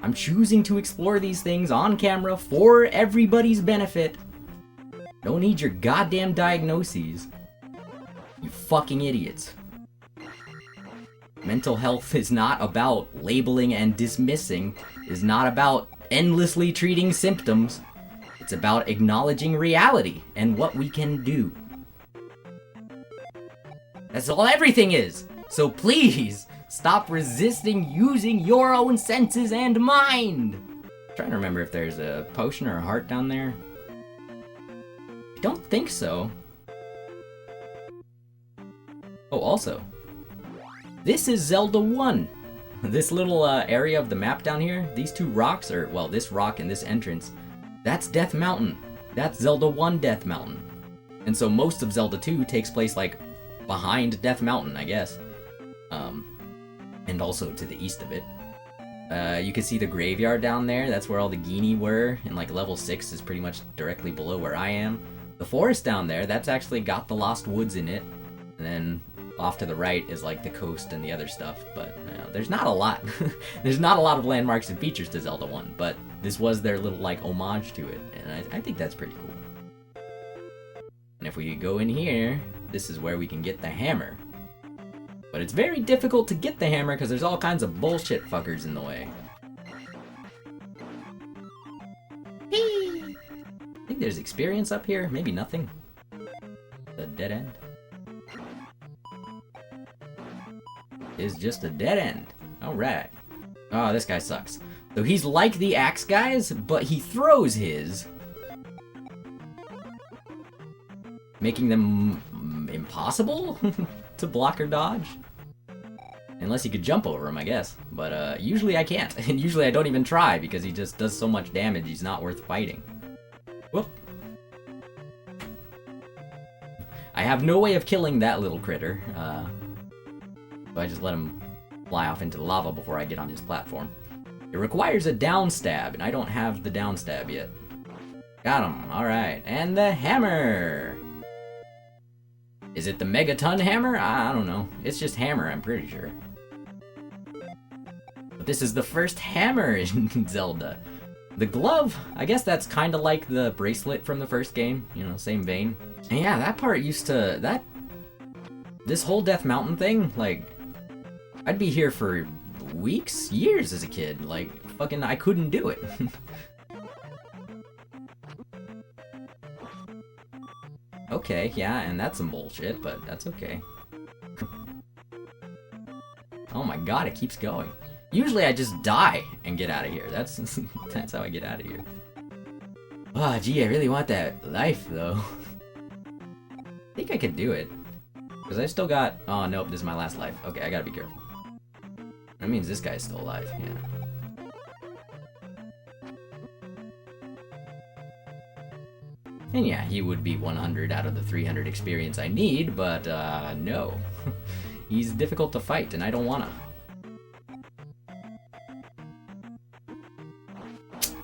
I'm choosing to explore these things on camera for everybody's benefit. Don't need your goddamn diagnoses. You fucking idiots. Mental health is not about labeling and dismissing, is not about endlessly treating symptoms. It's about acknowledging reality and what we can do. That's all everything is. So please, stop resisting using your own senses and mind. I'm trying to remember if there's a potion or a heart down there. I don't think so. Oh, also, this is Zelda 1. This little area of the map down here, these two rocks, or, well, this rock and this entrance, that's Death Mountain. That's Zelda 1 Death Mountain. And so most of Zelda 2 takes place, like, behind Death Mountain, I guess. And also to the east of it. You can see the graveyard down there, that's where all the Genie were, and, like, level 6 is pretty much directly below where I am. The forest down there, that's actually got the Lost Woods in it. And then off to the right is like the coast and the other stuff, but you know, there's not a lot. There's not a lot of landmarks and features to Zelda 1, but this was their little like homage to it, and I think that's pretty cool. And if we go in here, this is where we can get the hammer. But it's very difficult to get the hammer because there's all kinds of bullshit fuckers in the way. I think there's experience up here, maybe nothing. The dead end. Is just a dead end. Alright. Oh, this guy sucks. So he's like the axe guys, but he throws his, making them impossible to block or dodge. Unless you could jump over him, I guess. But usually I can't. And usually I don't even try because he just does so much damage he's not worth fighting. Whoop. I have no way of killing that little critter. So I just let him fly off into the lava before I get on his platform. It requires a down stab, and I don't have the down stab yet. Got him, alright. And the hammer! Is it the Megaton hammer? I don't know. It's just hammer, I'm pretty sure. But this is the first hammer in Zelda. The glove, I guess that's kind of like the bracelet from the first game. You know, same vein. And yeah, that part used to... This whole Death Mountain thing, like... I'd be here for weeks, years as a kid. Like, fucking, I couldn't do it. Okay, yeah, and that's some bullshit, but that's okay. Oh my god, it keeps going. Usually I just die and get out of here. That's that's how I get out of here. Ah, oh, gee, I really want that life, though. I think I could do it. Because I still got... Oh, nope, this is my last life. Okay, I gotta be careful. That means this guy's still alive, yeah. And yeah, he would be 100 out of the 300 experience I need, but, no. He's difficult to fight, and I don't wanna.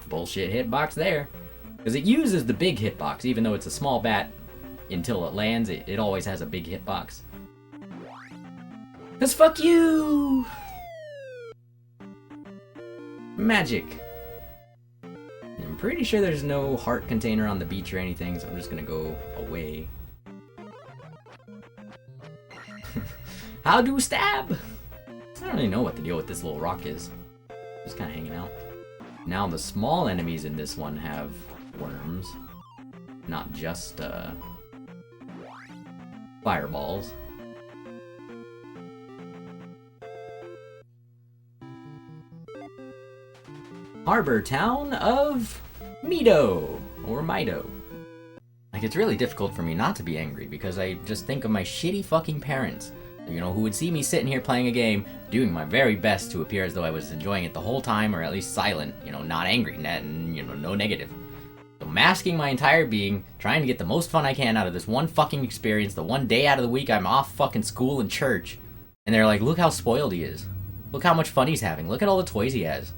Bullshit hitbox there. Because it uses the big hitbox, even though it's a small bat, until it lands, it always has a big hitbox. Cause fuck you! Magic. I'm pretty sure there's no heart container on the beach or anything, so I'm just gonna go away. How do stab? I don't really know what the deal with this little rock is. Just kinda hanging out. Now the small enemies in this one have worms, not just fireballs. Harbor town of Mido, or Mido. Like, it's really difficult for me not to be angry because I just think of my shitty fucking parents, you know, who would see me sitting here playing a game, doing my very best to appear as though I was enjoying it the whole time, or at least silent, you know, not angry, you know, no negative. So masking my entire being, trying to get the most fun I can out of this one fucking experience, the one day out of the week I'm off fucking school and church. And they're like, look how spoiled he is. Look how much fun he's having. Look at all the toys he has.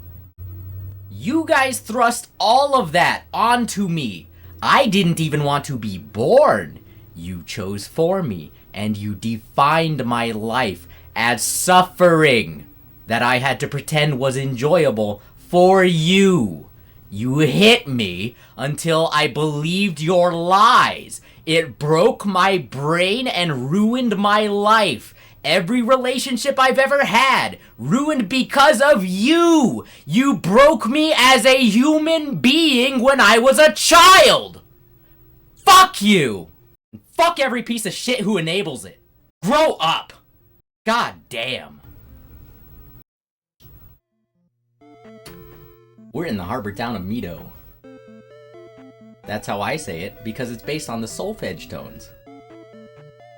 You guys thrust all of that onto me. I didn't even want to be born. You chose for me, and you defined my life as suffering that I had to pretend was enjoyable for you. You hit me until I believed your lies. It broke my brain and ruined my life. Every relationship I've ever had, ruined because of you! You broke me as a human being when I was a child! Fuck you! Fuck every piece of shit who enables it. Grow up! God damn. We're in the harbor town of Mido. That's how I say it, because it's based on the solfege tones.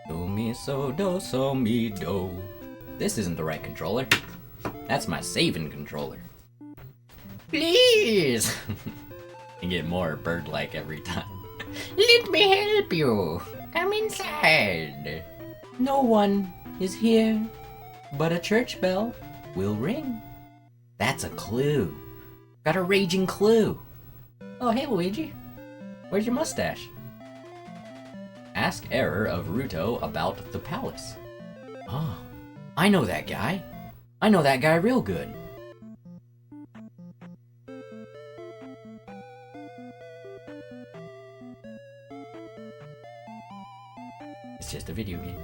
Do mi so do so mi do. This isn't the right controller. That's my saving controller. Please! I get more bird-like every time. Let me help you. Come inside. No one is here, but a church bell will ring. That's a clue. Got a raging clue. Oh, hey, Luigi. Where's your mustache? Ask Error of Ruto about the palace. Oh, I know that guy. I know that guy real good. It's just a video game.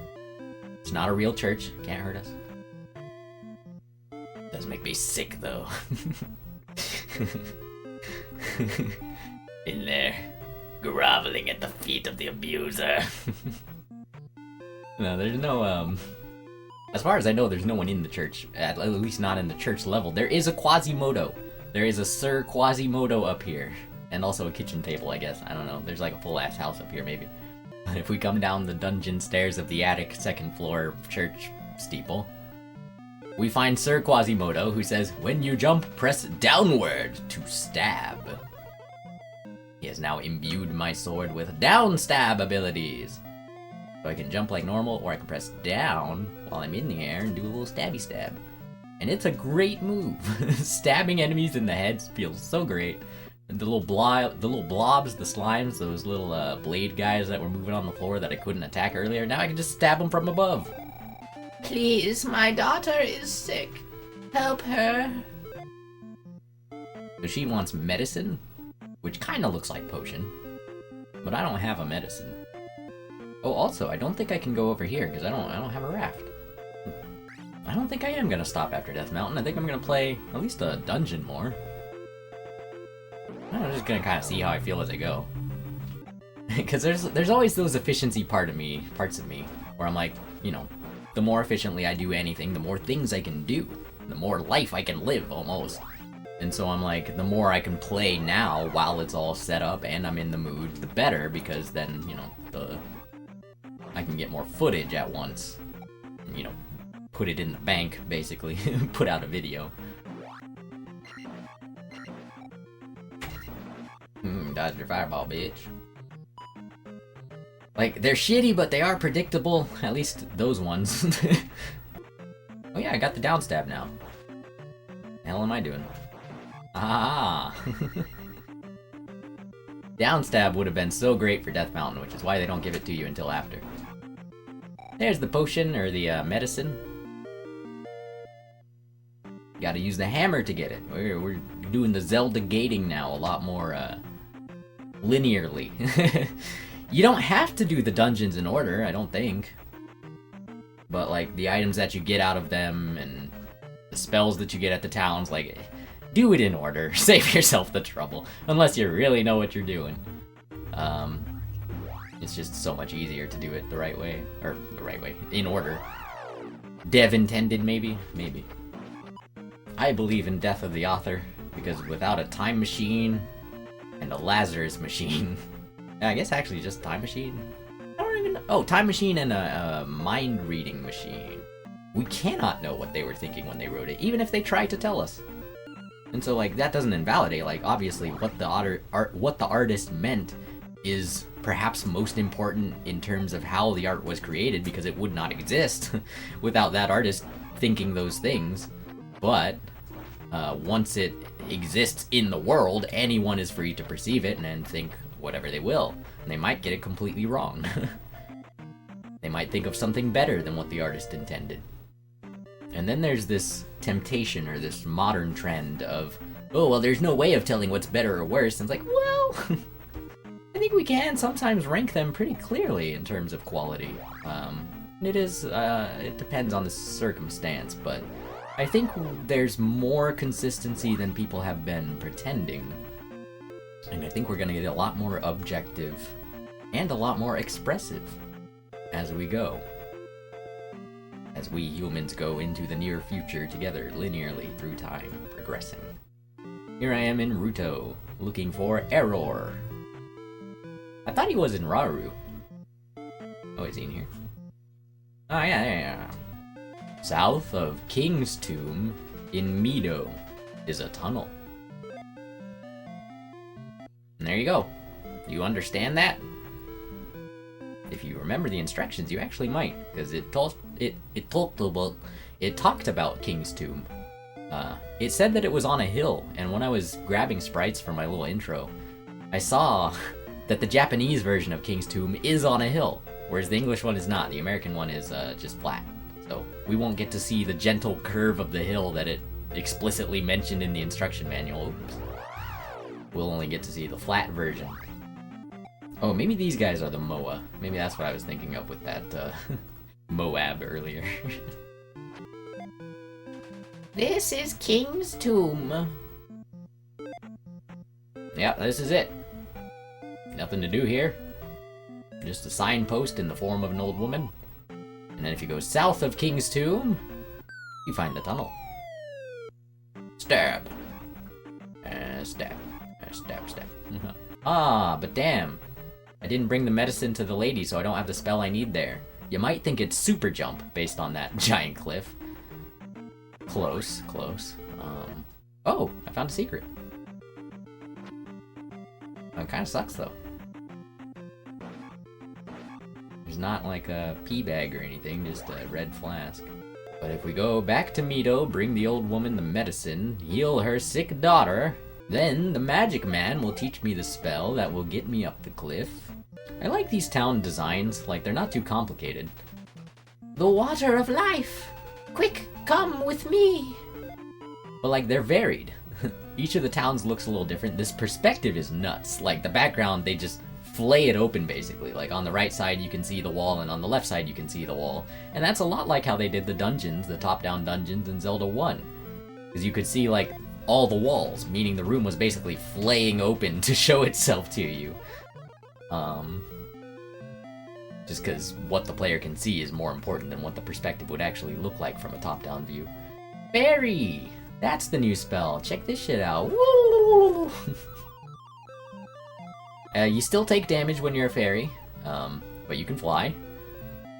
It's not a real church. Can't hurt us. Does make me sick, though. In there, groveling at the feet of the abuser. No, there's no, as far as I know, there's no one in the church. At least not in the church level. There is a Quasimodo. There is a Sir Quasimodo up here. And also a kitchen table, I guess. I don't know. There's like a full-ass house up here, maybe. But if we come down the dungeon stairs of the attic second floor church steeple, we find Sir Quasimodo, who says, when you jump, press downward to stab. He has now imbued my sword with down stab abilities. So I can jump like normal, or I can press down while I'm in the air and do a little stabby stab. And it's a great move. Stabbing enemies in the heads feels so great. And the little blobs, the slimes, those little blade guys that were moving on the floor that I couldn't attack earlier, now I can just stab them from above. Please, my daughter is sick. Help her. So she wants medicine, which kind of looks like potion, but I don't have a medicine. Oh, also, I don't think I can go over here because I don't have a raft. I don't think I am gonna stop after Death Mountain. I think I'm gonna play at least a dungeon more. I'm just gonna kind of see how I feel as I go. Because there's always those efficiency parts of me where I'm like, you know, the more efficiently I do anything, the more things I can do. the more life I can live, almost. And so I'm like, the more I can play now while it's all set up and I'm in the mood, the better, because then, you know, I can get more footage at once. You know, put it in the bank, basically. Put out a video. Dodge your fireball, bitch. Like, they're shitty, but they are predictable. At least those ones. Oh yeah, I got the down stab now. The hell am I doing? Ah! Down stab would have been so great for Death Mountain, which is why they don't give it to you until after. There's the potion, or the medicine. Gotta use the hammer to get it. We're doing the Zelda gating now a lot more, linearly. You don't have to do the dungeons in order, I don't think. But, like, the items that you get out of them, and the spells that you get at the towns, like, do it in order. Save yourself the trouble. Unless you really know what you're doing. It's just so much easier to do it the right way. Or, the right way. In order. Dev intended, maybe? Maybe. I believe in death of the author, because without a time machine and a Lazarus machine... I guess actually just time machine? I don't even know. Oh, time machine and a mind-reading machine. We cannot know what they were thinking when they wrote it, even if they try to tell us. And so, like, that doesn't invalidate, like, obviously what the artist meant is perhaps most important in terms of how the art was created, because it would not exist without that artist thinking those things. But once it exists in the world, anyone is free to perceive it and think whatever they will. And they might get it completely wrong. They might think of something better than what the artist intended. And then there's this temptation, or this modern trend of, oh, well, there's no way of telling what's better or worse. And it's like, well, I think we can sometimes rank them pretty clearly in terms of quality. It depends on the circumstance, but I think there's more consistency than people have been pretending. And I think we're gonna get a lot more objective and a lot more expressive as we go. As we humans go into the near future together, linearly through time, progressing. Here I am in Ruto, looking for Error. I thought he was in Rauru. Oh, is he in here? Oh, yeah. South of King's Tomb, in Mido, is a tunnel. And there you go. You understand that? If you remember the instructions, you actually might, because it talked about King's Tomb. It said that it was on a hill, and when I was grabbing sprites for my little intro, I saw that the Japanese version of King's Tomb is on a hill, whereas the English one is not. The American one is just flat. So we won't get to see the gentle curve of the hill that it explicitly mentioned in the instruction manual. Oops. We'll only get to see the flat version. Oh, maybe these guys are the Moa. Maybe that's what I was thinking of with that Moab earlier. This is King's Tomb. Yeah, this is it. Nothing to do here. Just a signpost in the form of an old woman. And then if you go south of King's Tomb, you find the tunnel. Stab. Stab. Stab. Ah, but damn. I didn't bring the medicine to the lady, so I don't have the spell I need there. You might think it's super jump based on that giant cliff. Close. Oh, I found a secret. It kind of sucks though. There's not like a pee bag or anything, just a red flask. But if we go back to Mido, bring the old woman the medicine, heal her sick daughter, then the magic man will teach me the spell that will get me up the cliff. I like these town designs, like they're not too complicated. The water of life! Quick, come with me! But like, they're varied. Each of the towns looks a little different. This perspective is nuts. Like, the background, they just flay it open, basically. Like, on the right side you can see the wall, and on the left side you can see the wall. And that's a lot like how they did the dungeons, the top-down dungeons in Zelda 1. Because you could see, like, all the walls, meaning the room was basically flaying open to show itself to you. Just because what the player can see is more important than what the perspective would actually look like from a top-down view. Fairy! That's the new spell. Check this shit out. Woo! You still take damage when you're a fairy, but you can fly.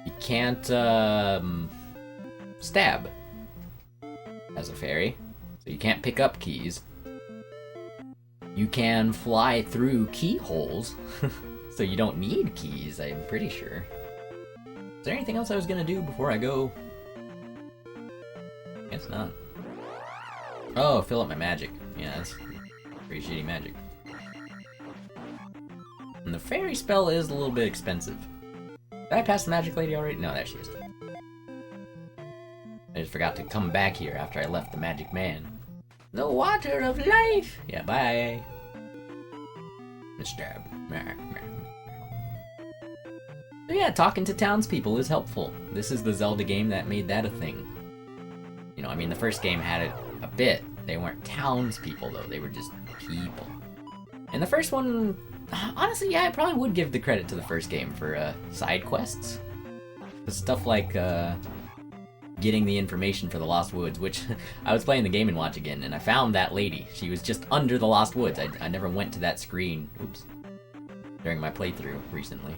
You can't stab as a fairy, so you can't pick up keys. You can fly through keyholes, so you don't need keys, I'm pretty sure. Is there anything else I was gonna do before I go? Guess not. Oh, fill up my magic. Yeah, that's pretty shitty magic. And the fairy spell is a little bit expensive. Did I pass the magic lady already? No, there she is. I just forgot to come back here after I left the magic man. The water of life! Yeah, bye. Stab. So yeah, talking to townspeople is helpful. This is the Zelda game that made that a thing. You know, I mean, the first game had it a bit. They weren't townspeople, though. They were just people. And the first one, honestly, yeah, I probably would give the credit to the first game for side quests. The stuff like getting the information for the Lost Woods, which I was playing the Game & Watch again, and I found that lady. She was just under the Lost Woods. I never went to that screen, oops, during my playthrough recently.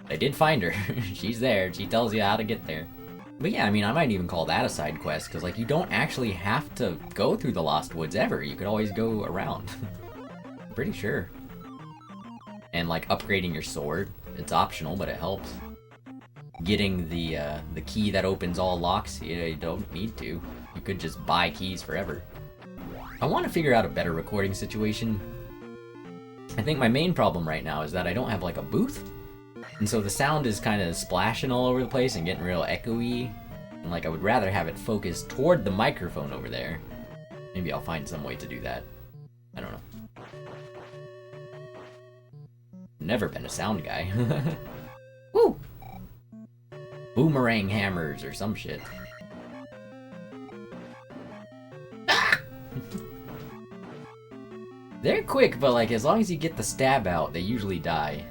I did find her. She's there. She tells you how to get there. But yeah, I mean, I might even call that a side quest, because, like, you don't actually have to go through the Lost Woods ever. You could always go around. I'm pretty sure. And, like, upgrading your sword. It's optional, but it helps. Getting the key that opens all locks, you don't need to. You could just buy keys forever. I want to figure out a better recording situation. I think my main problem right now is that I don't have, like, a booth. And so the sound is kind of splashing all over the place and getting real echoey. And, like, I would rather have it focused toward the microphone over there. Maybe I'll find some way to do that. I don't know. Never been a sound guy. Woo! Boomerang hammers or some shit. Ah! They're quick, but, like, as long as you get the stab out, they usually die.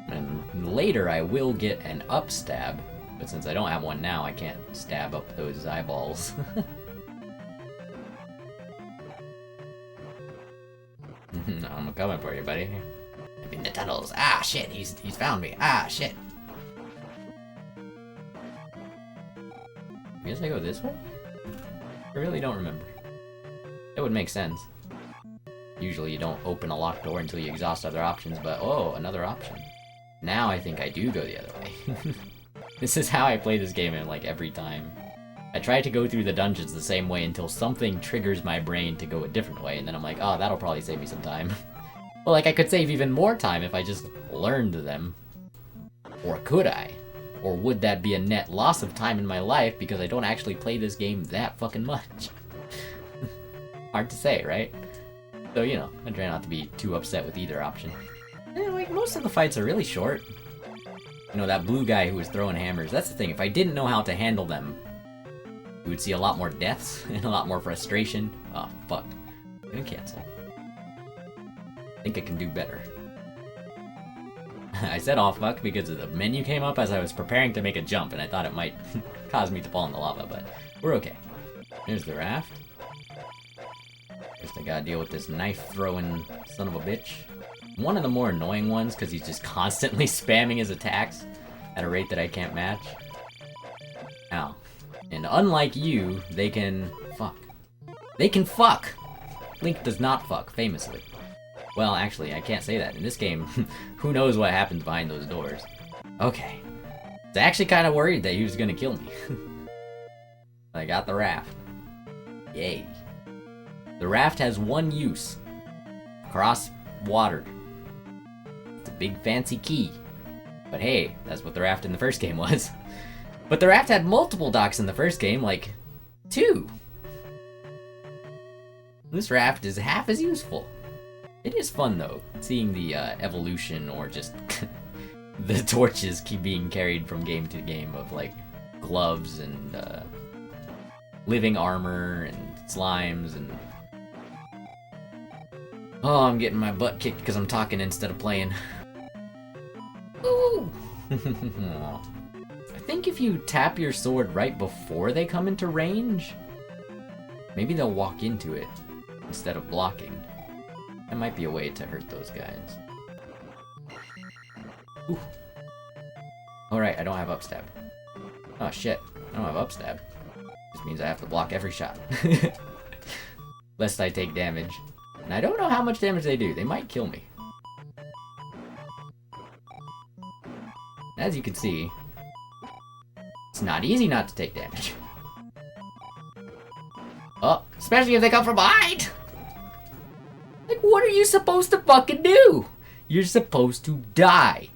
And later I will get an up stab, but since I don't have one now, I can't stab up those eyeballs. I'm coming for you, buddy. I'm in the tunnels. Ah, shit, he's found me. Ah, shit. I guess I go this way? I really don't remember. It would make sense. Usually you don't open a locked door until you exhaust other options, but oh, another option. Now I think I do go the other way. This is how I play this game in, like, every time. I try to go through the dungeons the same way until something triggers my brain to go a different way, and then I'm like, oh, that'll probably save me some time. Well, like, I could save even more time if I just learned them. Or could I? Or would that be a net loss of time in my life because I don't actually play this game that fucking much? Hard to say, right? So, you know, I try not to be too upset with either option. And, like, most of the fights are really short. You know, that blue guy who was throwing hammers, that's the thing. If I didn't know how to handle them, you would see a lot more deaths and a lot more frustration. Oh, fuck. I'm gonna cancel. I think I can do better. I said, oh, fuck, because the menu came up as I was preparing to make a jump, and I thought it might cause me to fall in the lava, but we're okay. There's the raft. Guess I gotta deal with this knife-throwing son of a bitch. One of the more annoying ones, because he's just constantly spamming his attacks at a rate that I can't match. Ow. And unlike you, they can fuck. They can fuck! Link does not fuck, famously. Well, actually, I can't say that. In this game, who knows what happens behind those doors. Okay. I was actually kind of worried that he was gonna kill me. I got the raft. Yay. The raft has one use. Cross water. It's a big fancy key. But hey, that's what the raft in the first game was. But the raft had multiple docks in the first game, like 2. This raft is half as useful. It is fun though, seeing the evolution or just the torches keep being carried from game to game of like gloves and living armor and slimes and... Oh, I'm getting my butt kicked because I'm talking instead of playing. Ooh! I think if you tap your sword right before they come into range, maybe they'll walk into it instead of blocking. That might be a way to hurt those guys. Ooh. Alright, I don't have upstab. Oh shit, I don't have upstab. This means I have to block every shot. Lest I take damage. And I don't know how much damage they do. They might kill me. As you can see, it's not easy not to take damage. Oh, especially if they come from behind! Like, what are you supposed to fucking do? You're supposed to die.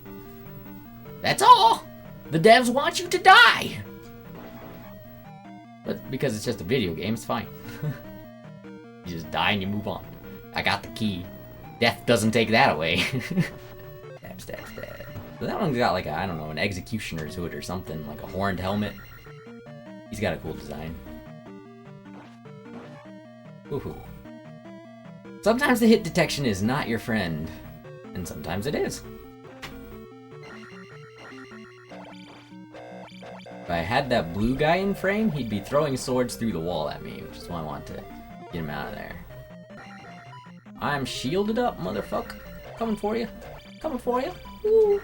That's all! The devs want you to die! But because it's just a video game, it's fine. You just die and you move on. I got the key. Death doesn't take that away. Stab, stab, stab. So that one's got like a, I don't know, an executioner's hood or something, like a horned helmet. He's got a cool design. Woohoo. Sometimes the hit detection is not your friend, and sometimes it is. If I had that blue guy in frame, he'd be throwing swords through the wall at me, which is why I want to get him out of there. I'm shielded up, motherfucker. Coming for you. Coming for you. Woo.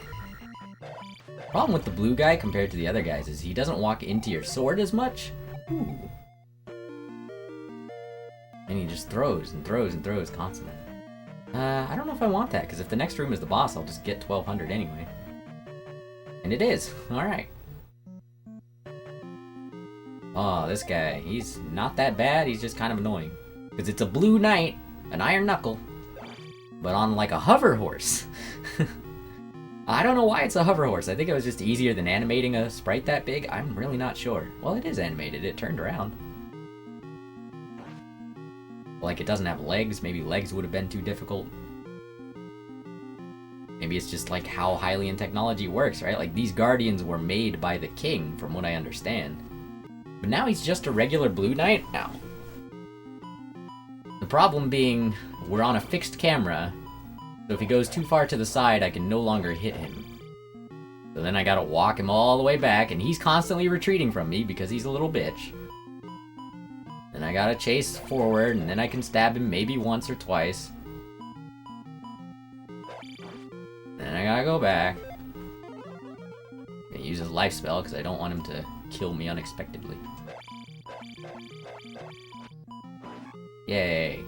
Problem with the blue guy compared to the other guys is he doesn't walk into your sword as much. Ooh. And he just throws and throws and throws constantly. I don't know if I want that, because if the next room is the boss, I'll just get 1200 anyway. And it is. Alright. Oh, this guy. He's not that bad, he's just kind of annoying. Because it's a blue knight, an iron knuckle, but on like a hover horse. I don't know why it's a hover horse. I think it was just easier than animating a sprite that big. I'm really not sure. Well, it is animated. It turned around. Like, it doesn't have legs. Maybe legs would have been too difficult. Maybe it's just like how Hylian technology works, right? Like, these guardians were made by the king, from what I understand. But now he's just a regular blue knight now. The problem being, we're on a fixed camera, so if he goes too far to the side, I can no longer hit him. So then I gotta walk him all the way back, and he's constantly retreating from me because he's a little bitch. Then I gotta chase forward, and then I can stab him maybe once or twice. Then I gotta go back. And use his life spell, because I don't want him to kill me unexpectedly. Yay.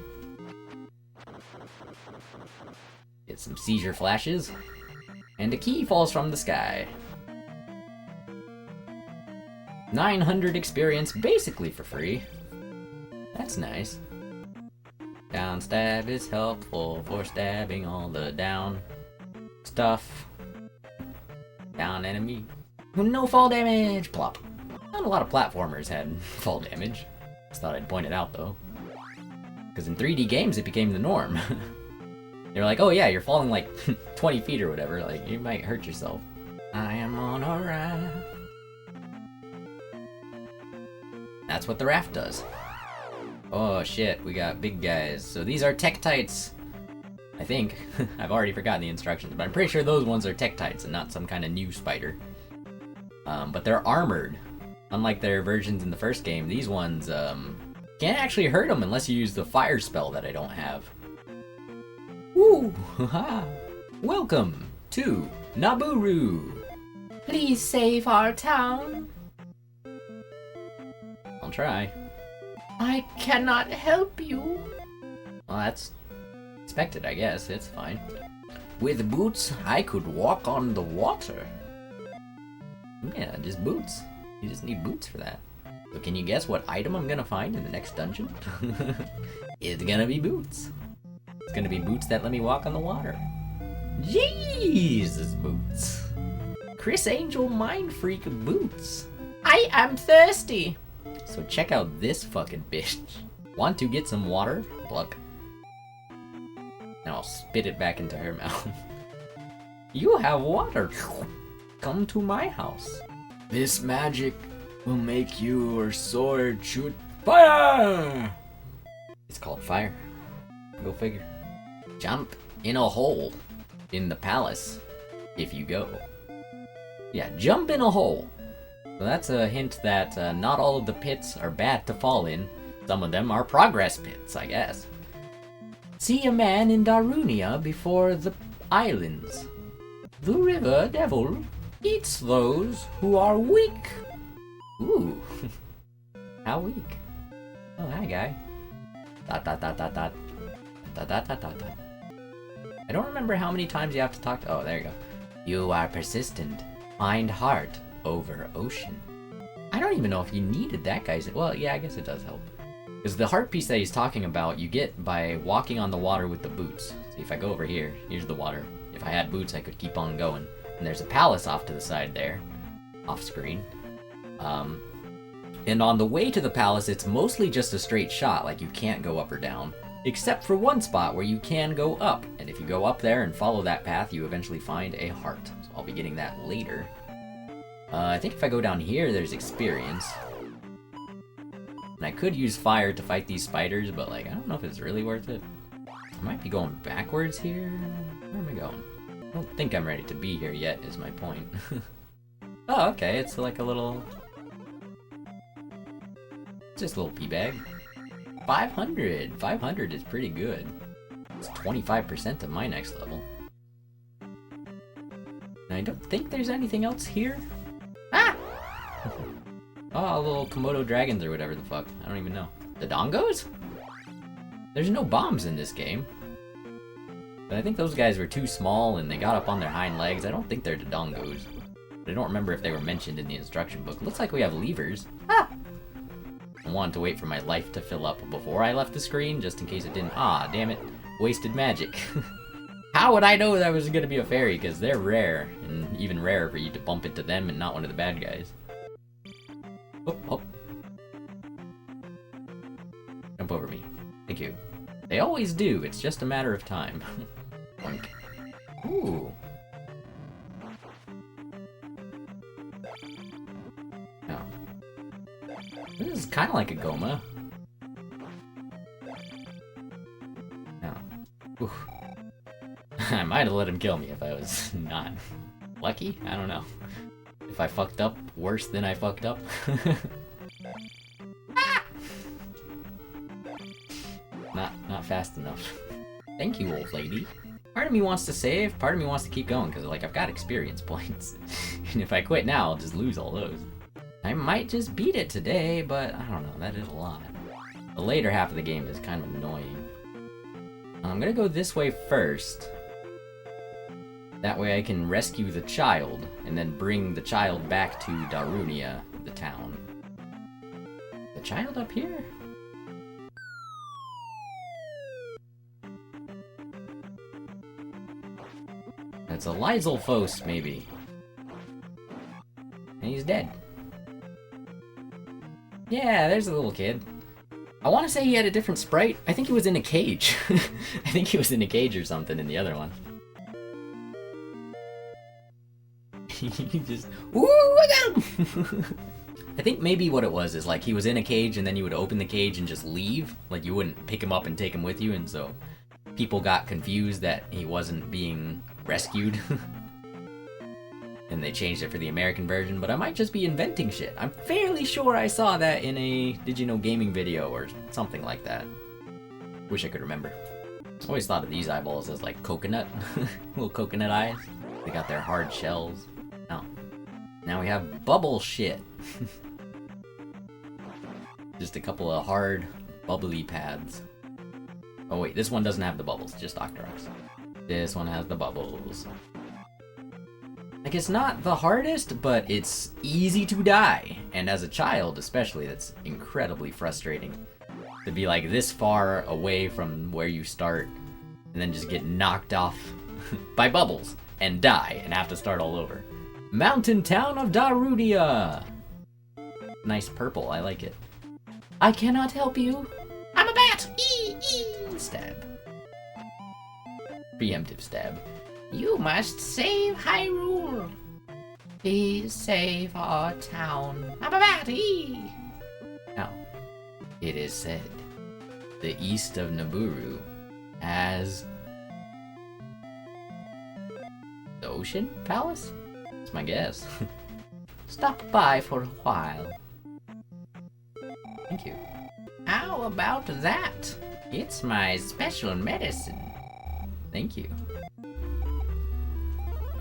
Get some seizure flashes. And a key falls from the sky. 900 experience basically for free. That's nice. Down stab is helpful for stabbing all the down stuff. Down enemy. No fall damage! Plop. Not a lot of platformers had fall damage. Just thought I'd point it out though. Because in 3D games it became the norm. They're like, oh yeah, you're falling like 20 feet or whatever, like you might hurt yourself. I am on a raft. That's what the raft does. Oh shit, we got big guys. So these are Tektites. I think. I've already forgotten the instructions, but I'm pretty sure those ones are Tektites and not some kind of new spider. But they're armored. Unlike their versions in the first game, these ones can't actually hurt them unless you use the fire spell that I don't have. Woo! Haha! Welcome to Nabooru! Please save our town! I'll try. I cannot help you! Well, that's expected, I guess. It's fine. With boots, I could walk on the water. Yeah, just boots. You just need boots for that. So can you guess what item I'm gonna find in the next dungeon? It's gonna be boots. It's gonna be boots that let me walk on the water. Jesus, boots. Chris Angel Mind Freak boots. I am thirsty. So check out this fucking bitch. Want to get some water? Pluck. Now I'll spit it back into her mouth. You have water. Come to my house. This magic will make your sword shoot fire! It's called fire. Go figure. Jump in a hole in the palace if you go. Yeah, jump in a hole. So that's a hint that not all of the pits are bad to fall in. Some of them are progress pits, I guess. See a man in Darunia before the islands. The river devil eats those who are weak. Ooh. How weak? Oh, hi, guy. Dot dot dot dot dot. Dot dot dot dot dot. I don't remember how many times you have to talk to. Oh, there you go. You are persistent. Find heart over ocean. I don't even know if you needed that guy's. Well, yeah, I guess it does help. Because the heart piece that he's talking about, you get by walking on the water with the boots. See, if I go over here, here's the water. If I had boots, I could keep on going. And there's a palace off to the side there, off screen. And on the way to the palace, it's mostly just a straight shot, like you can't go up or down. Except for one spot where you can go up. And if you go up there and follow that path, you eventually find a heart. So I'll be getting that later. I think if I go down here, there's experience. And I could use fire to fight these spiders, but like, I don't know if it's really worth it. I might be going backwards here. Where am I going? I don't think I'm ready to be here yet, is my point. Oh, okay, it's like a little... just a little pea bag. 500! 500 is pretty good. It's 25% of my next level. And I don't think there's anything else here. Ah! Oh, little Komodo dragons or whatever the fuck. I don't even know. The dongos? There's no bombs in this game. But I think those guys were too small and they got up on their hind legs. I don't think they're the dongos. But I don't remember if they were mentioned in the instruction book. Looks like we have levers. Ah! I wanted to wait for my life to fill up before I left the screen, just in case it didn't. Ah, damn it. Wasted magic. How would I know that was gonna be a fairy? Because they're rare, and even rarer for you to bump into them and not one of the bad guys. Oh, oh. Jump over me. Thank you. They always do, it's just a matter of time. Boink. Ooh. Oh. This is kind of like a Goma. Oh. Oof. I might have let him kill me if I was not lucky. I don't know. If I fucked up worse than I fucked up. Ah! Not fast enough. Thank you, old lady. Part of me wants to save, part of me wants to keep going, because like I've got experience points. And if I quit now, I'll just lose all those. I might just beat it today, but I don't know, that is a lot. The later half of the game is kind of annoying. I'm gonna go this way first. That way I can rescue the child, and then bring the child back to Darunia, the town. The child up here? It's a Lyselphos, maybe. And he's dead. Yeah, there's a little kid. I want to say he had a different sprite. I think he was in a cage. I think he was in a cage or something in the other one. He just... Ooh, I got him! I think maybe what it was is like he was in a cage and then you would open the cage and just leave. Like you wouldn't pick him up and take him with you, and so people got confused that he wasn't being rescued. And they changed it for the American version, but I might just be inventing shit. I'm fairly sure I saw that in a Did You Know Gaming video or something like that. Wish I could remember. I always thought of these eyeballs as like coconut. Little coconut eyes. They got their hard shells. Oh. Now we have bubble shit. Just a couple of hard, bubbly pads. Oh wait, this one doesn't have the bubbles, just Octoroks. This one has the bubbles. Like, it's not the hardest, but it's easy to die. And as a child, especially, that's incredibly frustrating. To be, like, this far away from where you start, and then just get knocked off by bubbles, and die, and have to start all over. Mountain Town of Darunia! Nice purple, I like it. I cannot help you. I'm a bat! Stab. Preemptive stab. You must save Hyrule. Please save our town. I'm a batty. Now, it is said, the east of Nabooru has the Ocean Palace? That's my guess. stop by for a while. Thank you. How about that? It's my special medicine. Thank you.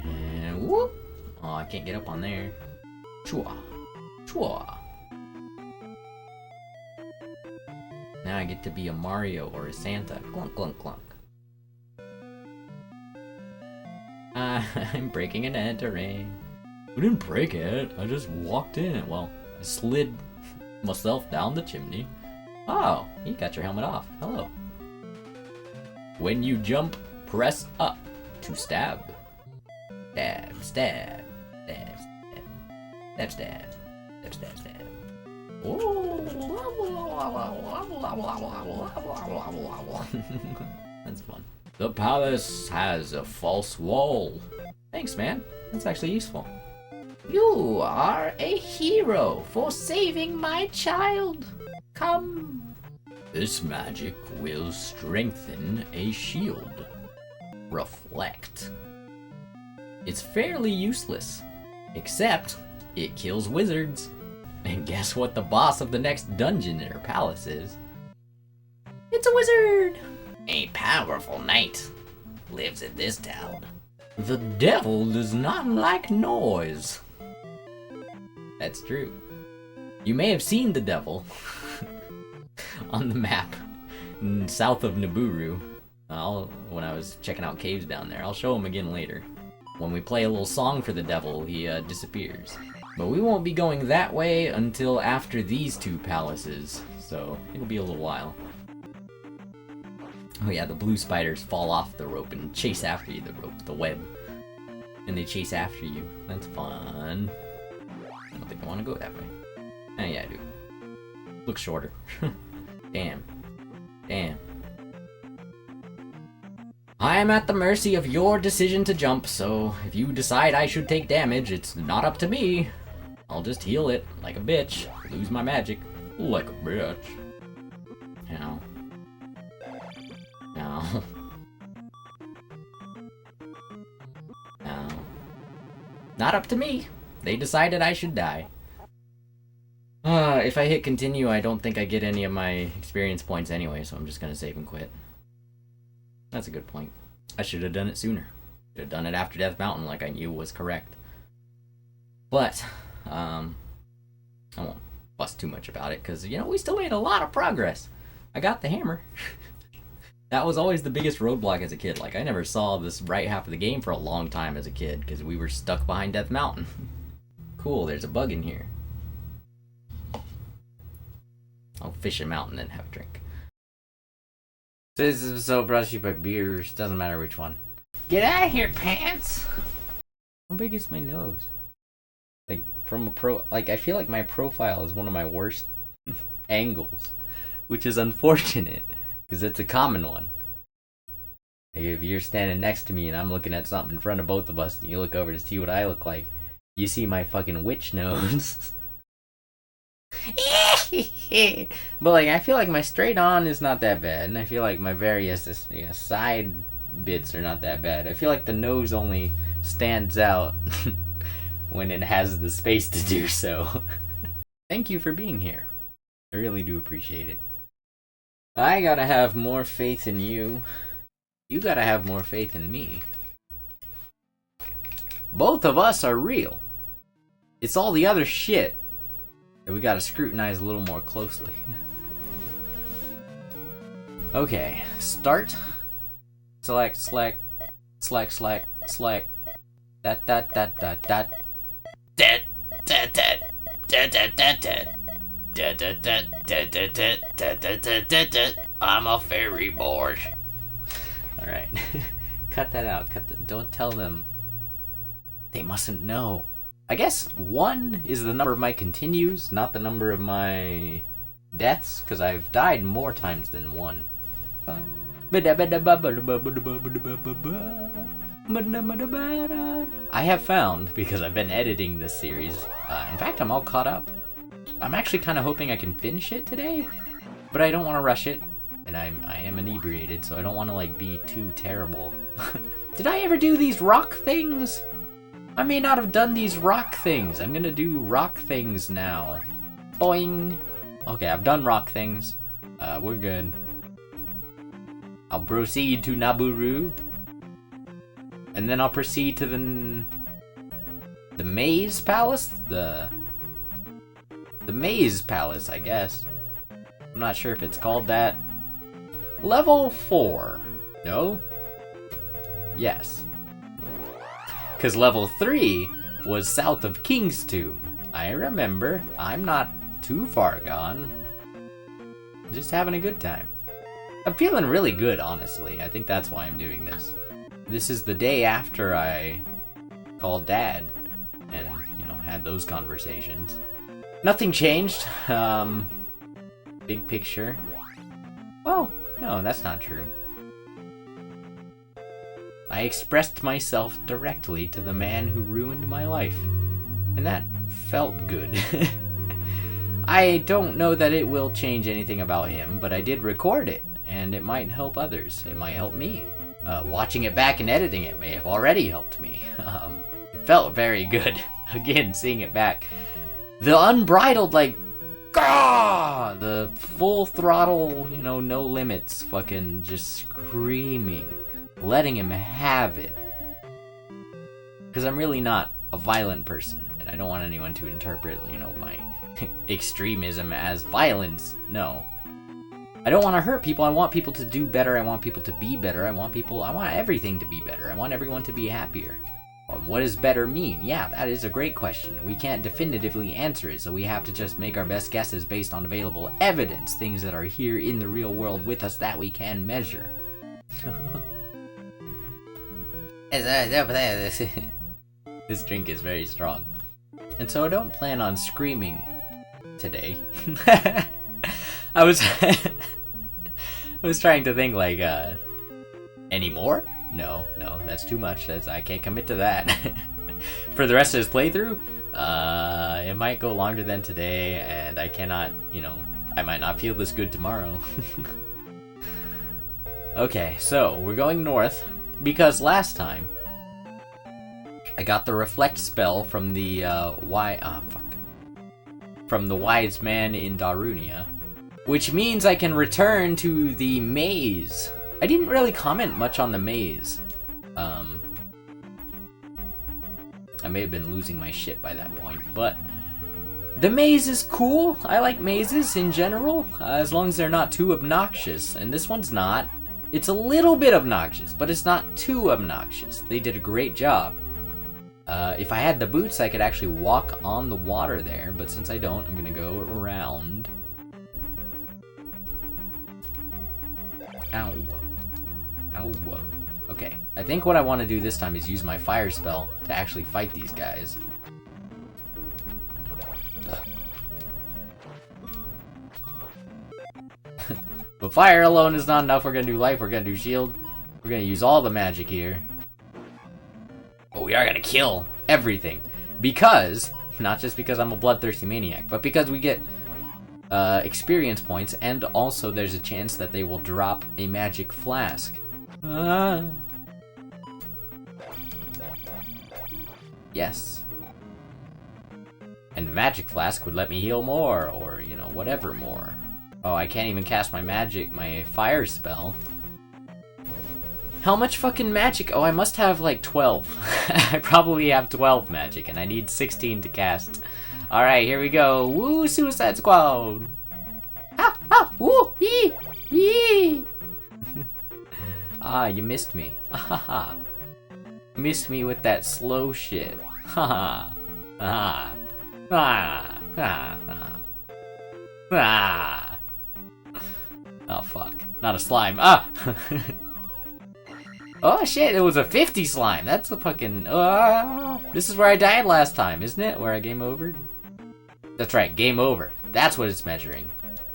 And whoop! Oh, I can't get up on there. Chua. Chua. Now I get to be a Mario or a Santa. Clunk, clunk, clunk. I'm breaking and entering. I didn't break it. I just walked in. Well, I slid myself down the chimney. Oh, you got your helmet off. Hello. When you jump, press up to stab. Stab, stab, stab, stab, stab, stab, stab, stab, stab. That's fun. The palace has a false wall. Thanks, man. That's actually useful. You are a hero for saving my child. Come. This magic will strengthen a shield. Reflect. It's fairly useless, except it kills wizards. And guess what the boss of the next dungeon in her palace is? It's a wizard. A powerful knight lives in this town. The devil does not like noise. That's true. You may have seen the devil on the map south of Nabooru. When I was checking out caves down there. I'll show him again later. When we play a little song for the devil, he disappears. But we won't be going that way until after these two palaces, so it'll be a little while. Oh yeah, the blue spiders fall off the rope and chase after you, the web. And they chase after you. That's fun. I don't think I want to go that way. Oh yeah, I do. Looks shorter. Damn. Damn. I am at the mercy of your decision to jump, so if you decide I should take damage, it's not up to me. I'll just heal it like a bitch, lose my magic like a bitch. Ow. Ow. Ow. Not up to me. They decided I should die. If I hit continue, I don't think I get any of my experience points anyway, so I'm just gonna save and quit. That's a good point. I should have done it sooner. Should have done it after Death Mountain like I knew was correct. But, I won't fuss too much about it, because, you know, we still made a lot of progress. I got the hammer. That was always the biggest roadblock as a kid. Like, I never saw this right half of the game for a long time as a kid, because we were stuck behind Death Mountain. Cool, there's a bug in here. I'll fish him out and then have a drink. This is so brought to you by beers. Doesn't matter which one. Get out of here, pants. How big is my nose? Like, from a I feel like my profile is one of my worst angles. Which is unfortunate, because it's a common one. Like, if you're standing next to me and I'm looking at something in front of both of us and you look over to see what I look like, you see my fucking witch nose. But like, I feel like my straight on is not that bad, and I feel like my various side bits are not that bad. I feel like the nose only stands out when it has the space to do so. Thank you for being here. I really do appreciate it. I gotta have more faith in you. You gotta have more faith in me. Both of us are real. It's all the other shit that we gotta scrutinize a little more closely. Okay, start. Select, select, select, select, select. That. I'm a fairy boy. Alright. Cut that out. Don't tell them. They mustn't know. I guess 1 is the number of my continues, not the number of my deaths, because I've died more times than 1. I have found, because I've been editing this series, in fact I'm all caught up. I'm actually kind of hoping I can finish it today, but I don't want to rush it, and I am inebriated, so I don't want to be too terrible. Did I ever do these rock things? I may not have done these rock things. I'm gonna do rock things now. Boing. Okay, I've done rock things. We're good. I'll proceed to Nabooru. And then I'll proceed to the Maze Palace? The Maze Palace, I guess. I'm not sure if it's called that. Level 4. No? Yes. Because level 3 was south of King's Tomb. I remember. I'm not too far gone. Just having a good time. I'm feeling really good, honestly. I think that's why I'm doing this. This is the day after I called Dad and, you know, had those conversations. Nothing changed. Big picture. Well, no, that's not true. I expressed myself directly to the man who ruined my life, and that felt good. I don't know that it will change anything about him, but I did record it, and it might help others. It might help me. Watching it back and editing it may have already helped me. It felt very good. Again, seeing it back. The unbridled, like, Gah! The full throttle, you know, no limits, fucking just screaming. Letting him have it. Because I'm really not a violent person, and I don't want anyone to interpret, you know, my extremism as violence. No. I don't want to hurt people. I want people to do better. I want people to be better. I want everything to be better. I want everyone to be happier. What does better mean? Yeah, that is a great question. We can't definitively answer it, so we have to just make our best guesses based on available evidence, things that are here in the real world with us that we can measure. This drink is very strong. And so I don't plan on screaming today. I was trying to think, like, any more? No, that's too much. I can't commit to that. For the rest of this playthrough, it might go longer than today, and I cannot, you know, I might not feel this good tomorrow. Okay, so we're going north, because last time, I got the reflect spell from the, from the wise man in Darunia, which means I can return to the maze. I didn't really comment much on the maze. I may have been losing my shit by that point, but the maze is cool. I like mazes in general, as long as they're not too obnoxious, and this one's not. It's a little bit obnoxious, but it's not too obnoxious. They did a great job. If I had the boots, I could actually walk on the water there, but since I don't, I'm gonna go around. Ow. Ow. Okay, I think what I want to do this time is use my fire spell to actually fight these guys. But fire alone is not enough. We're gonna do life, we're gonna do shield. We're gonna use all the magic here. But we are gonna kill everything. Because, not just because I'm a bloodthirsty maniac, but because we get experience points, and also there's a chance that they will drop a magic flask. Yes. And magic flask would let me heal more, or, you know, whatever more. Oh, I can't even cast my magic, my fire spell. How much fucking magic? Oh, I must have like 12. I probably have 12 magic, and I need 16 to cast. Alright, here we go. Woo, Suicide Squad! Ah, ah, woo, yee, yee! Ah, you missed me. Ah, missed me with that slow shit. Ha ha. Ah, ah, ah, ah. Oh, fuck. Not a slime. Ah! Oh, shit, it was a 50 slime. That's a fucking... This is where I died last time, isn't it? Where I game overed? That's right, game over. That's what it's measuring.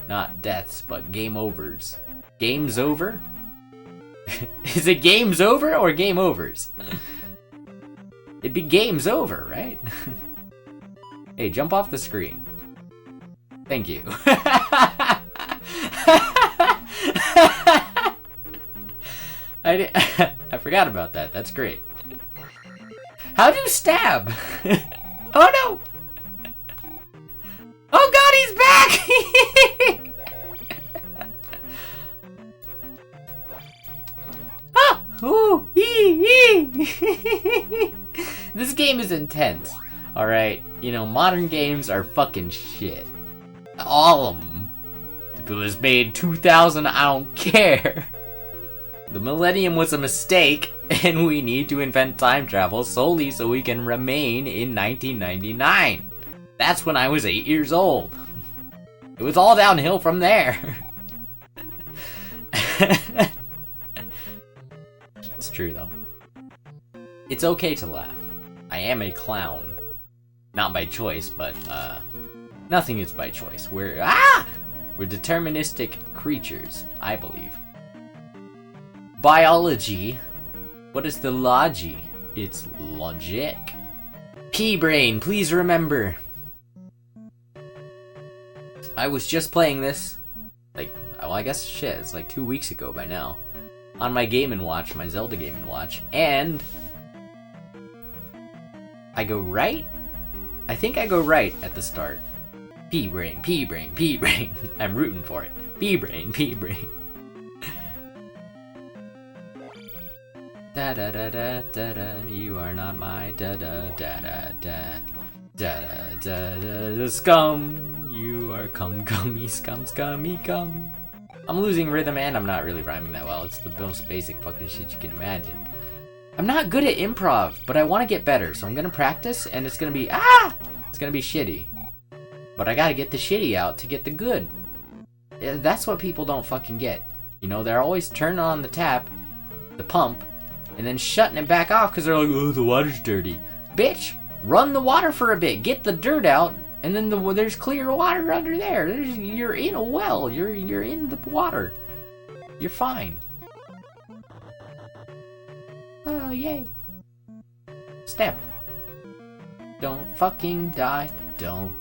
Not deaths, but game overs. Games over? Is it games over or game overs? It'd be games over, right? Hey, jump off the screen. Thank you. I forgot about that. That's great. How do you stab? Oh no! Oh god, he's back! Ah! Ooh! This game is intense. Alright, you know, modern games are fucking shit. All of them. If it was made 2000, I don't care. The millennium was a mistake, and we need to invent time travel solely so we can remain in 1999. That's when I was 8 years old. It was all downhill from there. It's true though. It's okay to laugh. I am a clown. Not by choice, but nothing is by choice. We're deterministic creatures, I believe. Biology. What is the logi? It's logic. P-brain, please remember. I was just playing this, like, well, I guess shit, it's like 2 weeks ago by now, on my Game & Watch, my Zelda Game & Watch, and I go right? I think I go right at the start. P-brain, P-brain, P-brain. I'm rooting for it. P-brain, P-brain. Da da da da da da. You are not my da da da da da da da da da. Scum. You are cummy scum scummy cum. I'm losing rhythm and I'm not really rhyming that well. It's the most basic fucking shit you can imagine. I'm not good at improv, but I want to get better, so I'm gonna practice, and it's gonna be it's gonna be shitty. But I gotta get the shitty out to get the good. That's what people don't fucking get. You know, they're always turning on the tap, the pump, and then shutting it back off because they're like, oh, the water's dirty. Bitch, run the water for a bit, get the dirt out, and then there's clear water under there. You're in a well. You're in the water. You're fine. Oh, yay. Step. Don't fucking die. Don't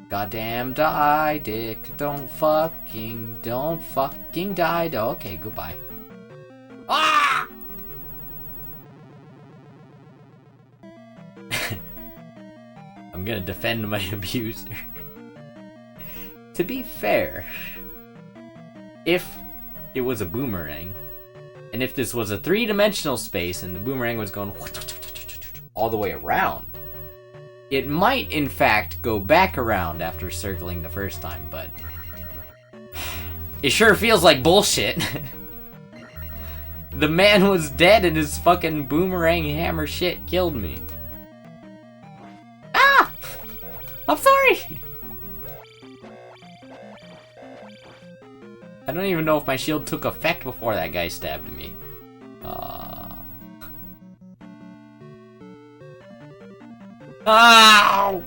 goddamn die, dick. Don't fucking die. Okay, goodbye. Ah! I'm gonna defend my abuser. To be fair, if it was a boomerang, and if this was a 3-dimensional space and the boomerang was going all the way around, it might in fact go back around after circling the first time, but it sure feels like bullshit. The man was dead and his fucking boomerang hammer shit killed me. Ah! I'm sorry! I don't even know if my shield took effect before that guy stabbed me. Ow!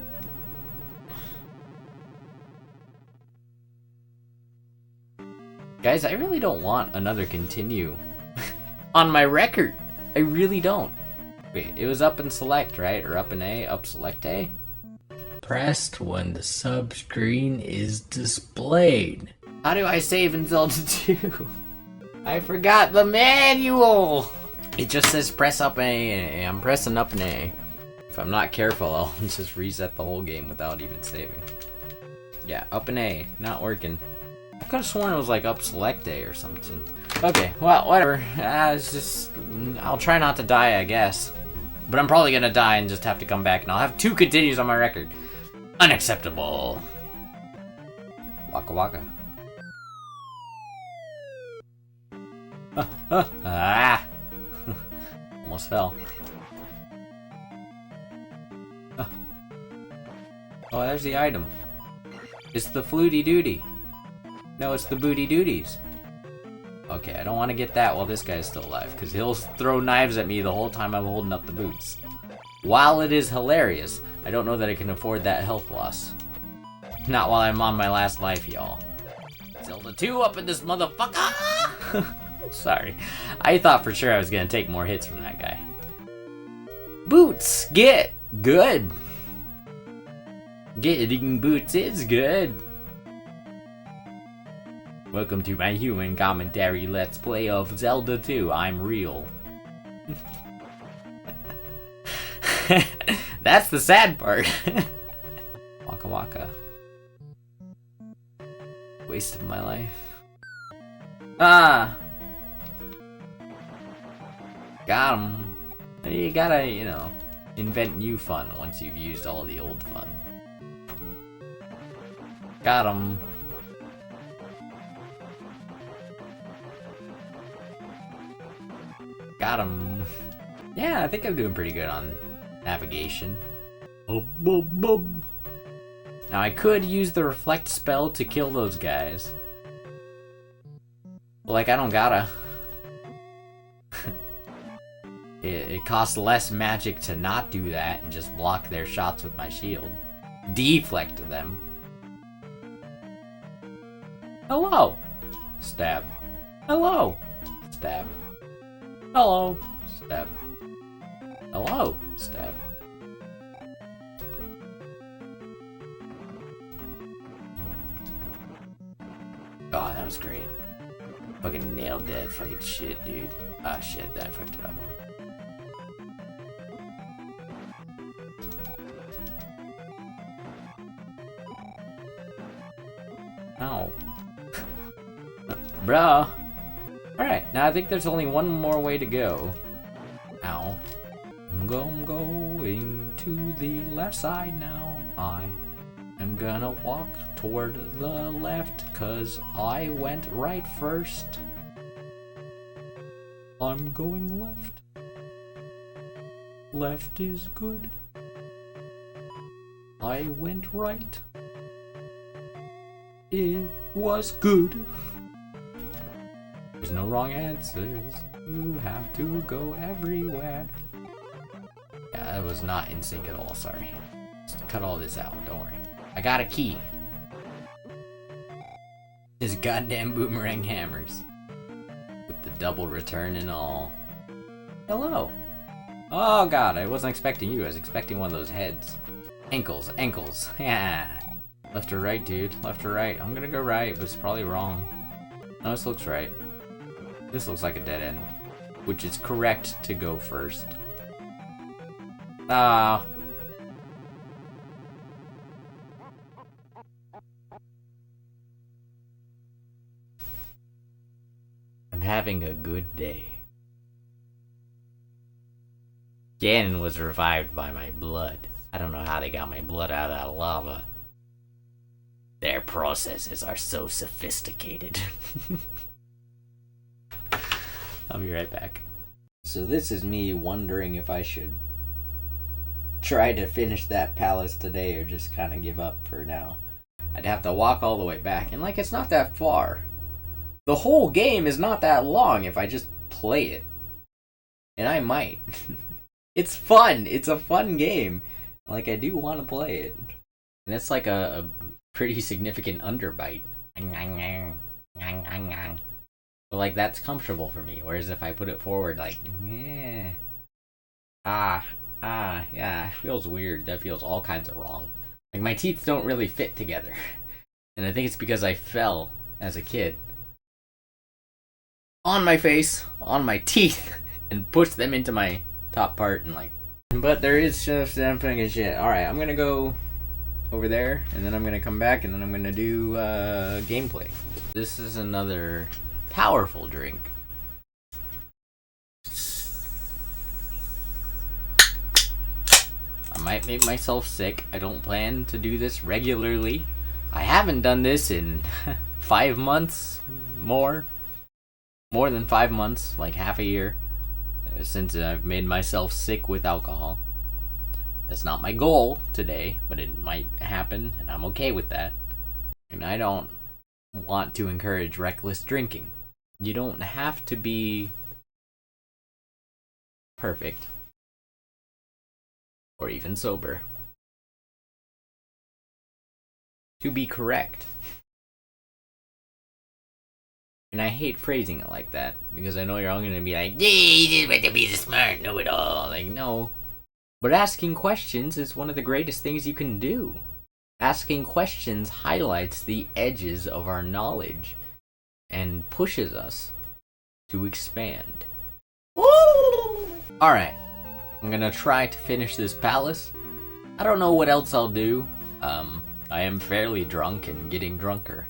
Guys, I really don't want another continue on my record. I really don't. Wait, it was up and select, right? Or up and A, up select A? Pressed when the sub screen is displayed. How do I save in Zelda 2? I forgot the manual! It just says press up and A. I'm pressing up and A. If I'm not careful, I'll just reset the whole game without even saving. Yeah, up and A. Not working. I could have sworn it was like up select A or something. Okay, well, whatever. It's just... I'll try not to die, I guess. But I'm probably gonna die and just have to come back, and I'll have 2 continues on my record. Unacceptable. Waka waka. Ah! Almost fell. Oh, there's the item. It's the Fluty Duty. No, it's the Booty Duties. Okay, I don't want to get that while this guy's still alive, because he'll throw knives at me the whole time I'm holding up the boots. While it is hilarious, I don't know that I can afford that health loss. Not while I'm on my last life, y'all. Zelda 2 up in this motherfucker! Sorry. I thought for sure I was gonna take more hits from that guy. Boots get good. Getting boots is good. Welcome to my human commentary let's play of Zelda 2. I'm real. That's the sad part. Waka waka. Waste of my life. Ah! Got him. You gotta, you know, invent new fun once you've used all the old fun. Got him. Got him. Yeah, I think I'm doing pretty good on navigation. Now I could use the reflect spell to kill those guys. But like, I don't gotta. It costs less magic to not do that and just block their shots with my shield. Deflect them. Hello! Stab. Hello! Stab. Hello! Stab. Hello! Stab. Oh, that was great. Fucking nailed that fucking shit, dude. Ah, shit, that fucked it up. Ow. Bruh. Alright, now I think there's only one more way to go. Ow. I'm going to the left side now. I am gonna walk toward the left, cause I went right first. I'm going left. Left is good. I went right. It was good. There's no wrong answers. You have to go everywhere. Yeah, that was not in sync at all, sorry. Just cut all this out, don't worry. I got a key. His goddamn boomerang hammers. With the double return and all. Hello. Oh god, I wasn't expecting you. I was expecting one of those heads. Ankles, ankles. Yeah. Left or right, dude? Left or right? I'm gonna go right, but it's probably wrong. No, this looks right. This looks like a dead end. Which is correct to go first. Ah. I'm having a good day. Ganon was revived by my blood. I don't know how they got my blood out of that lava. Their processes are so sophisticated. I'll be right back. So this is me wondering if I should try to finish that palace today or just kind of give up for now. I'd have to walk all the way back, and like, it's not that far. The whole game is not that long if I just play it. And I might. It's fun. It's a fun game. Like, I do want to play it. And that's like a pretty significant underbite. But like, that's comfortable for me. Whereas if I put it forward, like, yeah. Yeah, it feels weird. That feels all kinds of wrong. Like, my teeth don't really fit together. And I think it's because I fell as a kid. On my face, on my teeth, and pushed them into my top part and like. But there is just dumping and shit. Alright, I'm gonna go over there, and then I'm gonna come back, and then I'm gonna do gameplay. This is another powerful drink. I might make myself sick. I don't plan to do this regularly. I haven't done this in 5 months, more than 5 months, like half a year, since I've made myself sick with alcohol. That's not my goal today, but it might happen, and I'm okay with that. And I don't want to encourage reckless drinking. You don't have to be perfect, or even sober, to be correct. And I hate phrasing it like that, because I know you're all going to be like, yeah, you just have to be the smart know-it-all. Like, no. But asking questions is one of the greatest things you can do. Asking questions highlights the edges of our knowledge and pushes us to expand. Alright. I'm gonna try to finish this palace. I don't know what else I'll do. I am fairly drunk and getting drunker.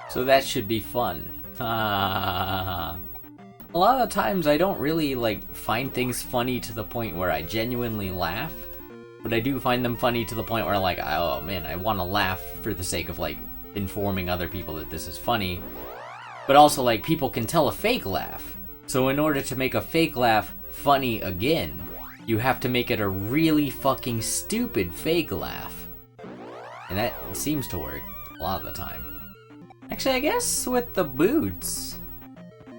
So that should be fun. A lot of times I don't really find things funny to the point where I genuinely laugh. But I do find them funny to the point where oh man, I want to laugh for the sake of informing other people that this is funny. But also people can tell a fake laugh. So in order to make a fake laugh funny again, you have to make it a really fucking stupid fake laugh. And that seems to work a lot of the time. Actually, I guess with the boots,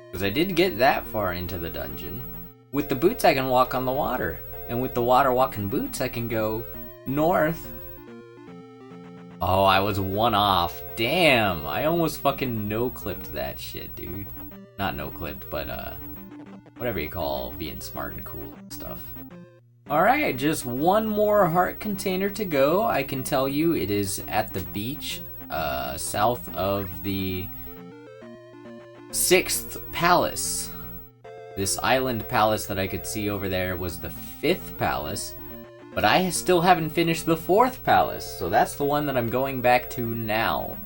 because I did get that far into the dungeon. With the boots I can walk on the water. And with the water walking boots I can go north. Oh, I was one off. Damn, I almost fucking no-clipped that shit, dude. Not no-clipped, but whatever you call being smart and cool and stuff. Alright, just one more heart container to go. I can tell you it is at the beach, south of the 6th palace. This island palace that I could see over there was the 5th palace, but I still haven't finished the 4th palace, so that's the one that I'm going back to now.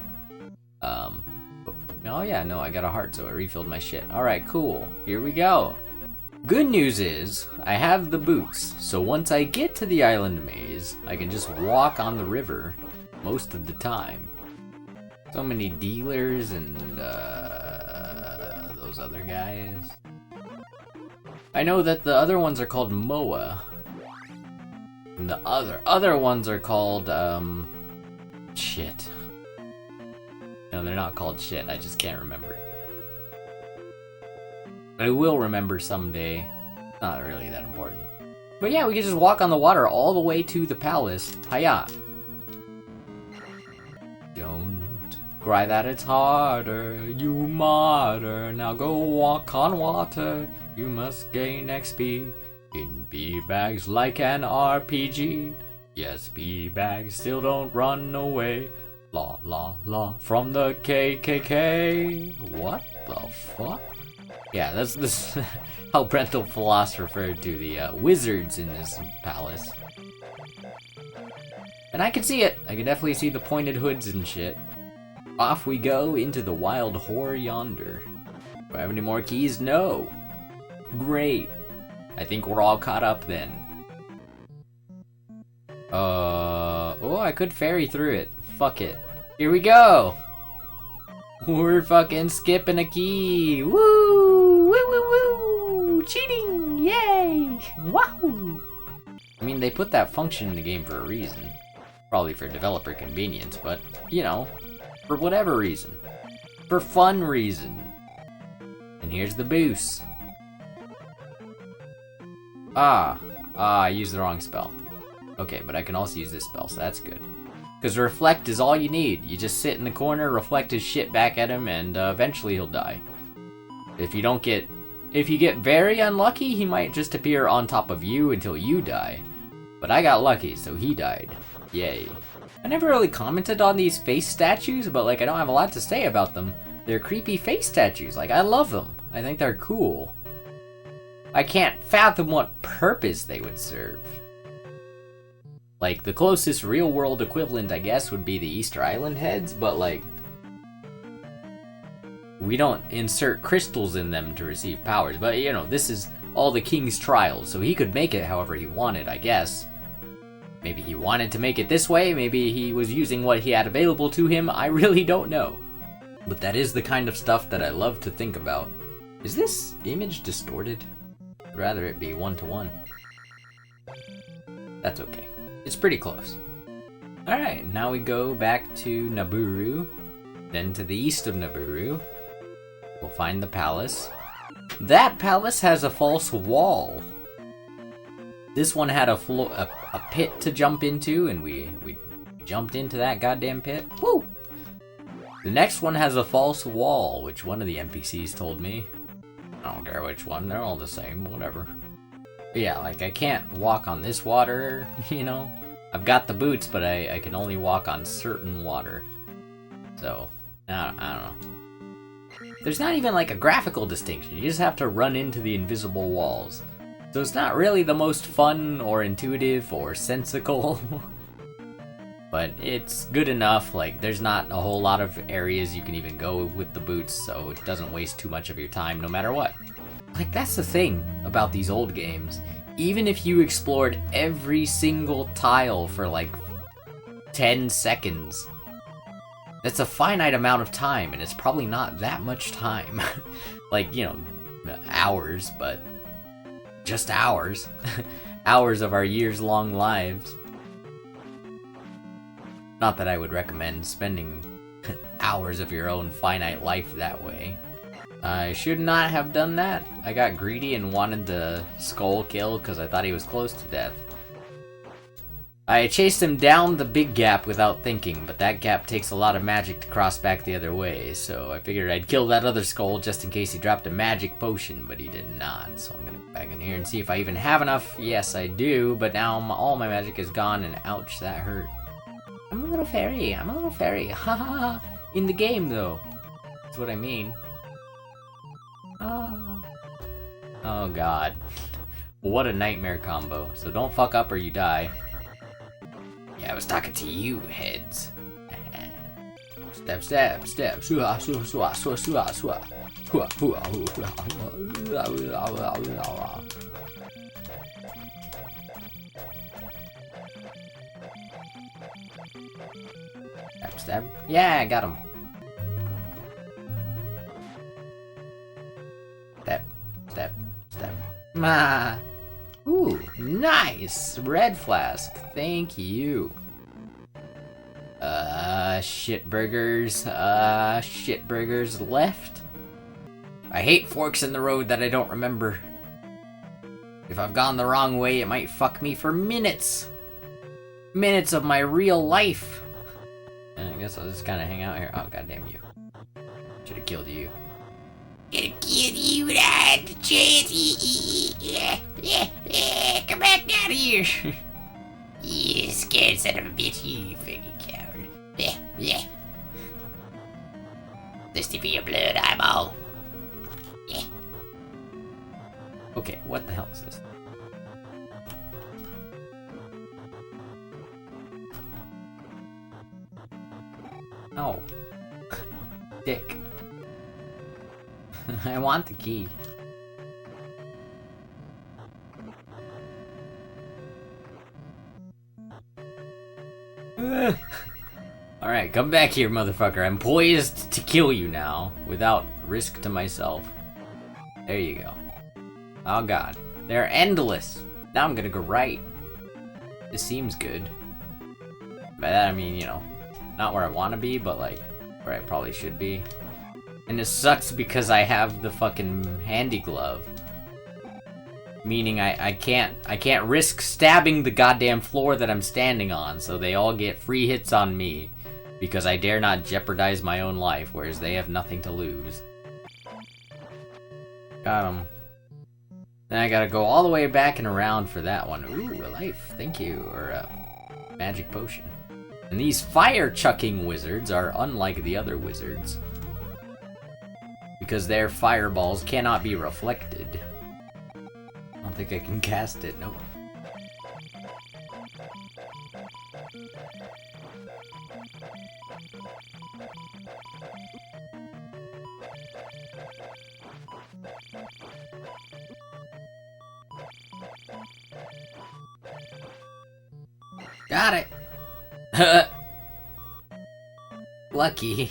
Oh yeah, no, I got a heart, so I refilled my shit. Alright, cool. Here we go. Good news is, I have the boots, so once I get to the island maze, I can just walk on the river most of the time. So many dealers and those other guys. I know that the other ones are called Moa. And the other ones are called, shit. No, they're not called shit, I just can't remember. I will remember someday. Not really that important. But yeah, we can just walk on the water all the way to the palace. Hiya. Don't cry that it's harder, you martyr. Now go walk on water. You must gain XP in B-bags like an RPG. Yes, B-bags still don't run away. La la la from the KKK. What the fuck? Yeah, that's how Brental Floss referred to the wizards in this palace. And I can see it. I can definitely see the pointed hoods and shit. Off we go into the wild whore yonder. Do I have any more keys? No. Great. I think we're all caught up then. Oh, I could ferry through it. Fuck it. Here we go. We're fucking skipping a key. Woo! Woo woo woo! Cheating! Yay! Wahoo! I mean, they put that function in the game for a reason. Probably for developer convenience, but, you know, for whatever reason. For fun reason. And here's the boost. I used the wrong spell. Okay, but I can also use this spell, so that's good. Because reflect is all you need. You just sit in the corner, reflect his shit back at him, and eventually he'll die. If you get very unlucky, he might just appear on top of you until you die. But I got lucky, so he died. Yay. I never really commented on these face statues, but I don't have a lot to say about them. They're creepy face statues. I love them. I think they're cool. I can't fathom what purpose they would serve. The closest real-world equivalent, I guess, would be the Easter Island heads, but, we don't insert crystals in them to receive powers. But, you know, this is all the king's trials, so he could make it however he wanted, I guess. Maybe he wanted to make it this way, maybe he was using what he had available to him, I really don't know. But that is the kind of stuff that I love to think about. Is this image distorted? I'd rather it be 1-to-1. That's okay. It's pretty close. Alright, now we go back to Nabooru, then to the east of Nabooru. We'll find the palace. That palace has a false wall. This one had a pit to jump into, and we jumped into that goddamn pit. Woo! The next one has a false wall, which one of the NPCs told me. I don't care which one, they're all the same, whatever. But yeah, I can't walk on this water, you know? I've got the boots, but I can only walk on certain water. So, I don't know. There's not even a graphical distinction, you just have to run into the invisible walls. So it's not really the most fun or intuitive or sensical, but it's good enough. Like, there's not a whole lot of areas you can even go with the boots, so it doesn't waste too much of your time no matter what. Like, that's the thing about these old games. Even if you explored every single tile for like 10 seconds, that's a finite amount of time, and it's probably not that much time. Like, you know, hours, but just hours. Hours of our years-long lives. Not that I would recommend spending hours of your own finite life that way. I should not have done that. I got greedy and wanted the skull kill because I thought he was close to death. I chased him down the big gap without thinking, but that gap takes a lot of magic to cross back the other way, so I figured I'd kill that other skull just in case he dropped a magic potion, but he did not. So I'm gonna go back in here and see if I even have enough. Yes, I do, but now all my magic is gone, and ouch, that hurt. I'm a little fairy, ha ha ha. In the game, though. That's what I mean. Oh god. What a nightmare combo. So don't fuck up or you die. Yeah, I was talking to you, heads. Step, step, step. Swah, swah, swah, swah, swah, swah. Hua, hua, hua, hua. Step, step. Yeah, I got him. Step, step, step. Ma. Ooh, nice! Red flask, thank you. Shitburgers left. I hate forks in the road that I don't remember. If I've gone the wrong way, it might fuck me for minutes. Minutes of my real life. And I guess I'll just kind of hang out here. Oh, goddamn you. Should have killed you. Gonna kill you without the chance. Come back down here. You scared son of a bitch, you fucking coward. Thirsty for your blood, eyeball. Okay, what the hell is this? Oh. Dick. I want the key. Alright, come back here, motherfucker. I'm poised to kill you now, without risk to myself. There you go. Oh god. They're endless. Now I'm gonna go right. This seems good. By that I mean, you know, not where I want to be, but like, where I probably should be. And it sucks because I have the fucking handy glove. Meaning I can't risk stabbing the goddamn floor that I'm standing on, so they all get free hits on me. Because I dare not jeopardize my own life, whereas they have nothing to lose. Got him. Then I gotta go all the way back and around for that one. Ooh, a life, thank you. Or a magic potion. And these fire-chucking wizards are unlike the other wizards. Because their fireballs cannot be reflected. I don't think I can cast it, nope. Got it! Lucky.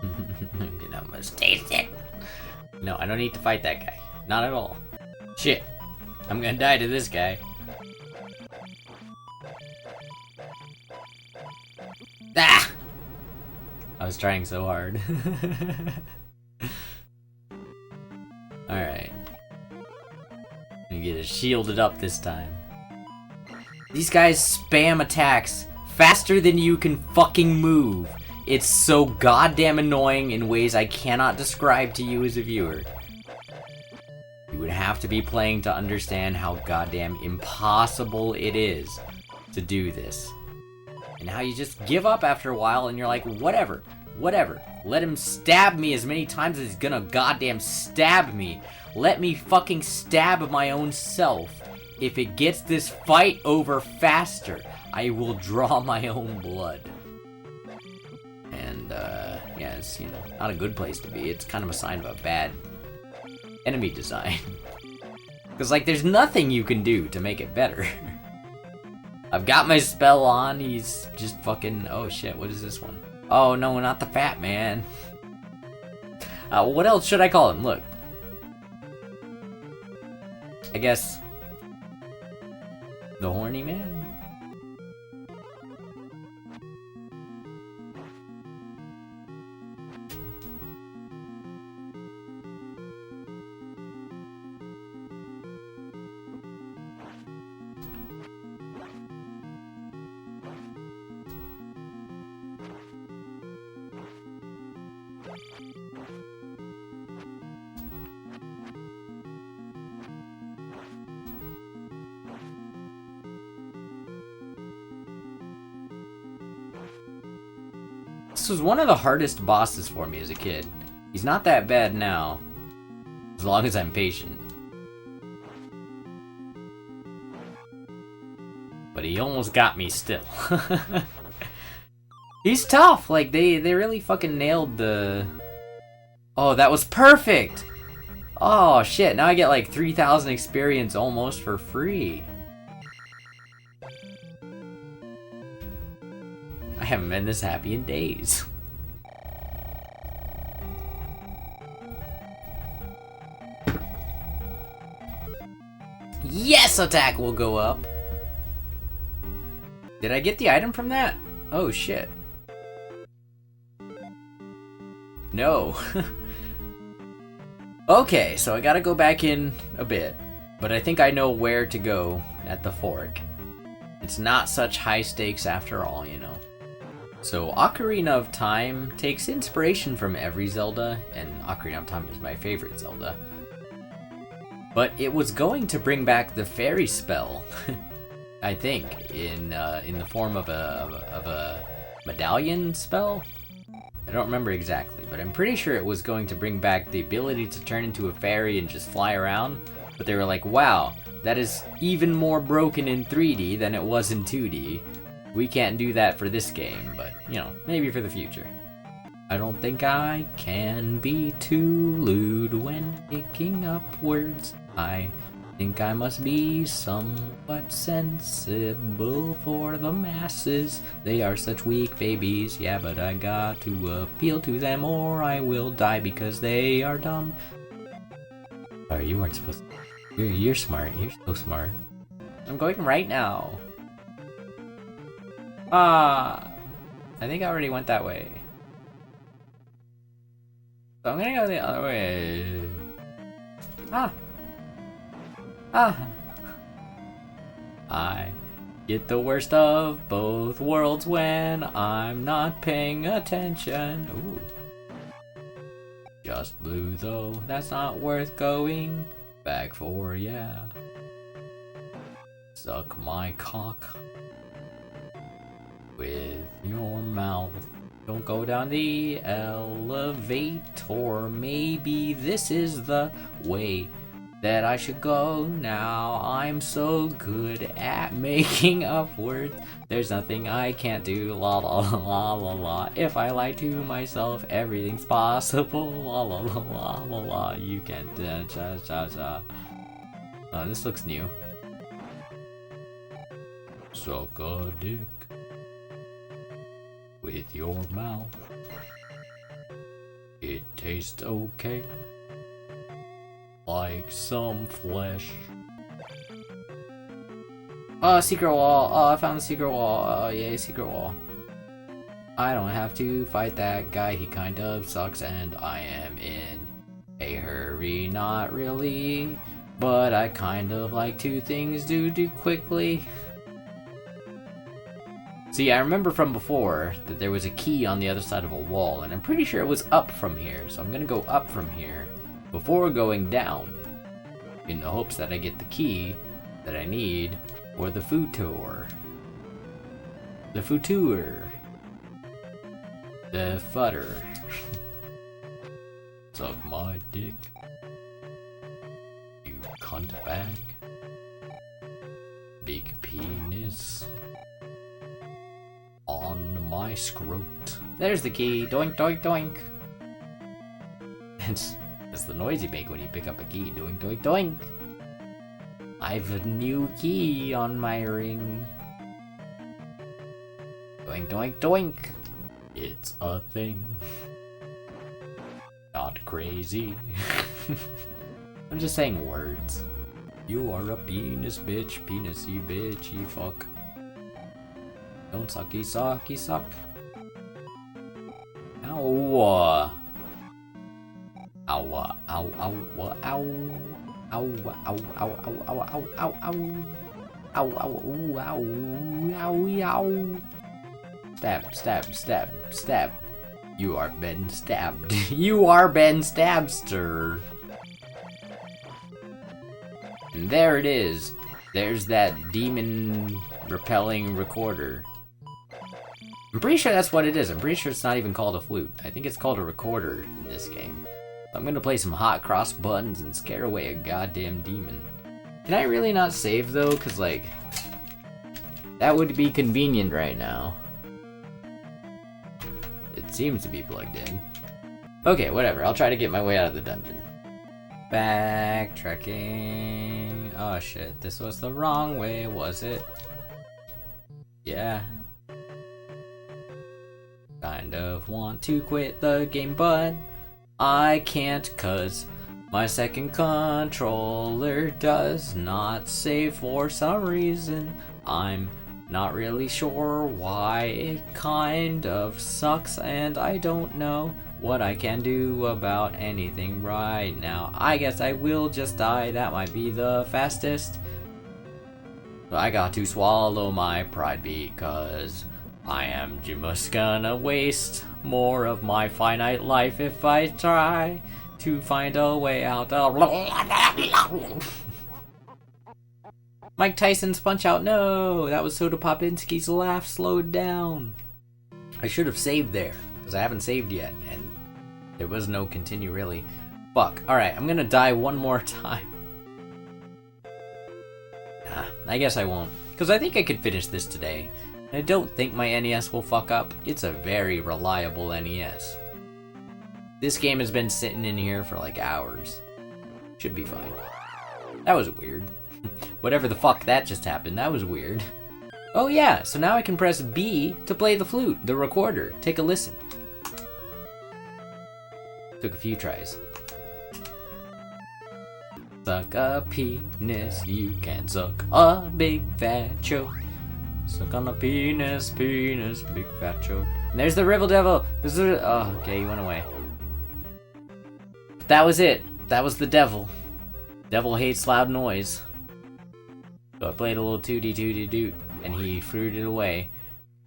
You know, must taste it. No, I don't need to fight that guy. Not at all. Shit. I'm gonna die to this guy. Ah! I was trying so hard. Alright. You get it shielded up this time. These guys spam attacks faster than you can fucking move. It's so goddamn annoying in ways I cannot describe to you as a viewer. You would have to be playing to understand how goddamn impossible it is to do this. And how you just give up after a while and you're like, whatever. Whatever. Let him stab me as many times as he's gonna goddamn stab me. Let me fucking stab my own self. If it gets this fight over faster, I will draw my own blood. And, yeah, it's, you know, not a good place to be. It's kind of a sign of a bad enemy design. Because, like, there's nothing you can do to make it better. I've got my spell on, he's just fucking... Oh, shit, what is this one? Oh, no, not the fat man. What else should I call him? Look. I guess... the horny man? This was one of the hardest bosses for me as a kid. He's not that bad now, as long as I'm patient. But he almost got me still. He's tough, like they really fucking nailed the... Oh, that was perfect! Oh shit, now I get like 3,000 experience almost for free. I haven't been this happy in days. Yes, attack will go up. Did I get the item from that? Oh shit. No. Okay, so I gotta go back in a bit, but I think I know where to go at the fork. It's not such high stakes after all, you know. So Ocarina of Time takes inspiration from every Zelda, and Ocarina of Time is my favorite Zelda. But it was going to bring back the fairy spell, I think, in the form of a medallion spell? I don't remember exactly, but I'm pretty sure it was going to bring back the ability to turn into a fairy and just fly around. But they were like, wow, that is even more broken in 3D than it was in 2D. We can't do that for this game, but, you know, maybe for the future. I don't think I can be too lewd when picking up words. I think I must be somewhat sensible for the masses. They are such weak babies, yeah, but I got to appeal to them or I will die because they are dumb. Sorry, you weren't supposed to. You're smart. You're so smart. I'm going right now. I think I already went that way. So I'm gonna go the other way. I get the worst of both worlds when I'm not paying attention. Ooh. Just blue though, that's not worth going back for, yeah. Suck my cock with your mouth. Don't go down the elevator. Maybe this is the way that I should go now. I'm so good at making up words. There's nothing I can't do. La la la la la. If I lie to myself, everything's possible. La la la la la la. You can't. Cha cha cha. Oh, this looks new. Suck a dick with your mouth. It tastes okay, like some flesh. Oh, secret wall. Oh, I found the secret wall. Oh, yay, secret wall. I don't have to fight that guy. He kind of sucks and I am in a hurry. Not really, but I kind of like to things do quickly. See, I remember from before that there was a key on the other side of a wall, and I'm pretty sure it was up from here, so I'm gonna go up from here before going down, in the hopes that I get the key that I need for the futur. The futur. The futter. Suck my dick. You cunt bag. Big penis. On my scrot. There's the key. Doink, doink, doink. That's the noise you make when you pick up a key. Doink, doink, doink. I've a new key on my ring. Doink, doink, doink. It's a thing. Not crazy. I'm just saying words. You are a penis bitch, penisy bitch, you fuck. Don't sucky sucky suck. Ow. Ow, ow, ow, ow, ow. Ow, ow, ow, ow, ow, ow, ow, ow. Ow, ow, ooh, ow, ow, ow. Stab, stab, stab, stab. You are been stabbed. You are been stabbed, sir. And there it is. There's that demon repelling recorder. I'm pretty sure that's what it is. I'm pretty sure it's not even called a flute. I think it's called a recorder in this game. So I'm gonna play some hot cross buttons and scare away a goddamn demon. Can I really not save though? Cause like, that would be convenient right now. It seems to be plugged in. Okay, whatever. I'll try to get my way out of the dungeon. Backtracking. Oh shit, this was the wrong way, was it? Yeah. Kind of want to quit the game, but I can't cause my second controller does not save for some reason. I'm not really sure why. It kind of sucks and I don't know what I can do about anything right now. I guess I will just die. That might be the fastest. But I got to swallow my pride because I am just gonna waste more of my finite life if I try to find a way out of Mike Tyson's Punch Out. No, that was Soda Popinski's laugh slowed down. I should have saved there, because I haven't saved yet, and there was no continue really. Fuck. Alright, I'm gonna die one more time. Nah, I guess I won't, because I think I could finish this today. I don't think my NES will fuck up. It's a very reliable NES. This game has been sitting in here for like hours. Should be fine. That was weird. Whatever the fuck that just happened, that was weird. Oh yeah, so now I can press B to play the flute, the recorder. Take a listen. Took a few tries. Suck a penis, you can suck a big fat choke. Suck on a penis, penis, big fat choke. And there's the Rivel Devil. Oh, okay, he went away. That was it. That was the devil. Devil hates loud noise. So I played a little tooty tooty doot, and he fruited away.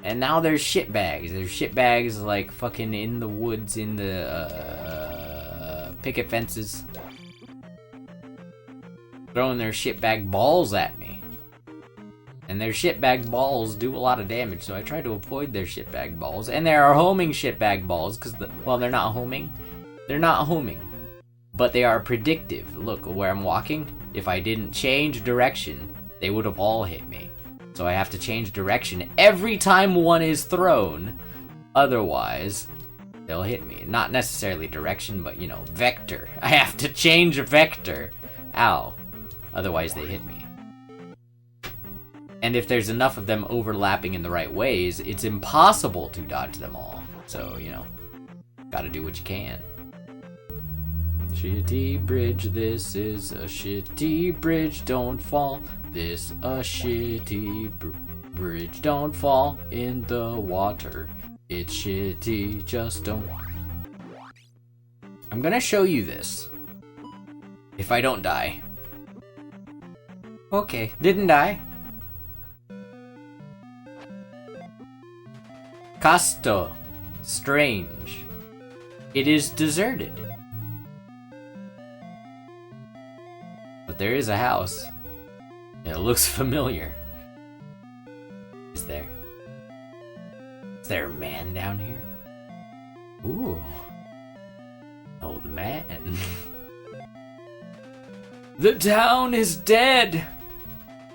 And now there's shitbags. There's shitbags like fucking in the woods, in the picket fences, throwing their shitbag balls at me. And their shitbag balls do a lot of damage, so I try to avoid their shitbag balls. And there are homing shitbag balls, because well, they're not homing. They're not homing, but they are predictive. Look where I'm walking. If I didn't change direction, they would have all hit me. So I have to change direction every time one is thrown. Otherwise, they'll hit me. Not necessarily direction, but, you know, vector. I have to change a vector. Ow. Otherwise, they hit me. And if there's enough of them overlapping in the right ways, it's impossible to dodge them all. So, you know, gotta do what you can. Shitty bridge, this is a shitty bridge, don't fall. This a shitty bridge, don't fall in the water. It's shitty, just don't. I'm gonna show you this. If I don't die. Okay, didn't die. Kasuto, strange. It is deserted. But there is a house. It looks familiar. Is there a man down here? Ooh. Old man. The town is dead!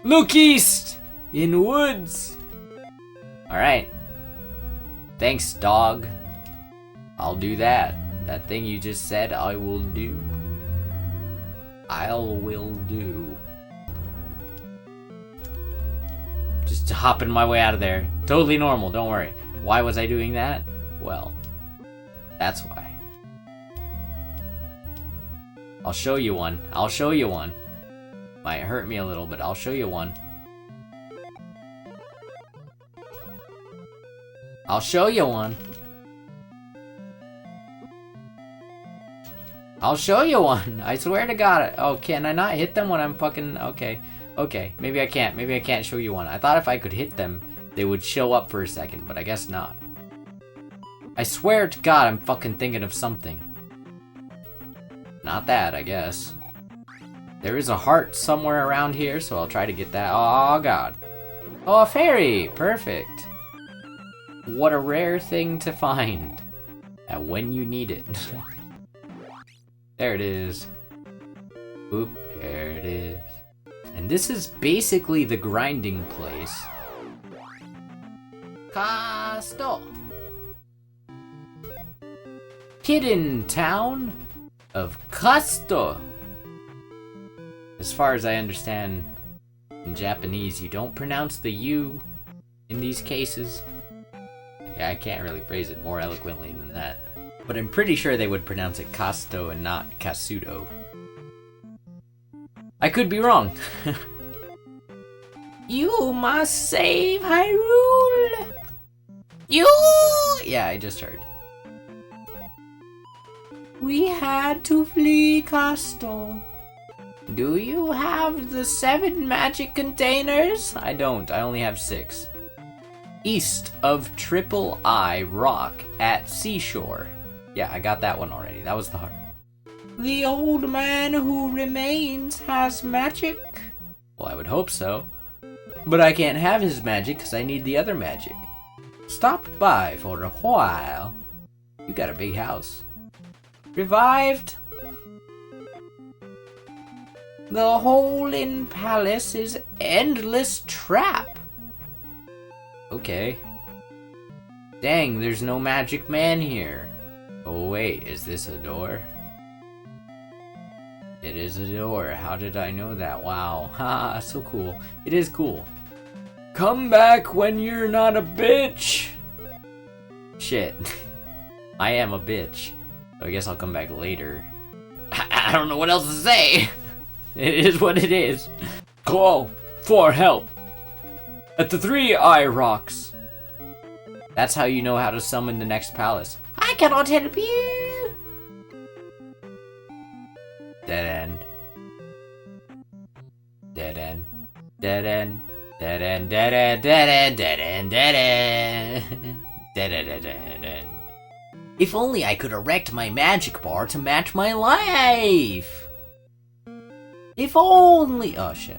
Look east! In woods! Alright. Thanks, dog. I'll do that. That thing you just said, I will do. Will do. Just hopping my way out of there. Totally normal, don't worry. Why was I doing that? Well, that's why. I'll show you one. I'll show you one. Might hurt me a little, but I'll show you one. I'll show you one. I'll show you one. I swear to God. Oh, can I not hit them when I'm fucking... Okay. Okay. Maybe I can't. Maybe I can't show you one. I thought if I could hit them, they would show up for a second, but I guess not. I swear to God, I'm fucking thinking of something. Not that, I guess. There is a heart somewhere around here, so I'll try to get that. Oh, God. Oh, a fairy. Perfect. What a rare thing to find. And when you need it. There it is. Oop, there it is. And this is basically the grinding place. Kasuto. Hidden town of Kasuto. As far as I understand, in Japanese, you don't pronounce the U in these cases. Yeah, I can't really phrase it more eloquently than that. But I'm pretty sure they would pronounce it Kasuto and not Kasuto. I could be wrong. You must save Hyrule! You! Yeah, I just heard. We had to flee Kasuto. Do you have the 7 magic containers? I don't, I only have 6. East of Triple I Rock at Seashore. Yeah, I got that one already. That was the heart. The old man who remains has magic? Well, I would hope so. But I can't have his magic because I need the other magic. Stop by for a while. You got a big house. Revived? The hole in palace is endless trap. Okay. Dang, there's no magic man here. Oh wait, is this a door? It is a door. How did I know that? Wow. Ha, so cool. It is cool. Come back when you're not a bitch. Shit. I am a bitch. So I guess I'll come back later. I don't know what else to say. It is what it is. Call for help at the 3 Eye Rocks. That's how you know how to summon the next palace. I cannot help you. Dead end. Dead end. Dead end. Dead end. Dead end. Dead end. Dead end. Dead end. Dead end. Dead end. If only I could erect my magic bar to match my life. If only. Oh shit.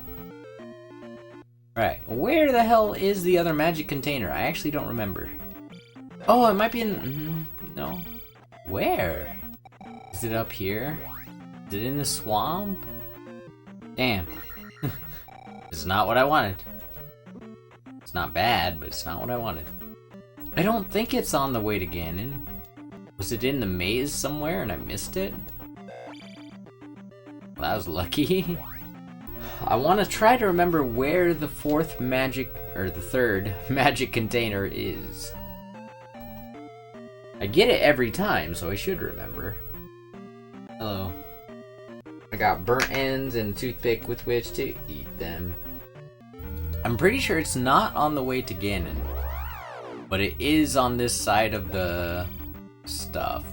Right, where the hell is the other magic container? I actually don't remember. Oh, it might be in... no. Where? Is it up here? Is it in the swamp? Damn. It's not what I wanted. It's not bad, but it's not what I wanted. I don't think it's on the way to Ganon. Was it in the maze somewhere and I missed it? Well, that was lucky. I want to try to remember where the 4th magic, or the 3rd magic container is. I get it every time, so I should remember. Hello. I got burnt ends and a toothpick with which to eat them. I'm pretty sure it's not on the way to Ganon, but it is on this side of the stuff.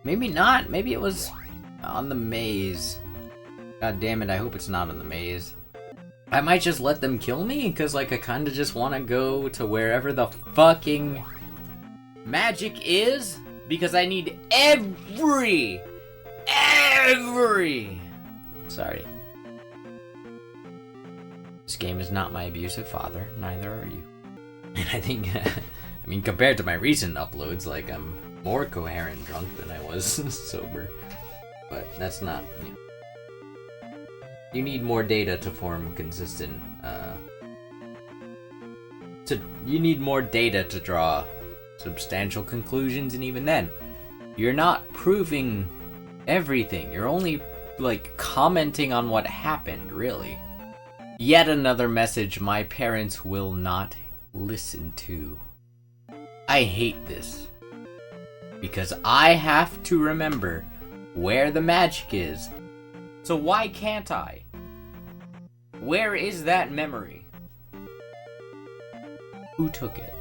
Maybe not. Maybe it was on the maze. God damn it, I hope it's not in the maze. I might just let them kill me, because like I kind of just want to go to wherever the fucking magic is, because I need every... Sorry. This game is not my abusive father, neither are you. And I think, I mean, compared to my recent uploads, like, I'm more coherent drunk than I was sober. But that's not, you know. You need more data to form consistent, you need more data to draw substantial conclusions, and even then, you're not proving everything. You're only, like, commenting on what happened, really. Yet another message my parents will not listen to. I hate this. Because I have to remember where the magic is. So why can't I? Where is that memory? Who took it?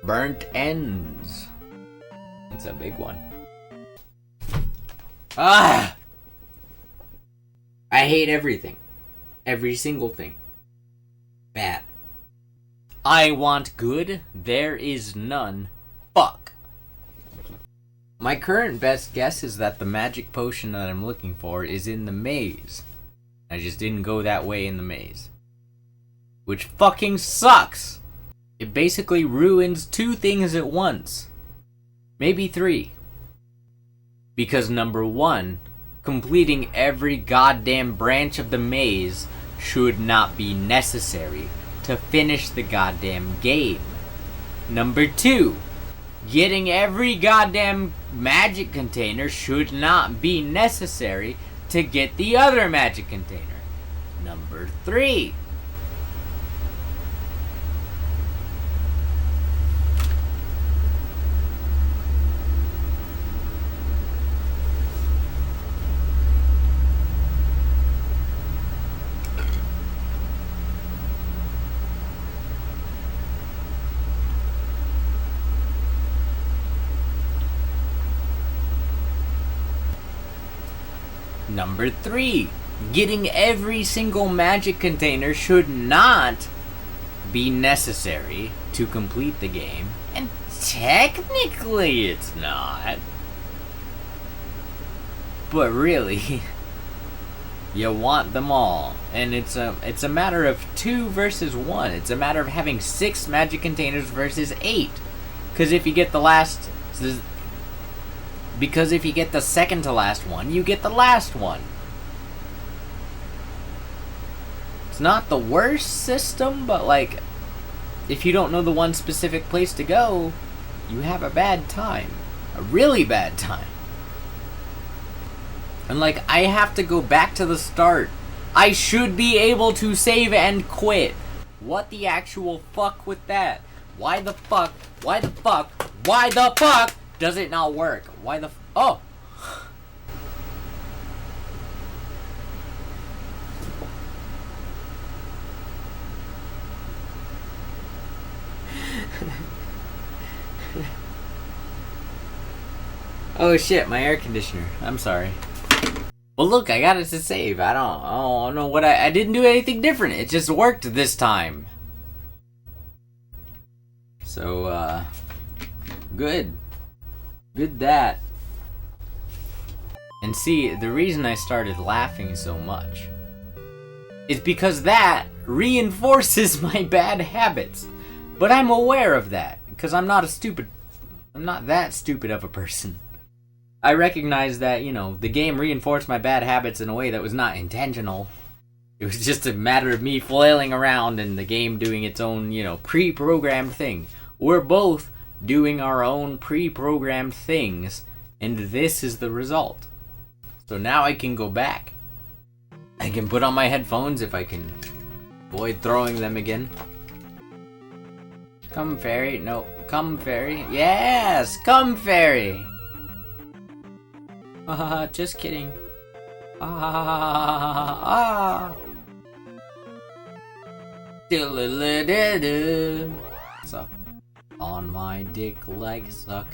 Burnt ends. It's a big one. Ah! I hate everything. Every single thing. Bad. I want good. There is none. Fuck. My current best guess is that the magic potion that I'm looking for is in the maze. I just didn't go that way in the maze. Which fucking sucks! It basically ruins 2 things at once. Maybe 3. Because number 1, completing every goddamn branch of the maze should not be necessary to finish the goddamn game. Number 2, getting every goddamn magic container should not be necessary to get the other magic container. Number 3. Number 3, getting every single magic container should not be necessary to complete the game, and technically it's not. But really, you want them all, and it's a matter of 2 versus 1. It's a matter of having 6 magic containers versus 8. Because if you get the second to last one, you get the last one. It's not the worst system, but like, if you don't know the one specific place to go, you have a bad time. A really bad time. And like, I have to go back to the start. I should be able to save and quit. What the actual fuck with that? Why the fuck does it not work? Oh! Oh shit, my air conditioner. I'm sorry. Well look, I got it to save. I don't know what I didn't do anything different. It just worked this time. So, good. Good that. And see, the reason I started laughing so much is because that reinforces my bad habits. But I'm aware of that, because I'm not that stupid of a person. I recognize that, you know, the game reinforced my bad habits in a way that was not intentional. It was just a matter of me flailing around and the game doing its own, you know, pre-programmed thing. We're both doing our own pre-programmed things, and this is the result. So now I can go back. I can put on my headphones if I can avoid throwing them again. Come fairy, no, come fairy. Yes, come fairy. Just kidding. Suck on my dick like suck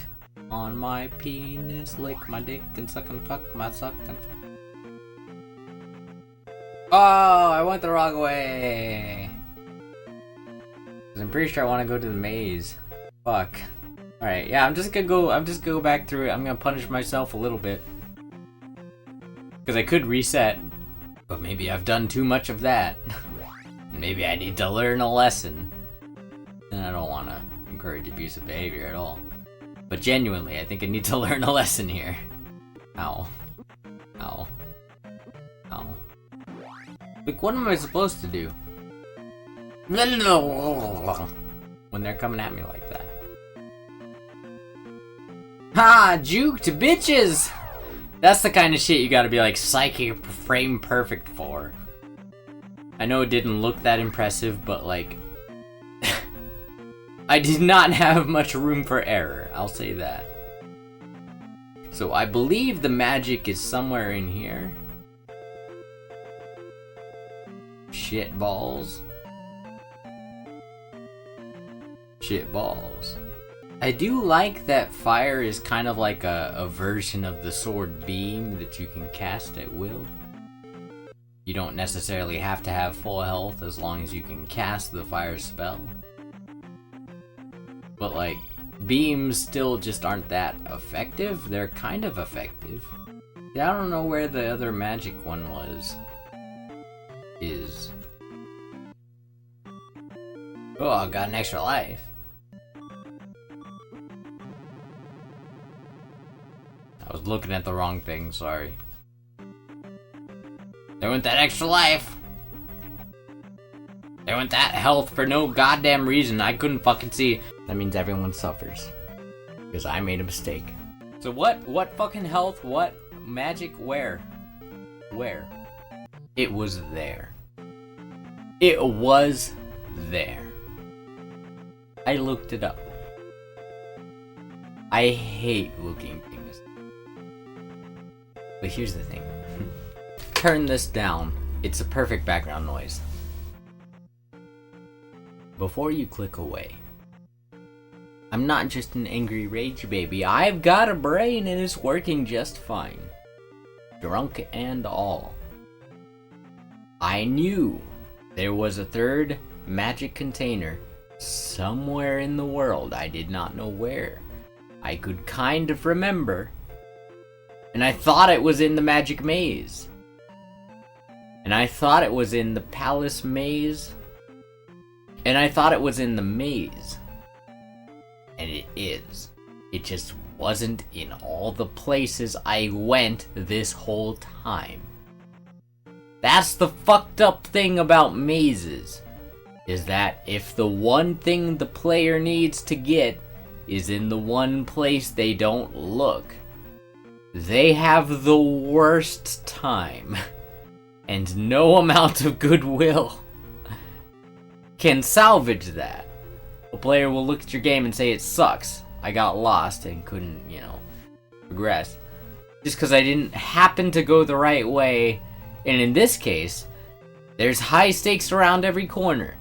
on my penis, lick my dick and suck and fuck my suck and fuck. Oh, I went the wrong way. 'Cause I'm pretty sure I want to go to the maze. Fuck. Alright, yeah, I'm just gonna go back through it. I'm gonna punish myself a little bit. Because I could reset, but maybe I've done too much of that. Maybe I need to learn a lesson. And I don't want to encourage abusive behavior at all. But genuinely, I think I need to learn a lesson here. Ow. Ow. Ow. Like, what am I supposed to do? When they're coming at me like that. Ha! Juked, bitches! That's the kind of shit you gotta be like psychic frame perfect for. I know it didn't look that impressive, but like... I did not have much room for error, I'll say that. So I believe the magic is somewhere in here. Shit balls. Shit balls. I do like that fire is kind of like a version of the sword beam that you can cast at will. You don't necessarily have to have full health as long as you can cast the fire spell. But like, beams still just aren't that effective. They're kind of effective. Yeah, I don't know where the other magic one is. Oh, I got an extra life. I was looking at the wrong thing, sorry. There went that extra life. There went that health for no goddamn reason. I couldn't fucking see. That means everyone suffers. Because I made a mistake. So what fucking health, what magic, where? Where? It was there. It was there. I looked it up. I hate looking things. But here's the thing. Turn this down. It's a perfect background noise. Before you click away, I'm not just an angry rage baby. I've got a brain and it's working just fine. Drunk and all. I knew there was a third magic container somewhere in the world. I did not know where. I could kind of remember. And I thought it was in the magic maze. And I thought it was in the palace maze. And I thought it was in the maze. And it is. It just wasn't in all the places I went this whole time. That's the fucked up thing about mazes. Is that if the one thing the player needs to get is in the one place they don't look, they have the worst time. And no amount of goodwill can salvage that. A player will look at your game and say it sucks. I got lost and couldn't, progress. Just because I didn't happen to go the right way. And in this case, there's high stakes around every corner.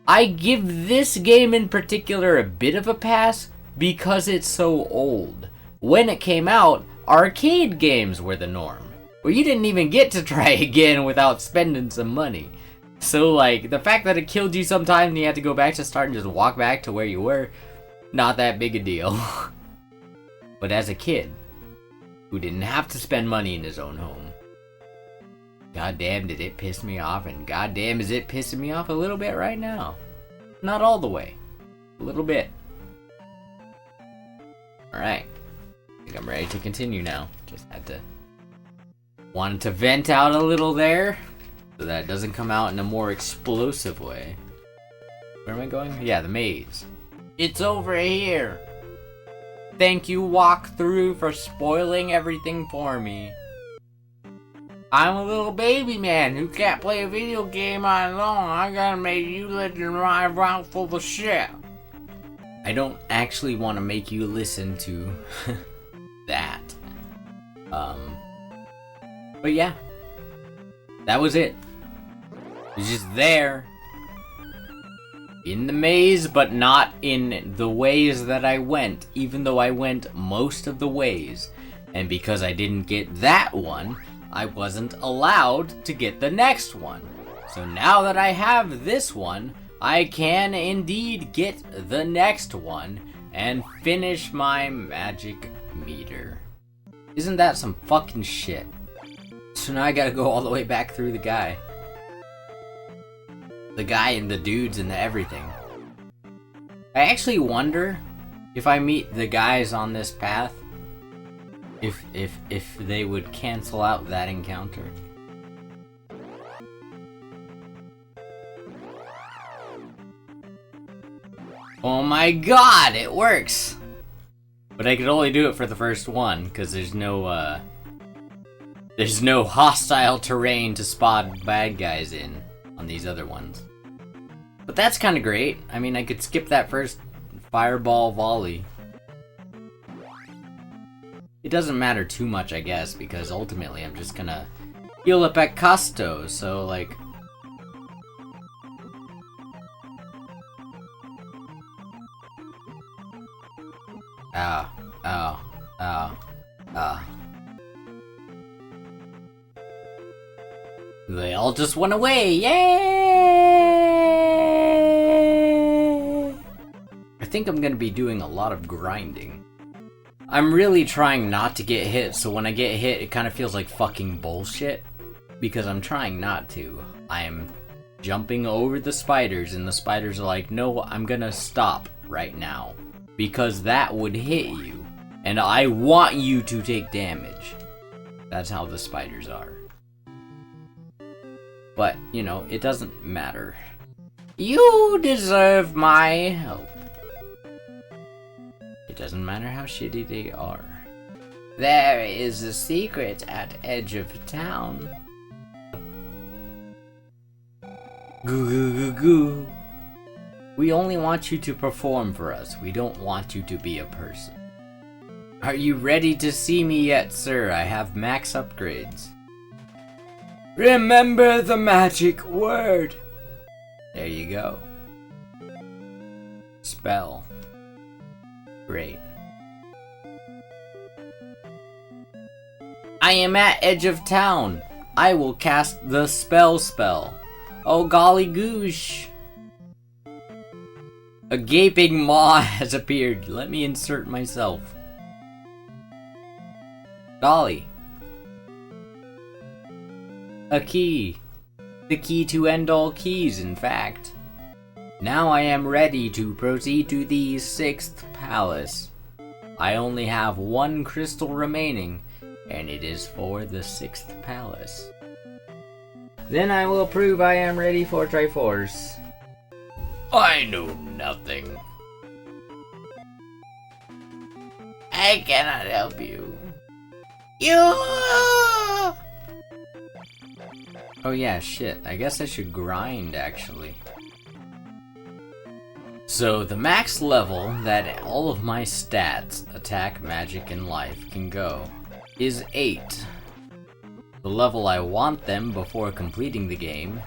I give this game in particular a bit of a pass because it's so old. When it came out, arcade games were the norm. Where you didn't even get to try again without spending some money. So like, the fact that it killed you sometimes and you had to go back to start and just walk back to where you were, not that big a deal. But as a kid, who didn't have to spend money in his own home, goddamn did it piss me off, and goddamn is it pissing me off a little bit right now. Not all the way, a little bit. Alright, I think I'm ready to continue now. Just wanted to vent out a little there, so that it doesn't come out in a more explosive way. Where am I going? Yeah, the maze. It's over here. Thank you, walkthrough, for spoiling everything for me. I'm a little baby man who can't play a video game on his own. I gotta make you listen to my mouth full of shit. I don't actually want to make you listen to that. But yeah. That was it. It was just there. In the maze, but not in the ways that I went. Even though I went most of the ways. And because I didn't get that one, I wasn't allowed to get the next one. So now that I have this one, I can indeed get the next one and finish my magic meter. Isn't that some fucking shit? So now I gotta go all the way back through the guy. The guy and the dudes and the everything. I actually wonder if I meet the guys on this path, if they would cancel out that encounter. Oh my god, it works! But I could only do it for the first one, because there's no hostile terrain to spot bad guys in on these other ones. But that's kind of great. I mean, I could skip that first fireball volley. It doesn't matter too much, I guess, because ultimately I'm just gonna heal up at Kasuto, so like... Ow, ow, ow, ow. They all just went away, yay! I think I'm gonna be doing a lot of grinding. I'm really trying not to get hit, so when I get hit, it kind of feels like fucking bullshit. Because I'm trying not to. I am jumping over the spiders, and the spiders are like, no, I'm gonna stop right now. Because that would hit you. And I want you to take damage. That's how the spiders are. But, you know, it doesn't matter. You deserve my help. It doesn't matter how shitty they are. There is a secret at edge of town. Goo goo goo goo. We only want you to perform for us. We don't want you to be a person. Are you ready to see me yet, sir? I have max upgrades. Remember the magic word. There you go. Spell. Great. I am at edge of town. I will cast the spell. Oh golly goosh. A gaping maw has appeared. Let me insert myself. Golly. A key. The key to end all keys, in fact. Now I am ready to proceed to the 6th palace. I only have one crystal remaining, and it is for the 6th palace. Then I will prove I am ready for Triforce. I know nothing. I cannot help you. Oh yeah, shit. I guess I should grind, actually. So, the max level that all of my stats, attack, magic, and life, can go is 8. The level I want them before completing the game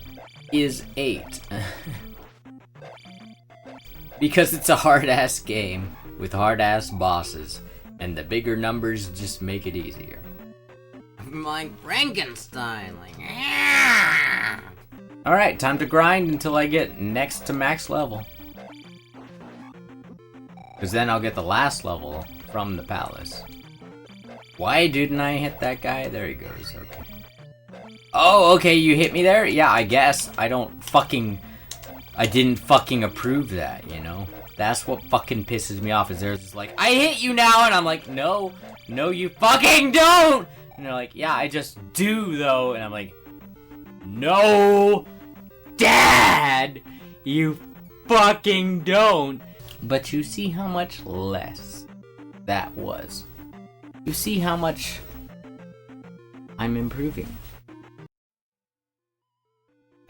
is 8. Because it's a hard-ass game with hard-ass bosses, and the bigger numbers just make it easier. Like Frankenstein, like... Alright, time to grind until I get next to max level. Because then I'll get the last level from the palace. Why didn't I hit that guy? There he goes, okay. Oh, okay, you hit me there? Yeah, I guess. I didn't fucking approve that, you know? That's what fucking pisses me off, is they're just like, I hit you now, and I'm like, no, you fucking don't! And they're like, yeah, I just do, though. And I'm like, no, Dad, you fucking don't. But you see how much less that was. You see how much I'm improving.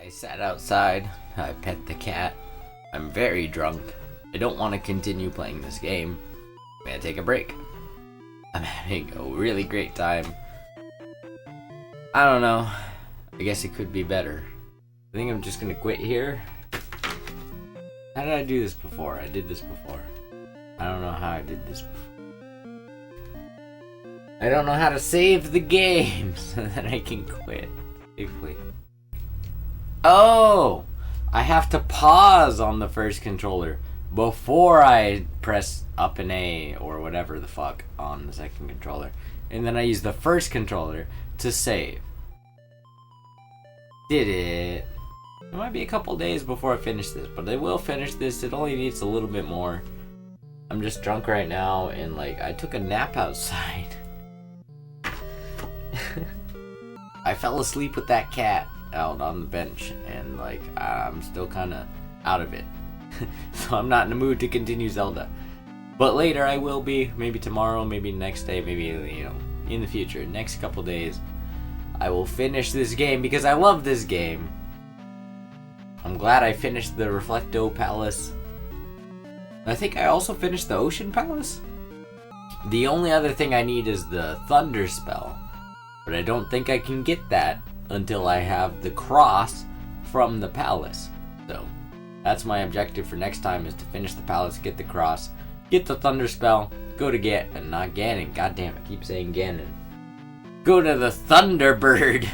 I sat outside, I pet the cat. I'm very drunk. I don't want to continue playing this game. I'm gonna take a break. I'm having a really great time. I don't know. I guess it could be better. I think I'm just gonna quit here. How did I do this before? I did this before. I don't know how I did this before. I don't know how to save the game so that I can quit safely. Oh! I have to pause on the first controller before I press up and A or whatever the fuck on the second controller. And then I use the first controller to save. Did it. It might be a couple days before I finish this, but I will finish this. It only needs a little bit more. I'm just drunk right now, and like I took a nap outside. I fell asleep with that cat out on the bench, and like I'm still kind of out of it. So I'm not in the mood to continue Zelda. But later I will be, maybe tomorrow, maybe next day, maybe, you know, in the future, next couple days, I will finish this game because I love this game. I'm glad I finished the Reflecto Palace. I think I also finished the Ocean Palace. The only other thing I need is the Thunder Spell, but I don't think I can get that until I have the cross from the palace. So that's my objective for next time, is to finish the palace, get the cross, get the Thunder Spell, go to not Ganon, goddamn, I keep saying Ganon. Go to the Thunderbird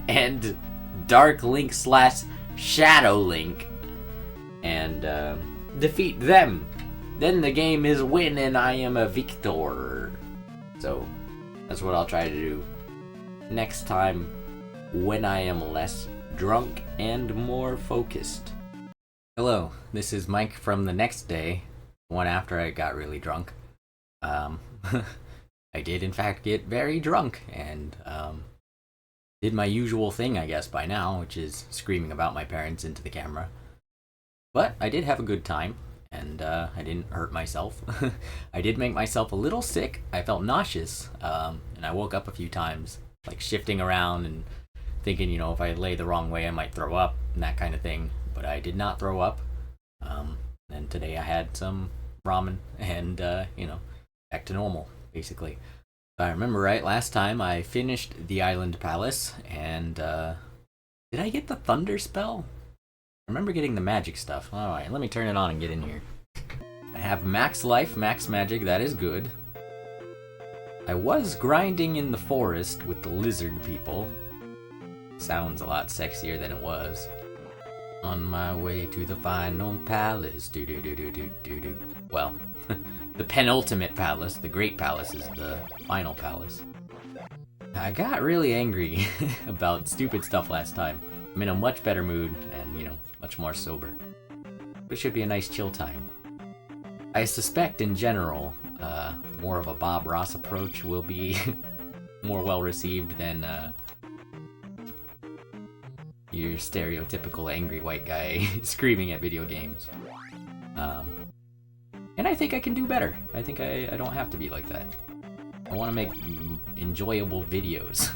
and Dark Link / Shadow Link and defeat them. Then the game is win and I am a victor. So that's what I'll try to do next time when I am less drunk and more focused. Hello, this is Mike from the next day, one after I got really drunk. I did in fact get very drunk and did my usual thing, I guess, by now, which is screaming about my parents into the camera. But I did have a good time, and I didn't hurt myself. I did make myself a little sick. I felt nauseous, and I woke up a few times, like shifting around and thinking, you know, if I lay the wrong way I might throw up and that kind of thing. But I did not throw up. And today I had some ramen and, you know, back to normal, basically. If I remember right, last time I finished the Island Palace, and did I get the Thunder Spell? I remember getting the magic stuff. Alright, let me turn it on and get in here. I have max life, max magic, that is good. I was grinding in the forest with the lizard people. Sounds a lot sexier than it was. On my way to the final palace, do-do-do-do-do-do-do. Well, the penultimate palace, the great palace, is the final palace. I got really angry about stupid stuff last time. I'm in a much better mood and, you know, much more sober. It should be a nice chill time. I suspect, in general, more of a Bob Ross approach will be more well received than your stereotypical angry white guy screaming at video games. And I think I can do better. I think I don't have to be like that. I want to make enjoyable videos,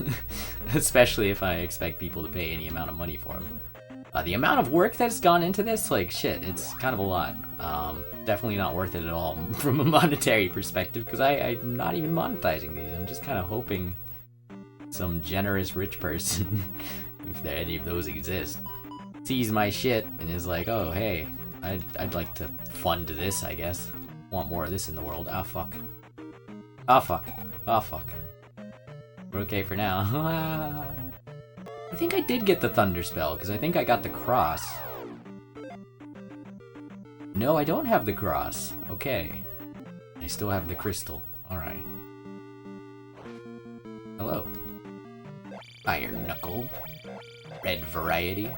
especially if I expect people to pay any amount of money for them. The amount of work that's gone into this, like, shit, it's kind of a lot. Definitely not worth it at all from a monetary perspective, because I'm not even monetizing these. I'm just kind of hoping some generous rich person, if there any of those exist, sees my shit and is like, oh, hey, I'd like to fund this, I guess. Want more of this in the world. Ah, fuck. Ah, fuck. Ah, fuck. We're okay for now. I think I did get the Thunder Spell, because I think I got the cross. No, I don't have the cross. Okay. I still have the crystal. Alright. Hello. Iron Knuckle. Red variety.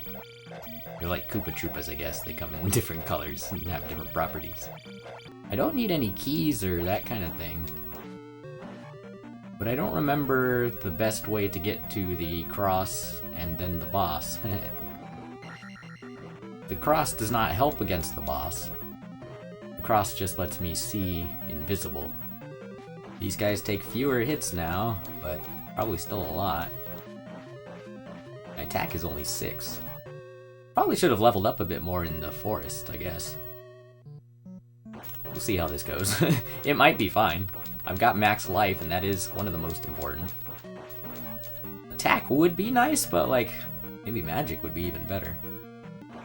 They're like Koopa Troopas, I guess. They come in different colors and have different properties. I don't need any keys or that kind of thing. But I don't remember the best way to get to the cross and then the boss. The cross does not help against the boss. The cross just lets me see invisible. These guys take fewer hits now, but probably still a lot. My attack is only 6. Probably should have leveled up a bit more in the forest, I guess. We'll see how this goes. It might be fine. I've got max life, and that is one of the most important. Attack would be nice, but like, maybe magic would be even better.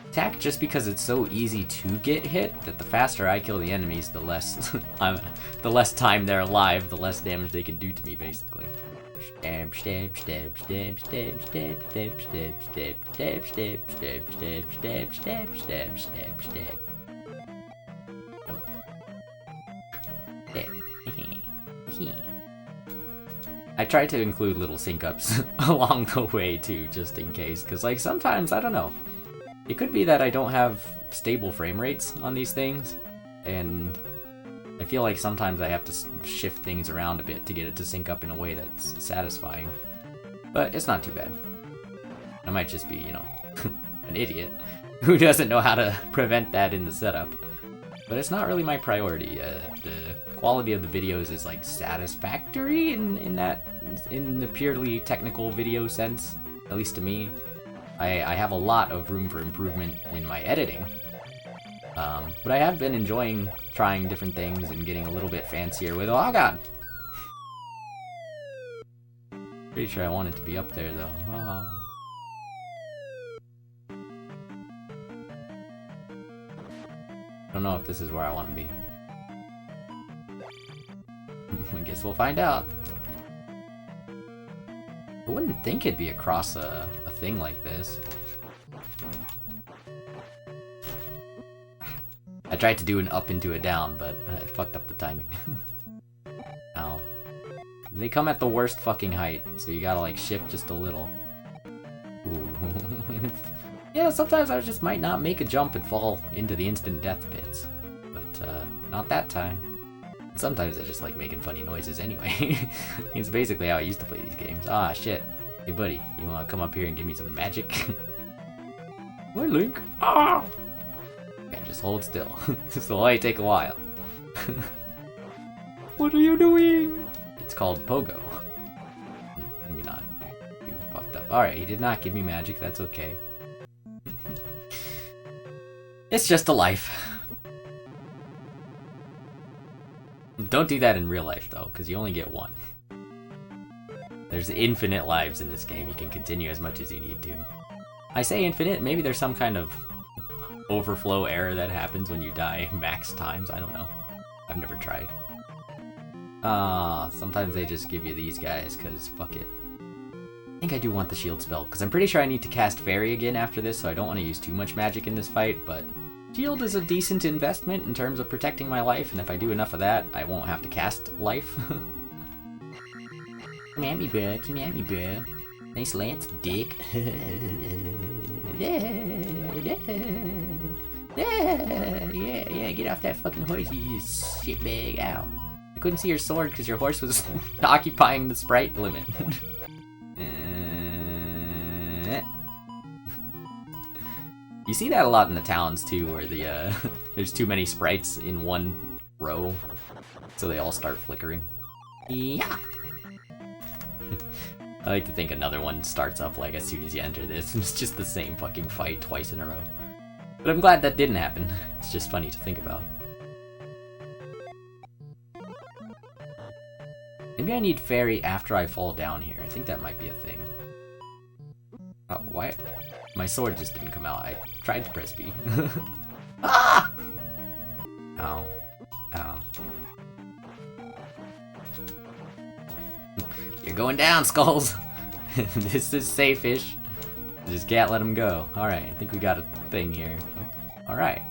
Attack just because it's so easy to get hit that the faster I kill the enemies, the less the less time they're alive, the less damage they can do to me, basically. Stab, stab, stab, stab, stab, stab, stab, stab, stab, stab, stab, stab, stab, stab, stab, stab, stab. I try to include little sync-ups along the way too, just in case, because like sometimes, I don't know, it could be that I don't have stable frame rates on these things, and I feel like sometimes I have to shift things around a bit to get it to sync up in a way that's satisfying. But it's not too bad. I might just be, you know, an idiot who doesn't know how to prevent that in the setup. But it's not really my priority. The quality of the videos is like satisfactory in the purely technical video sense, at least to me. I have a lot of room for improvement in my editing. But I have been enjoying trying different things and getting a little bit fancier with, oh god! Pretty sure I want it to be up there though. Oh. I don't know if this is where I want to be. I guess we'll find out. I wouldn't think it'd be across a thing like this. I tried to do an up into a down, but I fucked up the timing. Ow. They come at the worst fucking height, so you gotta like shift just a little. Ooh. Yeah, sometimes I just might not make a jump and fall into the instant death pits. But, not that time. Sometimes I just like making funny noises anyway. It's basically how I used to play these games. Ah, shit. Hey, buddy, you wanna come up here and give me some magic? What, Link? Ah! Yeah, just hold still. This will only take a while. What are you doing? It's called Pogo. Maybe not. You fucked up. Alright, he did not give me magic, that's okay. It's just a life. Don't do that in real life, though, because you only get one. There's infinite lives in this game. You can continue as much as you need to. I say infinite, maybe there's some kind of overflow error that happens when you die max times. I don't know. I've never tried. Sometimes they just give you these guys, because fuck it. I think I do want the shield spell, because I'm pretty sure I need to cast Fairy again after this, so I don't want to use too much magic in this fight, but shield is a decent investment in terms of protecting my life, and if I do enough of that, I won't have to cast life. Come at me, bro. Come at me, bro. Nice lance, dick. Yeah, get off that fucking horse, you shitbag. Ow. I couldn't see your sword because your horse was occupying the sprite limit. You see that a lot in the towns too, where the there's too many sprites in one row, so they all start flickering. Yeah. I like to think another one starts up like as soon as you enter this, and it's just the same fucking fight twice in a row. But I'm glad that didn't happen. It's just funny to think about. Maybe I need Fairy after I fall down here. I think that might be a thing. Oh, why? My sword just didn't come out. I tried to press B. Ah! Ow. Ow. You're going down, Skulls! This is safe-ish. Just can't let him go. Alright, I think we got a thing here. Oh, alright.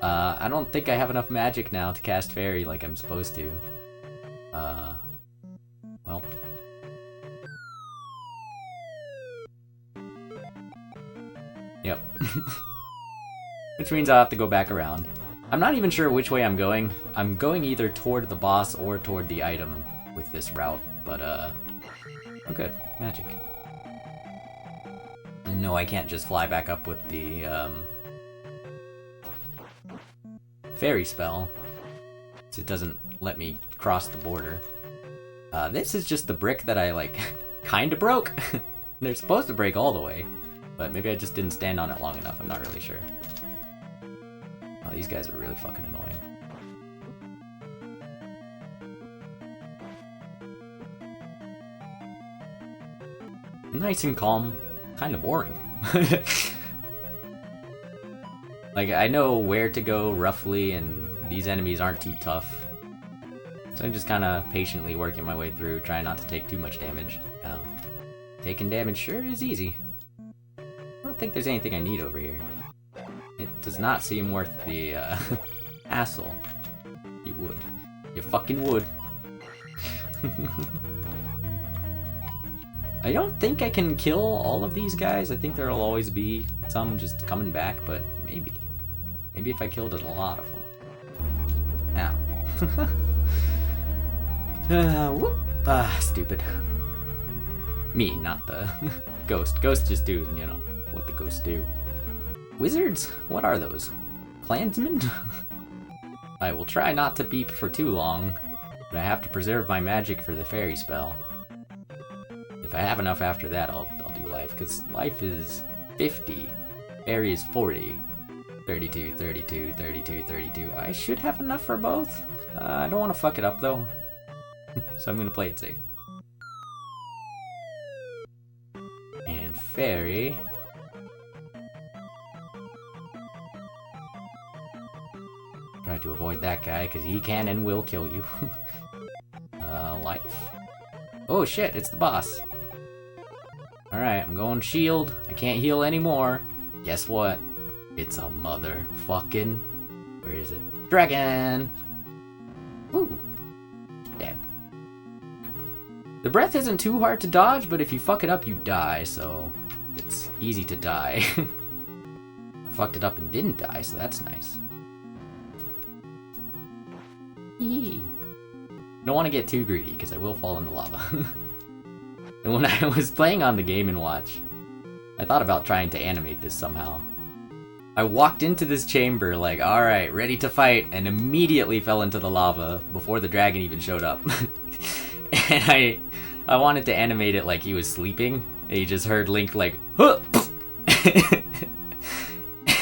I don't think I have enough magic now to cast Fairy like I'm supposed to. Well. Yep. Which means I'll have to go back around. I'm not even sure which way I'm going. I'm going either toward the boss or toward the item with this route, but oh good, magic. And no, I can't just fly back up with the Fairy spell, so it doesn't let me cross the border. This is just the brick that I like kinda broke. They're supposed to break all the way, but maybe I just didn't stand on it long enough. I'm not really sure. Oh, these guys are really fucking annoying. Nice and calm, kind of boring. Like, I know where to go roughly, and these enemies aren't too tough. So I'm just kind of patiently working my way through, trying not to take too much damage. Taking damage sure is easy. I don't think there's anything I need over here. It does not seem worth the hassle. You would. You fucking would. I don't think I can kill all of these guys. I think there'll always be some just coming back, but maybe. Maybe if I killed a lot of them. Ow. Whoop. Stupid. Me, not the ghost. Ghosts just do, you know, what the ghosts do. Wizards? What are those? Clansmen? I will try not to beep for too long, but I have to preserve my magic for the fairy spell. If I have enough after that, I'll do life, because life is 50, fairy is 40. 32, 32, 32, 32. I should have enough for both. I don't want to fuck it up, though. So I'm going to play it safe. And fairy. Try to avoid that guy, because he can and will kill you. Life. Oh shit, it's the boss. Alright, I'm going shield. I can't heal anymore. Guess what? It's a motherfucking... Where is it? Dragon! Woo! Dead. The breath isn't too hard to dodge, but if you fuck it up, you die, so... It's easy to die. I fucked it up and didn't die, so that's nice. Eee. Don't want to get too greedy, because I will fall in the lava. And when I was playing on the Game & Watch, I thought about trying to animate this somehow. I walked into this chamber like, alright, ready to fight, and immediately fell into the lava before the dragon even showed up. And I wanted to animate it like he was sleeping, and he just heard Link like, huh!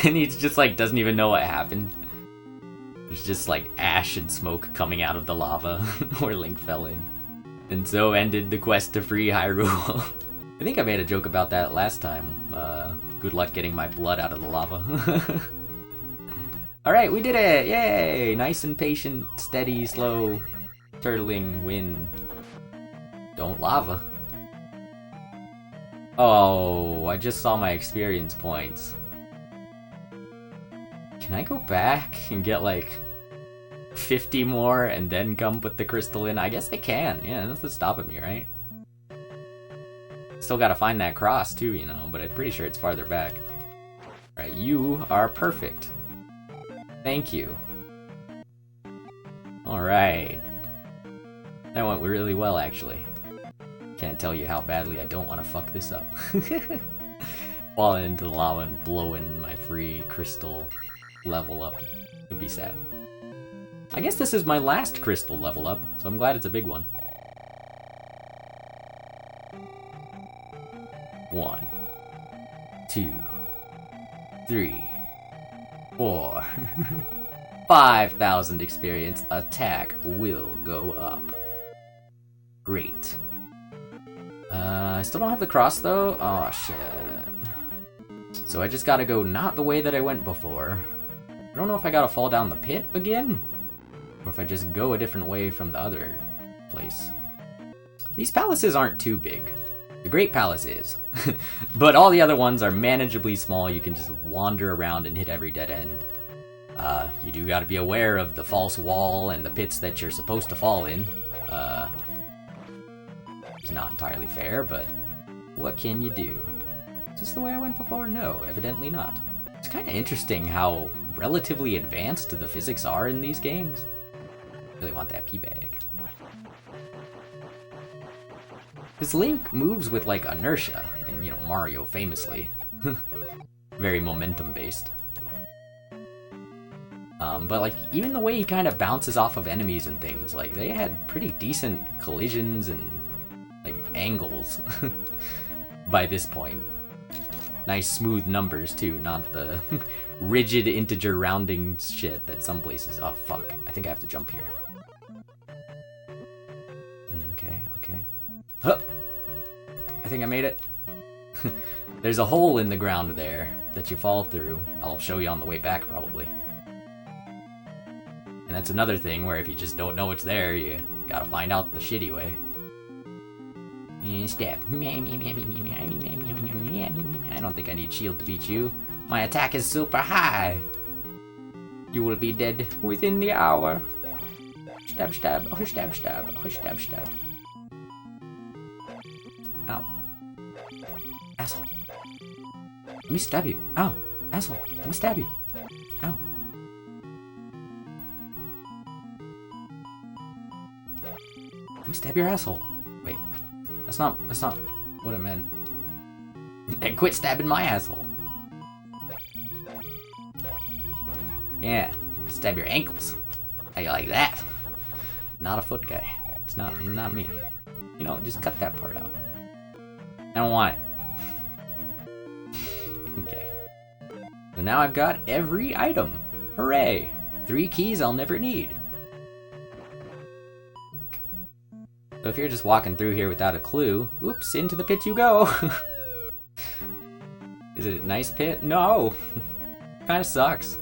And he just like doesn't even know what happened. There's just like ash and smoke coming out of the lava where Link fell in. And so ended the quest to free Hyrule. I think I made a joke about that last time. Good luck getting my blood out of the lava. Alright, we did it! Yay! Nice and patient, steady, slow, turtling win. Don't lava. Oh, I just saw my experience points. Can I go back and get like 50 more and then come put the crystal in? I guess I can. Yeah, nothing's stopping me, right? Still gotta find that cross too, you know, but I'm pretty sure it's farther back. Alright, you are perfect. Thank you. Alright. That went really well, actually. Can't tell you how badly I don't want to fuck this up. Falling into the lava and blowing my free crystal level up would be sad. I guess this is my last crystal level up, so I'm glad it's a big one. 1, 2, 3, 4, 5,000 experience. Attack will go up. Great. I still don't have the cross though. Oh shit. So I just gotta go not the way that I went before. I don't know if I gotta fall down the pit again, or if I just go a different way from the other place. These palaces aren't too big. The Great Palace is. But all the other ones are manageably small. You can just wander around and hit every dead end. You do gotta be aware of the false wall and the pits that you're supposed to fall in. It's not entirely fair, but what can you do? Is this the way I went before? No, evidently not. It's kind of interesting how relatively advanced the physics are in these games. Really want that pea bag. Because Link moves with like inertia, and you know, Mario famously. Very momentum based. But like, even the way he kind of bounces off of enemies and things, like they had pretty decent collisions and like angles by this point. Nice smooth numbers too, not the rigid integer rounding shit that some places. Oh fuck, I think I have to jump here. Okay, okay. Huh. I think I made it. There's a hole in the ground there that you fall through. I'll show you on the way back probably. And that's another thing where if you just don't know it's there, you gotta find out the shitty way. Step. I don't think I need shield to beat you. My attack is super high. You will be dead within the hour. Stab, stab, oh, stab, stab, oh, stab, stab. Ow. Asshole. Let me stab you. Ow. Asshole. Let me stab you. Ow. Let me stab your asshole. Wait. That's not what I meant. And quit stabbing my asshole. Yeah. Stab your ankles. How you like that? Not a foot guy. It's not me. You know, just cut that part out. I don't want it. Okay. So now I've got every item. Hooray! 3 keys I'll never need. So if you're just walking through here without a clue, oops, into the pit you go. Is it a nice pit? No! Kinda sucks.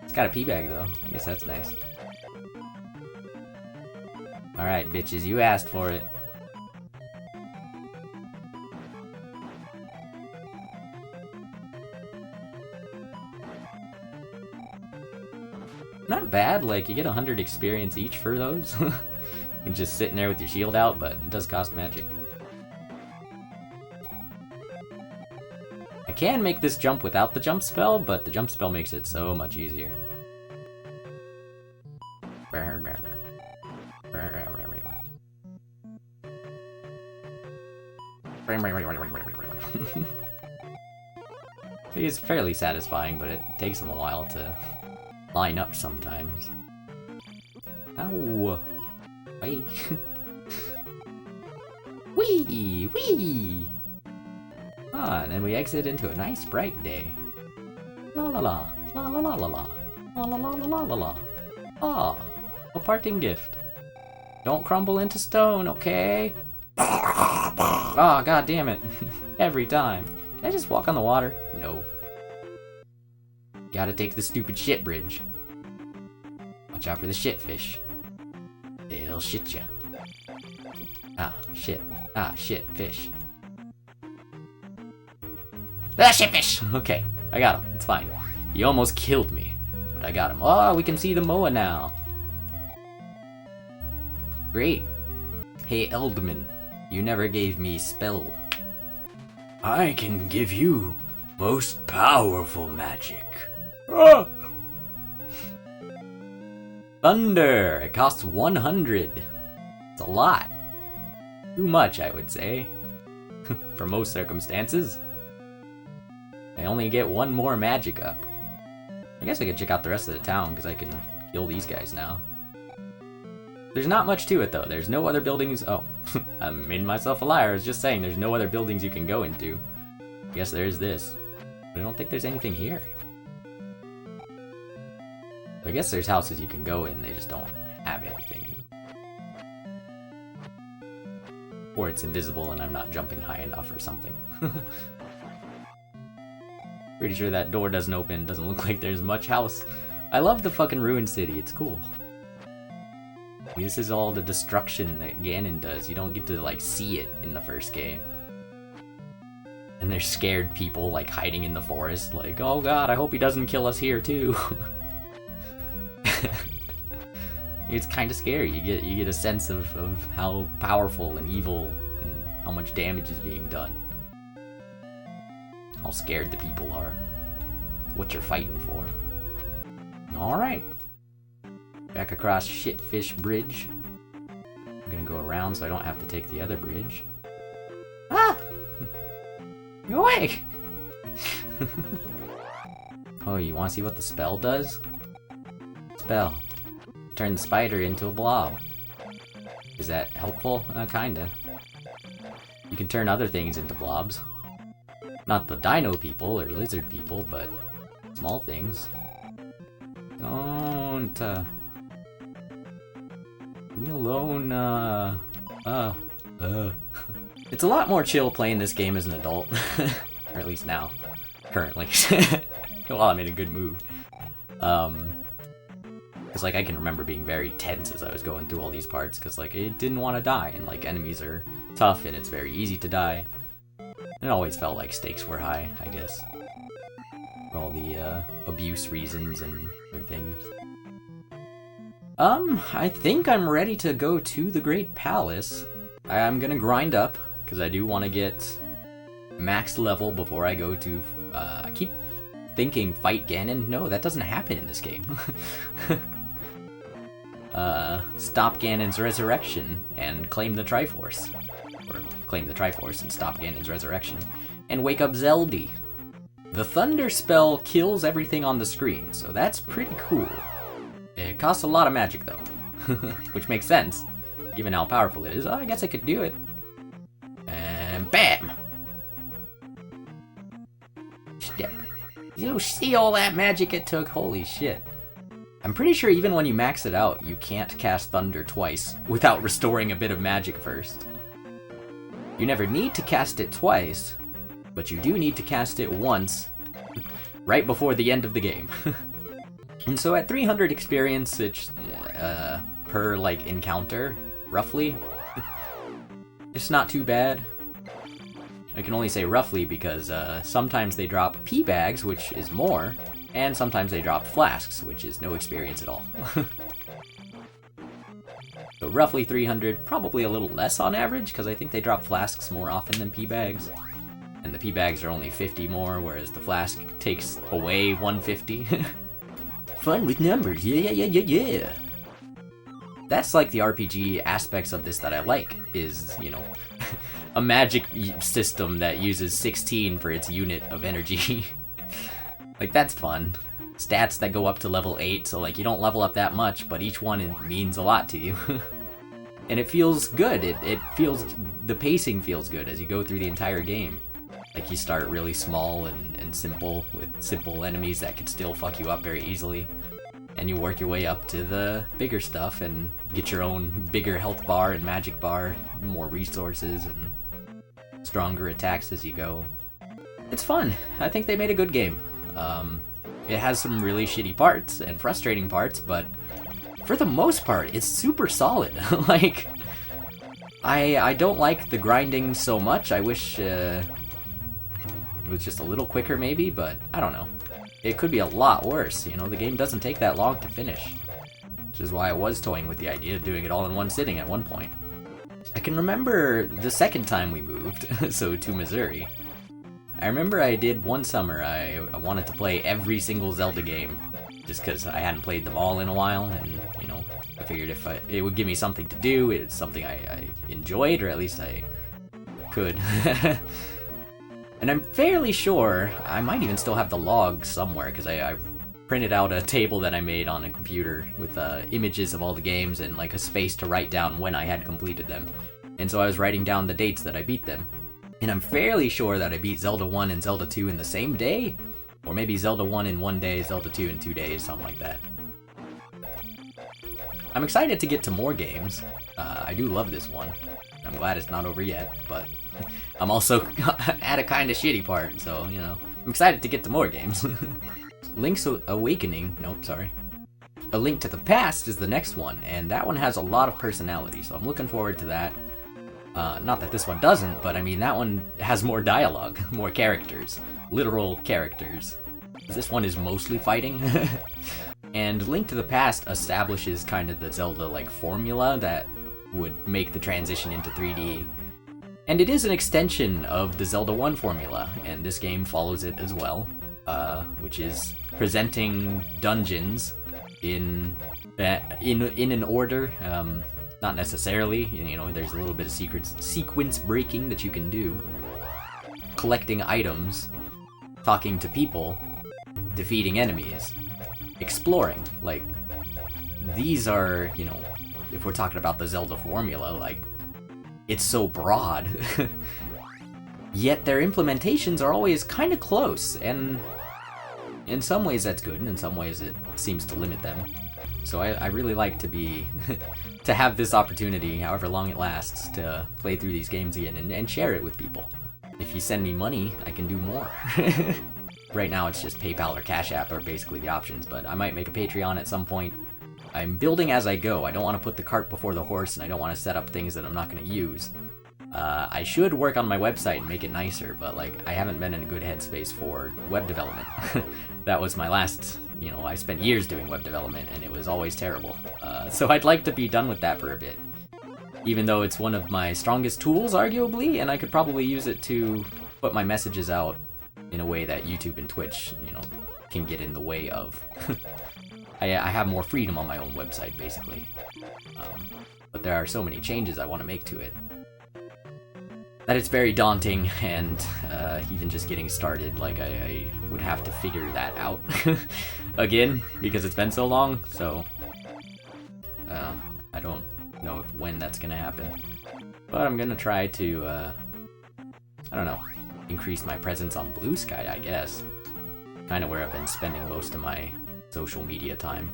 It's got a pee bag though. I guess that's nice. Alright, bitches, you asked for it. Not bad, like, you get 100 experience each for those. And just sitting there with your shield out, but it does cost magic. I can make this jump without the jump spell, but the jump spell makes it so much easier. It's fairly satisfying, but it takes them a while to line up sometimes. Ow! Wait. Wee! Wee! Ah, and then we exit into a nice bright day. La la la, la la la la la, la la la la la la. Ah, a parting gift. Don't crumble into stone, okay? Oh, god damn it. Every time. Can I just walk on the water? No. Gotta take the stupid shit bridge. Watch out for the shitfish. They'll shit ya. Ah, shit. Ah, shit, fish. Ah, shitfish! Okay, I got him. It's fine. He almost killed me, but I got him. Oh, we can see the Moa now. Great. Hey, Eldman, you never gave me spell. I can give you most powerful magic. Ah! Thunder! It costs 100. It's a lot. Too much, I would say. For most circumstances. I only get 1 more magic up. I guess I could check out the rest of the town, because I can kill these guys now. There's not much to it, though. There's no other buildings. Oh, I made myself a liar. I was just saying there's no other buildings you can go into. I guess there's this. But I don't think there's anything here. I guess there's houses you can go in, they just don't have anything. Or it's invisible and I'm not jumping high enough or something. Pretty sure that door doesn't open, doesn't look like there's much house. I love the fucking ruined city, it's cool. I mean, this is all the destruction that Ganon does, you don't get to like see it in the first game. And there's scared people like hiding in the forest, like, oh god, I hope he doesn't kill us here too. It's kind of scary. You get a sense of how powerful and evil and how much damage is being done. How scared the people are. What you're fighting for. Alright. Back across Shitfish Bridge. I'm gonna go around so I don't have to take the other bridge. Ah! Go away! Oh, you wanna see what the spell does? Spell. Turn the spider into a blob. Is that helpful? Kinda. You can turn other things into blobs. Not the dino people or lizard people, but small things. Don't, leave me alone, It's a lot more chill playing this game as an adult. Or at least now. Currently. Well, I'm in a good mood. Because, like, I can remember being very tense as I was going through all these parts, because, like, it didn't want to die, and, like, enemies are tough, and it's very easy to die. And it always felt like stakes were high, I guess. For all the, abuse reasons and other things. I think I'm ready to go to the Great Palace. I'm gonna grind up, because I do want to get max level before I go to, I keep thinking fight Ganon. No, that doesn't happen in this game. stop Ganon's resurrection and claim the Triforce. Or claim the Triforce and stop Ganon's resurrection. And wake up Zelda. The Thunder spell kills everything on the screen, so that's pretty cool. It costs a lot of magic though, which makes sense, given how powerful it is. Oh, I guess I could do it. And BAM! Step. You see all that magic it took? Holy shit. I'm pretty sure even when you max it out, you can't cast Thunder twice without restoring a bit of magic first. You never need to cast it twice, but you do need to cast it once, right before the end of the game. And so at 300 experience, it's, per, like, encounter, roughly, it's not too bad. I can only say roughly because, sometimes they drop pea bags, which is more, and sometimes they drop flasks, which is no experience at all. So roughly 300, probably a little less on average, because I think they drop flasks more often than pea bags. And the pea bags are only 50 more, whereas the flask takes away 150. Fun with numbers, yeah. That's like the RPG aspects of this that I like, is, you know, a magic system that uses 16 for its unit of energy. Like, that's fun. Stats that go up to level 8, so like you don't level up that much, but each one means a lot to you. And it feels good. It feels, the pacing feels good as you go through the entire game. Like you start really small and simple with simple enemies that can still fuck you up very easily. And you work your way up to the bigger stuff and get your own bigger health bar and magic bar, more resources and stronger attacks as you go. It's fun. I think they made a good game. It has some really shitty parts and frustrating parts, but for the most part, it's super solid. Like, I don't like the grinding so much. I wish it was just a little quicker maybe, but I don't know. It could be a lot worse, you know, the game doesn't take that long to finish. Which is why I was toying with the idea of doing it all in one sitting at one point. I can remember the second time we moved, so to Missouri. I remember I did one summer, I wanted to play every single Zelda game, just because I hadn't played them all in a while, and, you know, I figured if it would give me something to do, it's something I enjoyed, or at least I could. And I'm fairly sure, I might even still have the log somewhere, because I printed out a table that I made on a computer with images of all the games and like a space to write down when I had completed them. And so I was writing down the dates that I beat them. And I'm fairly sure that I beat Zelda 1 and Zelda 2 in the same day, or maybe Zelda 1 in 1 day, Zelda 2 in 2 days, something like that. I'm excited to get to more games. I do love this one. I'm glad it's not over yet, but I'm also at a kind of shitty part, so, you know, I'm excited to get to more games. Link's Awakening, nope, sorry. A Link to the Past is the next one, and that one has a lot of personality, so I'm looking forward to that. Not that this one doesn't, but I mean, that one has more dialogue, more characters, literal characters. This one is mostly fighting. And Link to the Past establishes kind of the Zelda-like formula that would make the transition into 3D. And it is an extension of the Zelda 1 formula, and this game follows it as well, which is presenting dungeons in an order. Not necessarily, you know, there's a little bit of sequence breaking that you can do. Collecting items, talking to people, defeating enemies, exploring. Like, these are, you know, if we're talking about the Zelda formula, like, it's so broad. Yet their implementations are always kind of close, and in some ways that's good, and in some ways it seems to limit them. So I really like to be, to have this opportunity, however long it lasts, to play through these games again and share it with people. If you send me money, I can do more. Right now it's just PayPal or Cash App are basically the options, but I might make a Patreon at some point. I'm building as I go. I don't want to put the cart before the horse, and I don't want to set up things that I'm not going to use. I should work on my website and make it nicer, but like, I haven't been in a good headspace for web development. That was my last, you know, I spent years doing web development and it was always terrible. So I'd like to be done with that for a bit. Even though it's one of my strongest tools, arguably, and I could probably use it to put my messages out in a way that YouTube and Twitch, you know, can get in the way of. I have more freedom on my own website, basically. But there are so many changes I want to make to it that it's very daunting, and even just getting started, like, I would have to figure that out again, because it's been so long, so I don't know when that's gonna happen. But I'm gonna try to, I don't know, increase my presence on Blue Sky, I guess. Kind of where I've been spending most of my social media time.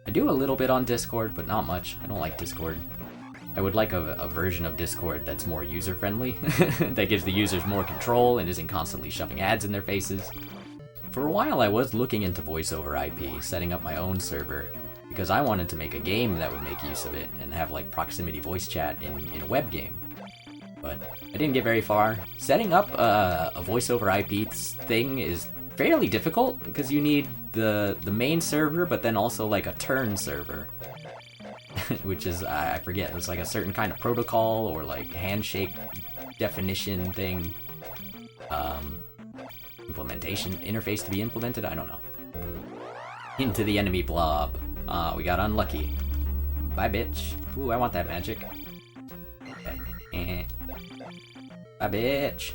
I do a little bit on Discord, but not much. I don't like Discord. I would like a version of Discord that's more user-friendly, that gives the users more control and isn't constantly shoving ads in their faces. For a while I was looking into voice over IP, setting up my own server, because I wanted to make a game that would make use of it and have like proximity voice chat in a web game. But I didn't get very far. Setting up a voice over IP thing is fairly difficult, because you need the main server, but then also like a turn server. Which is, I forget, it's like a certain kind of protocol or like handshake definition thing. Implementation, interface to be implemented, I don't know. Into the enemy blob. We got unlucky. Bye, bitch. Ooh, I want that magic. Bye, bitch.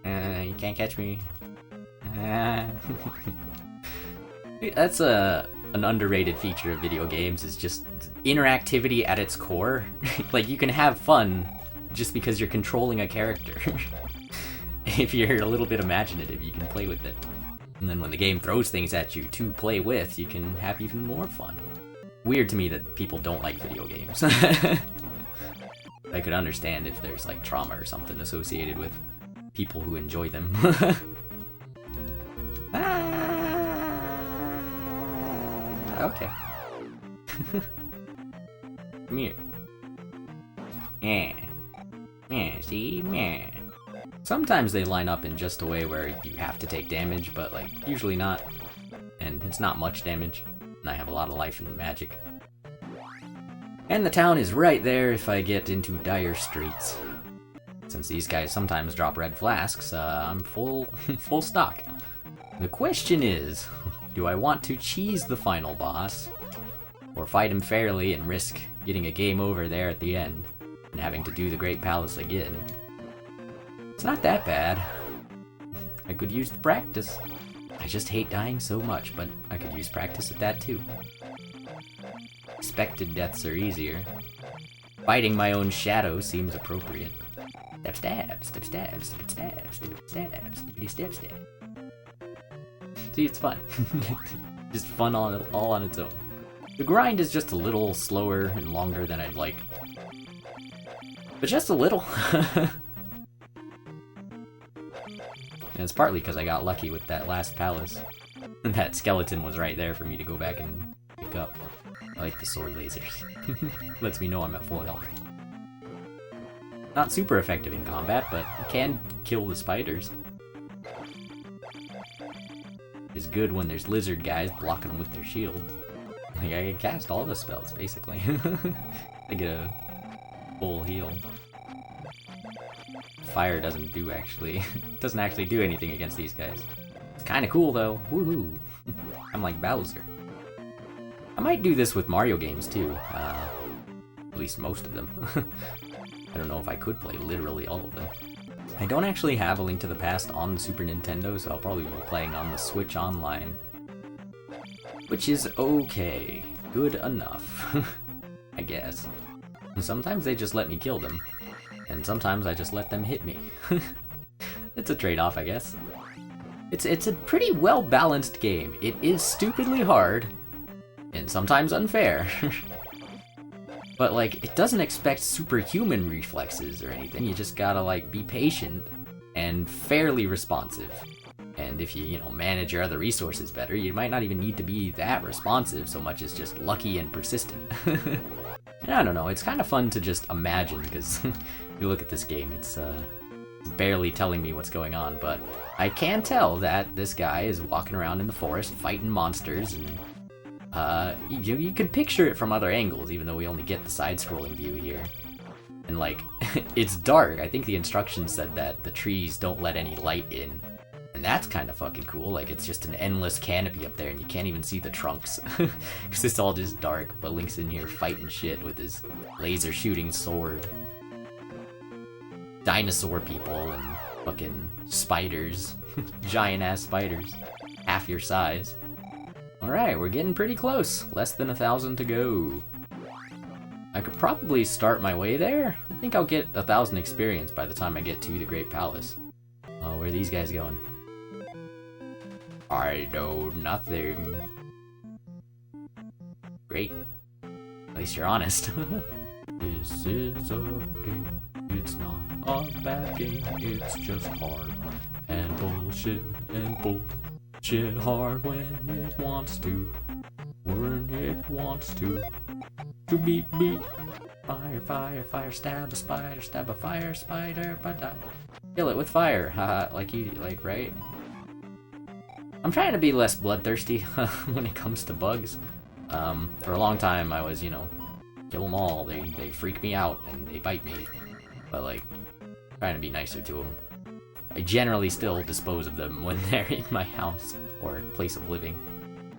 You can't catch me. That's an underrated feature of video games, is just interactivity at its core. Like, you can have fun just because you're controlling a character. If you're a little bit imaginative, you can play with it. And then when the game throws things at you to play with, you can have even more fun. Weird to me that people don't like video games. I could understand if there's like trauma or something associated with people who enjoy them. Okay. Come here. Yeah, see? Yeah. Sometimes they line up in just a way where you have to take damage, but like, usually not. And it's not much damage. And I have a lot of life and magic. And the town is right there if I get into dire straits. Since these guys sometimes drop red flasks, I'm full stock. The question is, do I want to cheese the final boss, or fight him fairly and risk getting a game over there at the end, and having to do the Great Palace again? It's not that bad. I could use the practice. I just hate dying so much, but I could use practice at that too. Expected deaths are easier. Fighting my own shadow seems appropriate. Step stab, step stab, step stab, step stab, step stab. See, it's fun. Just fun all on its own. The grind is just a little slower and longer than I'd like. But just a little. And it's partly because I got lucky with that last palace. And that skeleton was right there for me to go back and pick up. I like the sword lasers. Lets me know I'm at full health. Not super effective in combat, but can kill the spiders. It's good when there's lizard guys blocking them with their shield. Like, I can cast all the spells, basically. I get a full heal. Fire doesn't actually do anything against these guys. It's kinda cool though. Woohoo! I'm like Bowser. I might do this with Mario games too. At least most of them. I don't know if I could play literally all of them. I don't actually have A Link to the Past on the Super Nintendo, so I'll probably be playing on the Switch Online. Which is okay. Good enough. I guess. And sometimes they just let me kill them. And sometimes I just let them hit me. It's a trade-off, I guess. It's a pretty well-balanced game. It is stupidly hard, and sometimes unfair. But, like, it doesn't expect superhuman reflexes or anything. You just gotta, like, be patient and fairly responsive. And if you manage your other resources better, you might not even need to be that responsive so much as just lucky and persistent. And I don't know, it's kind of fun to just imagine, because you look at this game, it's barely telling me what's going on, but I can tell that this guy is walking around in the forest fighting monsters, and you can picture it from other angles, even though we only get the side-scrolling view here. And like, it's dark. I think the instructions said that the trees don't let any light in, And that's kind of fucking cool. Like, it's just an endless canopy up there, and you can't even see the trunks. Because it's all just dark, but Link's in here fighting shit with his laser shooting sword. Dinosaur people and fucking spiders. Giant ass spiders. Half your size. Alright, we're getting pretty close. Less than 1,000 to go. I could probably start my way there. I think I'll get 1,000 experience by the time I get to the Great Palace. Oh, where are these guys going? I know nothing. Great. At least you're honest. This is a game. It's not a bad game. It's just hard. And bullshit and bullshit hard when it wants to. When it wants to. To beat. Fire, fire, fire, stab a fire, spider, but die. Kill it with fire. Haha, like, right? I'm trying to be less bloodthirsty when it comes to bugs. For a long time I was, you know, kill them all. They freak me out and they bite me. But like, trying to be nicer to them. I generally still dispose of them when they're in my house or place of living.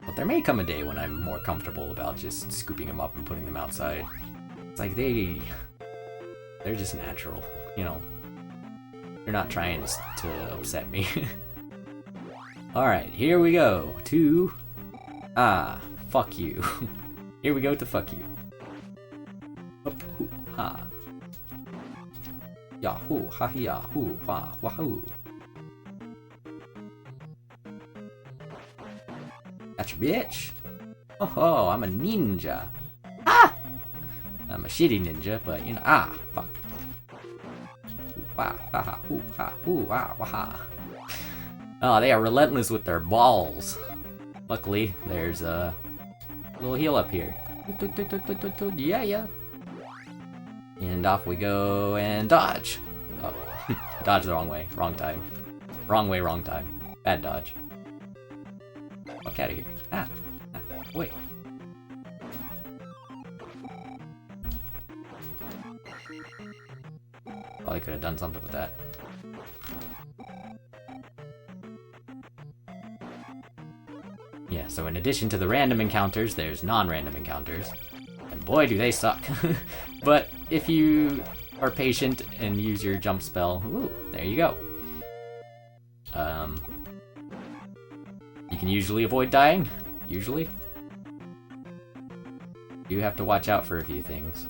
But there may come a day when I'm more comfortable about just scooping them up and putting them outside. It's like they're just natural, you know. They're not trying to upset me. Alright, here we go to... fuck you. Here we go to fuck you. Up, hoo, ha. Yahoo, ha, yahoo, wah, wahoo. Gotcha, bitch. Oh, I'm a ninja. Ah! I'm a shitty ninja, but you know, fuck. Wah, ha, ha, hoo, ha, hoo, wah, wah. Oh, they are relentless with their balls. Luckily, there's a little heal up here. Yeah. And off we go and dodge. Oh, dodge the wrong way, wrong time. Wrong way, wrong time. Bad dodge. Fuck out of here. Wait. Probably could have done something with that. Yeah, so in addition to the random encounters, there's non-random encounters. And boy, do they suck. But if you are patient and use your jump spell, ooh, there you go. You can usually avoid dying. Usually. You have to watch out for a few things.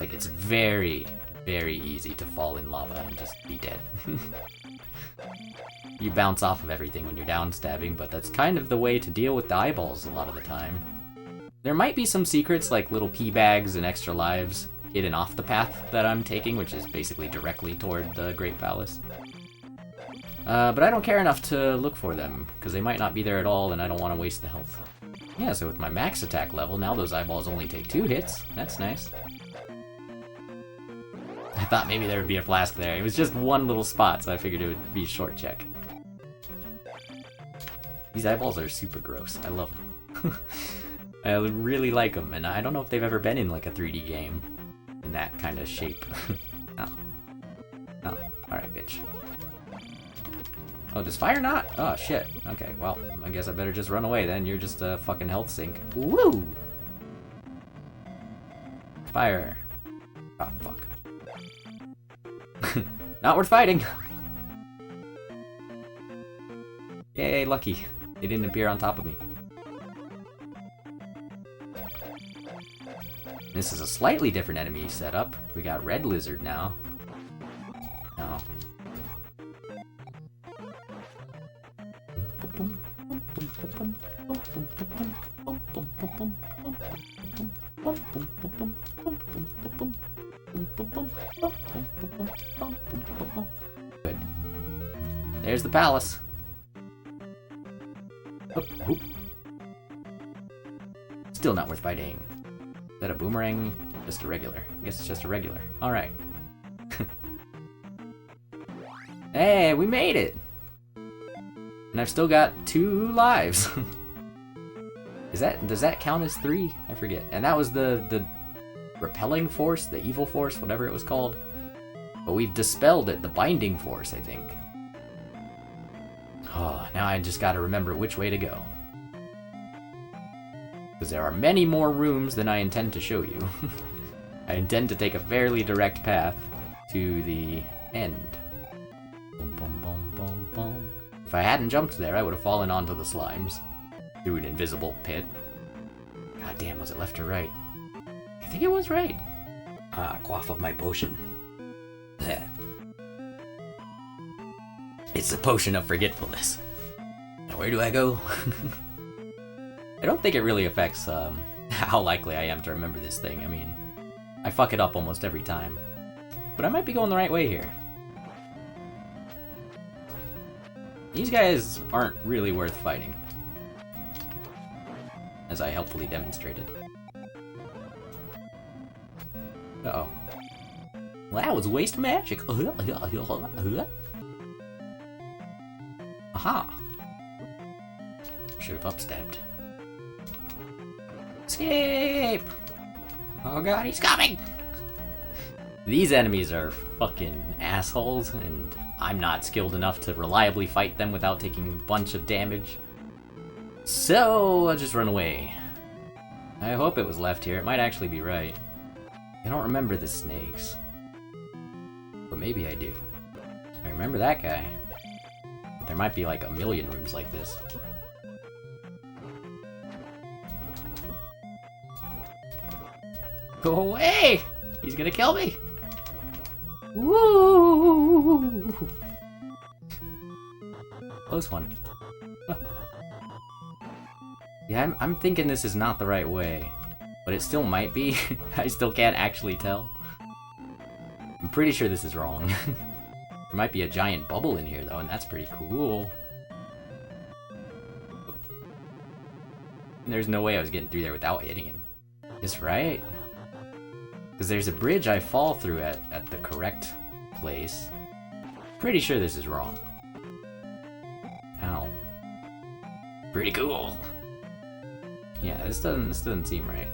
Like, it's very, very easy to fall in lava and just be dead. You bounce off of everything when you're down stabbing, but that's kind of the way to deal with the eyeballs a lot of the time. There might be some secrets like little pea bags and extra lives hidden off the path that I'm taking, which is basically directly toward the Great Palace. But I don't care enough to look for them, because they might not be there at all and I don't want to waste the health. Yeah, so with my max attack level, now those eyeballs only take 2 hits. That's nice. I thought maybe there would be a flask there. It was just one little spot, so I figured it would be a short check. These eyeballs are super gross. I love them. I really like them, and I don't know if they've ever been in like a 3D game in that kind of shape. Oh, alright, bitch. Oh, does fire not? Oh, shit. Okay, well, I guess I better just run away then. You're just a fucking health sink. Woo! Fire. Oh, fuck. Not worth fighting! Yay, lucky. They didn't appear on top of me. This is a slightly different enemy setup. We got Red Lizard now. Oh. Good. There's the palace. Oop. Still not worth fighting. Is that a boomerang? Just a regular. I guess it's just a regular. Alright. Hey, we made it! And I've still got 2 lives. Does that count as 3? I forget. And that was the repelling force, the evil force, whatever it was called. But we've dispelled it, the binding force, I think. Oh, now I just gotta remember which way to go. Because there are many more rooms than I intend to show you. I intend to take a fairly direct path to the end. Boom, boom, boom, boom, boom. If I hadn't jumped there, I would have fallen onto the slimes. Through an invisible pit. God damn, was it left or right? I think it was right. Ah, quaff of my potion. It's the potion of forgetfulness. Now where do I go? I don't think it really affects how likely I am to remember this thing. I mean, I fuck it up almost every time. But I might be going the right way here. These guys aren't really worth fighting. As I helpfully demonstrated. Uh-oh. Well, that was a waste of magic. Aha! Should have upstepped. Escape! Oh god, he's coming! These enemies are fucking assholes, and I'm not skilled enough to reliably fight them without taking a bunch of damage. So, I'll just run away. I hope it was left here. It might actually be right. I don't remember the snakes. But maybe I do. I remember that guy. But there might be like a million rooms like this. Go away! He's gonna kill me! Woo! Close one. Yeah, I'm thinking this is not the right way. But it still might be. I still can't actually tell. I'm pretty sure this is wrong. There might be a giant bubble in here though, and that's pretty cool. And there's no way I was getting through there without hitting him. Is right? Because there's a bridge I fall through at the correct place. Pretty sure this is wrong. Ow. Pretty cool. Yeah, this doesn't seem right.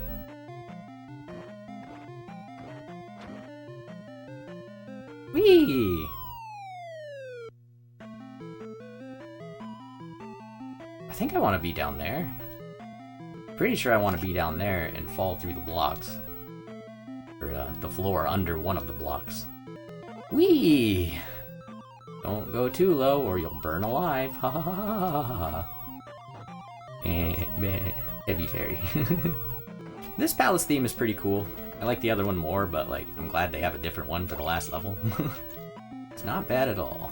Whee! I think I want to be down there. Pretty sure I want to be down there and fall through the blocks. Or the floor under one of the blocks. Whee! Don't go too low or you'll burn alive. Ha ha ha ha ha ha. Heavy fairy. This palace theme is pretty cool. I like the other one more, but like I'm glad they have a different one for the last level. It's not bad at all.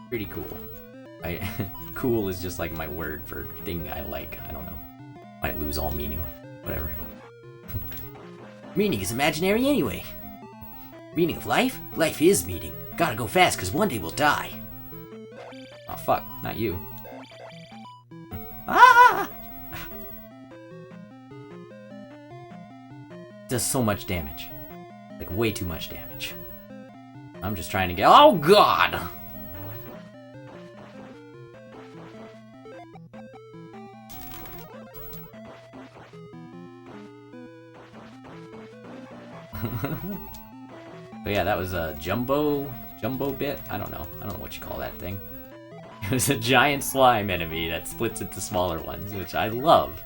Pretty cool. Cool is just like my word for thing I like. I don't know. Might lose all meaning. Whatever. Meaning is imaginary anyway. Meaning of life? Life is meaning. Gotta go fast, cause one day we'll die. Oh fuck, not you. Ah! Does so much damage. Like way too much damage. I'm just trying to get— oh god! But yeah, that was a jumbo bit? I don't know what you call that thing. It was a giant slime enemy that splits into smaller ones, which I love.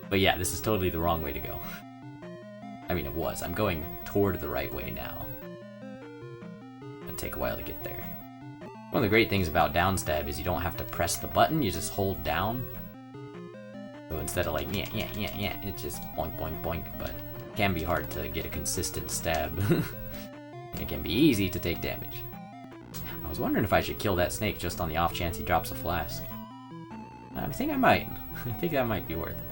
But yeah, this is totally the wrong way to go. I mean, it was. I'm going toward the right way now. It'll take a while to get there. One of the great things about downstab is you don't have to press the button, you just hold down. So instead of like, yeah, it just boink, boink, boink, but it can be hard to get a consistent stab. And it can be easy to take damage. I was wondering if I should kill that snake just on the off chance he drops a flask. I think I might. I think that might be worth it.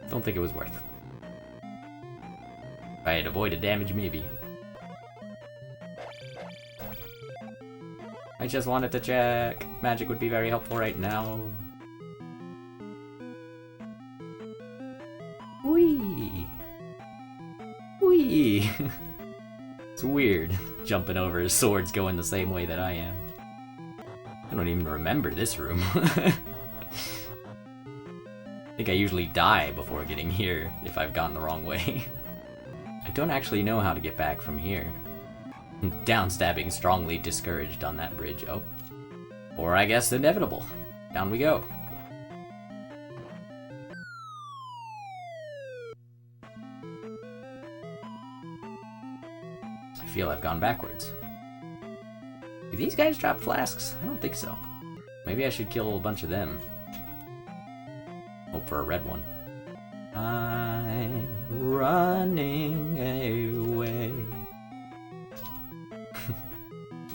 Don't think it was worth. If I had avoided damage, maybe. I just wanted to check. Magic would be very helpful right now. Whee! Whee! It's weird, jumping over swords going the same way that I am. I don't even remember this room. think I usually die before getting here if I've gone the wrong way. I don't actually know how to get back from here. Downstabbing strongly discouraged on that bridge. Oh. Or I guess inevitable. Down we go. I feel I've gone backwards. Do these guys drop flasks? I don't think so. Maybe I should kill a bunch of them. Hope for a red one. I'm running away.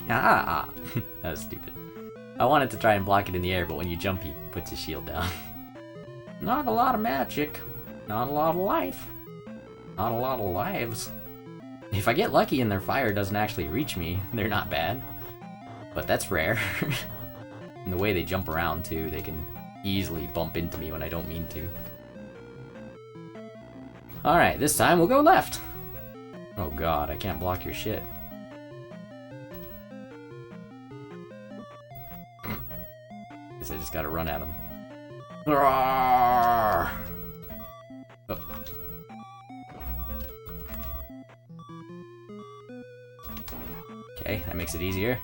Ah! That was stupid. I wanted to try and block it in the air, but when you jump, he puts his shield down. Not a lot of magic. Not a lot of life. Not a lot of lives. If I get lucky and their fire doesn't actually reach me, they're not bad. But that's rare. And the way they jump around, too, they can easily bump into me when I don't mean to. Alright, this time we'll go left. Oh god, I can't block your shit. Guess I just gotta run at him. Oh. Okay, that makes it easier.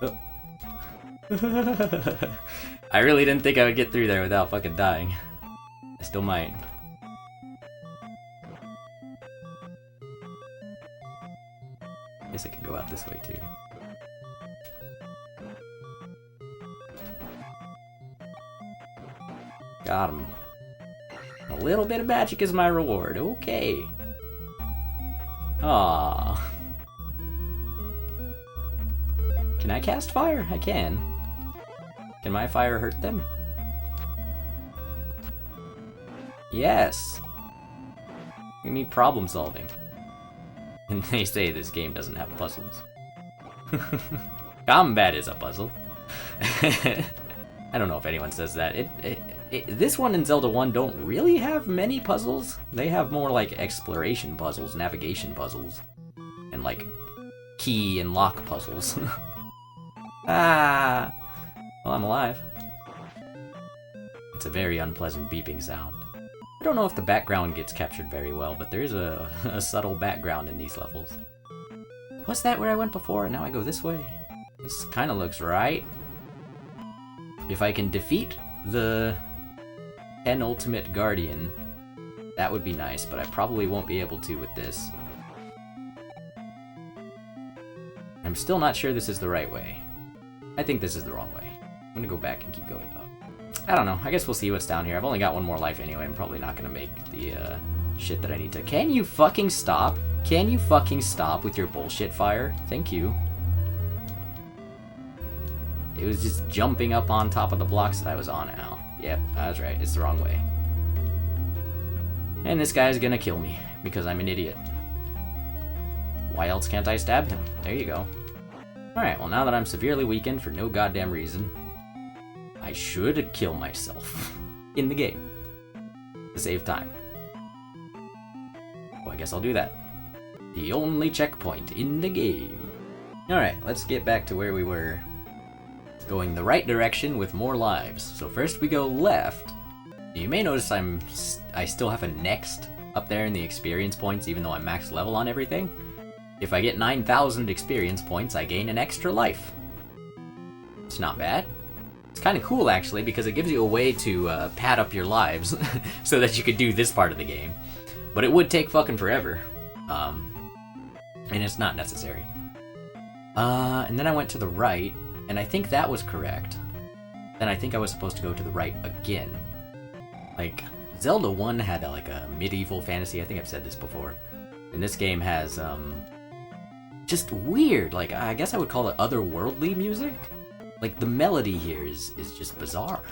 Oh. I really didn't think I would get through there without fucking dying. I still might. Guess I could go out this way too. Got him. A little bit of magic is my reward. Okay. Aww. Can I cast fire? I can. Can my fire hurt them? Yes. Give me problem solving. And they say this game doesn't have puzzles. Combat is a puzzle. I don't know if anyone says that. This one and Zelda 1 don't really have many puzzles. They have more like exploration puzzles, navigation puzzles, and like key and lock puzzles. Ah! Well, I'm alive. It's a very unpleasant beeping sound. I don't know if the background gets captured very well, but there is a subtle background in these levels. Was that where I went before and now I go this way? This kind of looks right. If I can defeat the penultimate guardian, that would be nice, but I probably won't be able to with this. I'm still not sure this is the right way. I think this is the wrong way. I'm gonna go back and keep going up. I don't know. I guess we'll see what's down here. I've only got one more life anyway. I'm probably not gonna make the shit that I need to. Can you fucking stop? Can you fucking stop with your bullshit fire? Thank you. It was just jumping up on top of the blocks that I was on now. Yep, I was right. It's the wrong way. And this guy's gonna kill me because I'm an idiot. Why else can't I stab him? There you go. Alright, well now that I'm severely weakened for no goddamn reason, I should kill myself in the game to save time. Well, I guess I'll do that. The only checkpoint in the game. Alright, let's get back to where we were. Going the right direction with more lives. So first we go left. You may notice I still have a next up there in the experience points even though I'm max level on everything. If I get 9,000 experience points, I gain an extra life. It's not bad. It's kind of cool actually because it gives you a way to pad up your lives so that you could do this part of the game. But it would take fucking forever. And it's not necessary. And then I went to the right, and I think that was correct. Then I think I was supposed to go to the right again. Like, Zelda 1 had like a medieval fantasy, I think I've said this before. And this game has, just weird, like, I guess I would call it otherworldly music? Like, the melody here is just bizarre.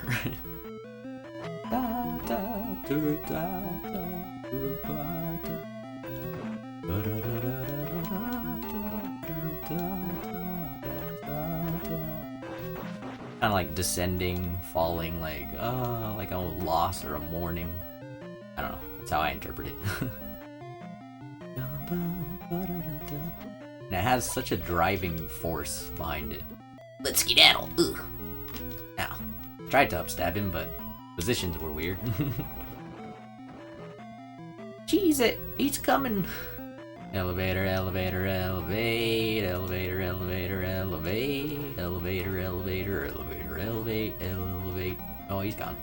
Kind of like descending, falling, like a loss or a mourning. I don't know. That's how I interpret it. And it has such a driving force behind it. Let's skedaddle. Ugh. Ow. Tried to upstab him, but Positions were weird. Jeez, he's coming. Elevator, elevator, elevate, elevator, elevator, elevate, elevator, elevator, elevator, elevate, elevate. Oh, he's gone.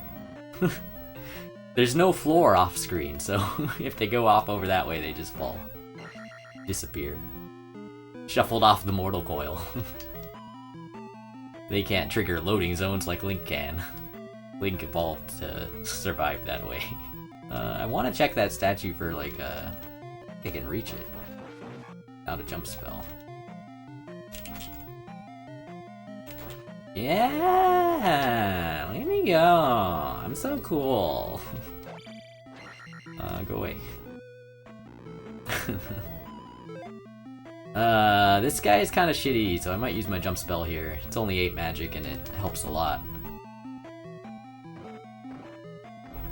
There's no floor off screen, so if they go off over that way, they just fall. Disappear. Shuffled off the mortal coil. They can't trigger loading zones like Link can. Link evolved to survive that way. I want to check that statue for, like, if I can reach it. Not a jump spell. Yeah! Let me go! I'm so cool! Go away. This guy is kind of shitty, so I might use my jump spell here. It's only 8 magic and it helps a lot.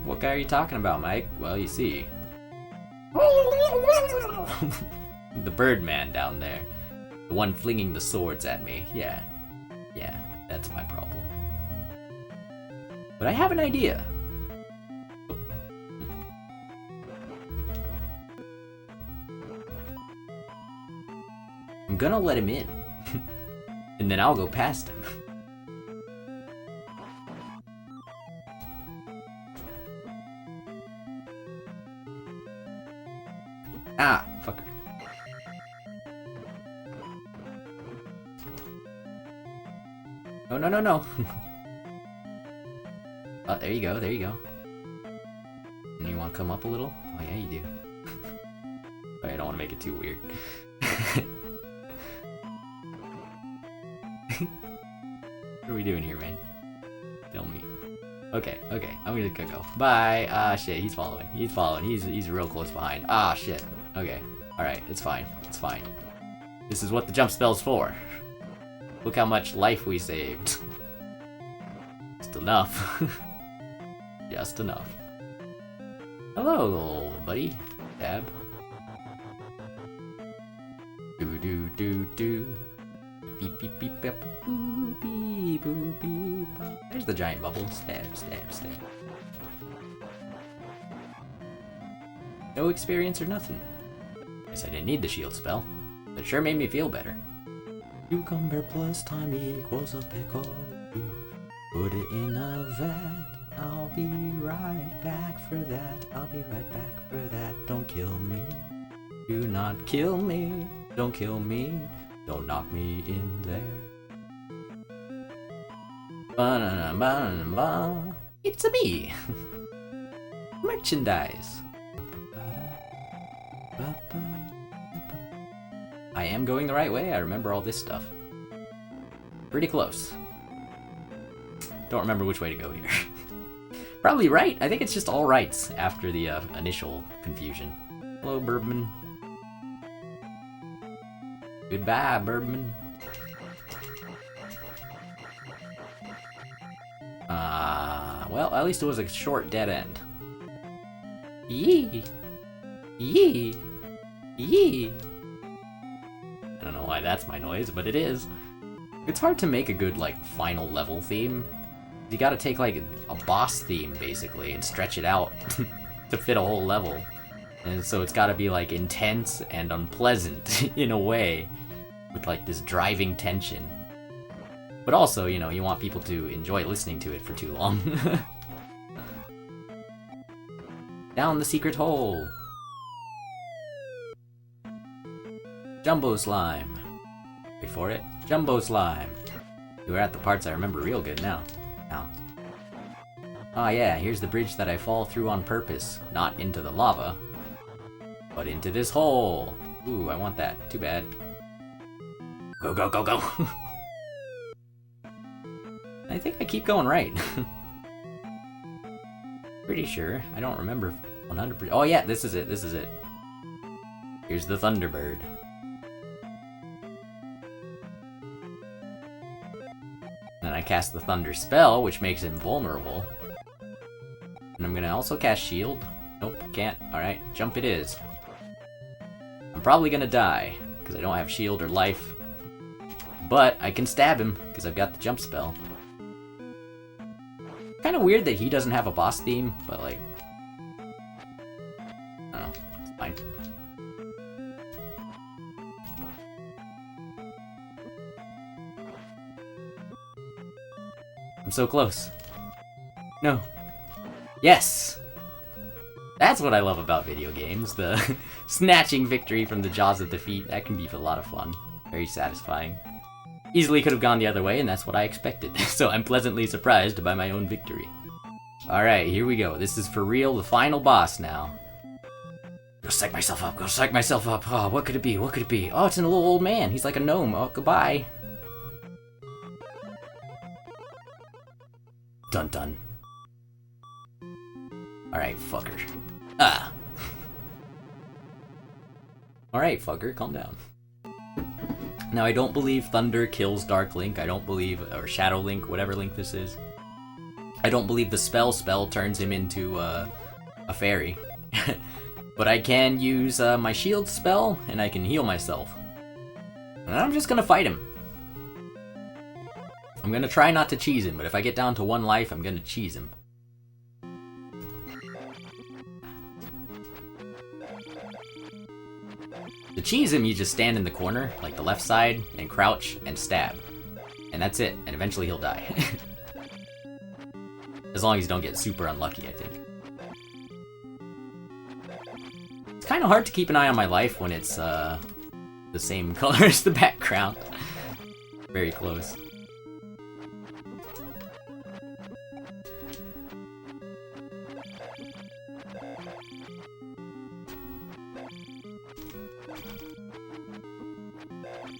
What guy are you talking about, Mike? Well, you see. The Birdman down there. The one flinging the swords at me. Yeah. Yeah, that's my problem. But I have an idea. I'm gonna let him in. And then I'll go past him. Ah, fucker. Oh, no, no, no. Oh, there you go, there you go. And you want to come up a little? Oh, yeah, you do. I don't want to make it too weird. What are we doing here, man? Tell me. Okay, okay, I'm gonna go. Bye. Ah, shit, he's following. He's following. He's real close behind. Ah, shit. Okay. Alright, it's fine. It's fine. This is what the jump spell's for. Look how much life we saved. Just enough. Just enough. Hello, little buddy. Dab. Do do do do. Beep beep beep beep boop beep boop beep. There's the giant bubble. Stab, stab, stab. No experience or nothing. Guess I didn't need the shield spell. But it sure made me feel better. Cucumber plus time equals a pickle. You put it in a vat. I'll be right back for that. I'll be right back for that. Don't kill me. Do not kill me. Don't kill me. Don't knock me in there. Ba-na-na-ba-na-ba. It's a me. Merchandise. I am going the right way. I remember all this stuff. Pretty close. Don't remember which way to go here. Probably right. I think it's just all rights after the initial confusion. Hello, Birdman. Goodbye, Birdman. Well, at least it was a short dead end. Yee! Yee! Yee! I don't know why that's my noise, but it is. It's hard to make a good, like, final level theme. You gotta take, like, a boss theme, basically, and stretch it out to fit a whole level. And so it's gotta be, like, intense and unpleasant, in a way, with, like, this driving tension. But also, you know, you want people to enjoy listening to it for too long. Down the secret hole! Jumbo Slime. Wait for it. Jumbo Slime. We're at the parts I remember real good now. Oh yeah, here's the bridge that I fall through on purpose. Not into the lava, but into this hole. Ooh, I want that. Too bad. Go, go, go, go! I think I keep going right. Pretty sure. I don't remember 100%. Oh yeah, this is it. This is it. Here's the Thunderbird. Then I cast the Thunder spell, which makes him vulnerable. And I'm gonna also cast Shield. Nope, can't. Alright, jump it is. I'm probably gonna die, because I don't have Shield or life. But I can stab him, because I've got the jump spell. Kinda kind of weird that he doesn't have a boss theme, but like, I don't know, it's fine. I'm so close. No. Yes! That's what I love about video games, the snatching victory from the jaws of defeat. That can be a lot of fun. Very satisfying. Easily could have gone the other way, and that's what I expected. So I'm pleasantly surprised by my own victory. Alright, here we go. This is for real, the final boss now. Go psych myself up, go psych myself up. Oh, what could it be? What could it be? Oh, it's a little old man. He's like a gnome. Oh, goodbye. Dun dun. Alright, fucker. Ah. Alright, fucker, calm down. Now, I don't believe Thunder kills Dark Link. I don't believe, or Shadow Link, whatever Link this is. I don't believe the spell turns him into a fairy. But I can use my shield spell, and I can heal myself. And I'm just gonna fight him. I'm gonna try not to cheese him, but if I get down to 1 life, I'm gonna cheese him. To cheese him, you just stand in the corner, like the left side, and crouch, and stab. And that's it, and eventually he'll die. As long as you don't get super unlucky, I think. It's kind of hard to keep an eye on my life when it's the same color as the background. Very close.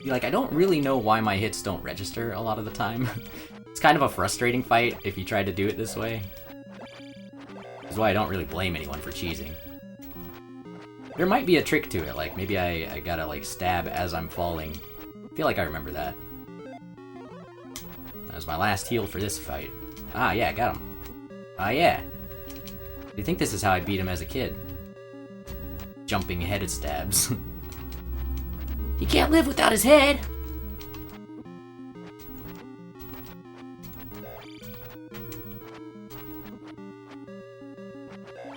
Like, I don't really know why my hits don't register a lot of the time. It's kind of a frustrating fight if you try to do it this way. That's why I don't really blame anyone for cheesing. There might be a trick to it, like maybe I gotta like stab as I'm falling. I feel like I remember that. That was my last heal for this fight. Ah, yeah, got him. Ah, yeah. Do you think this is how I beat him as a kid? Jumping headed stabs. He can't live without his head!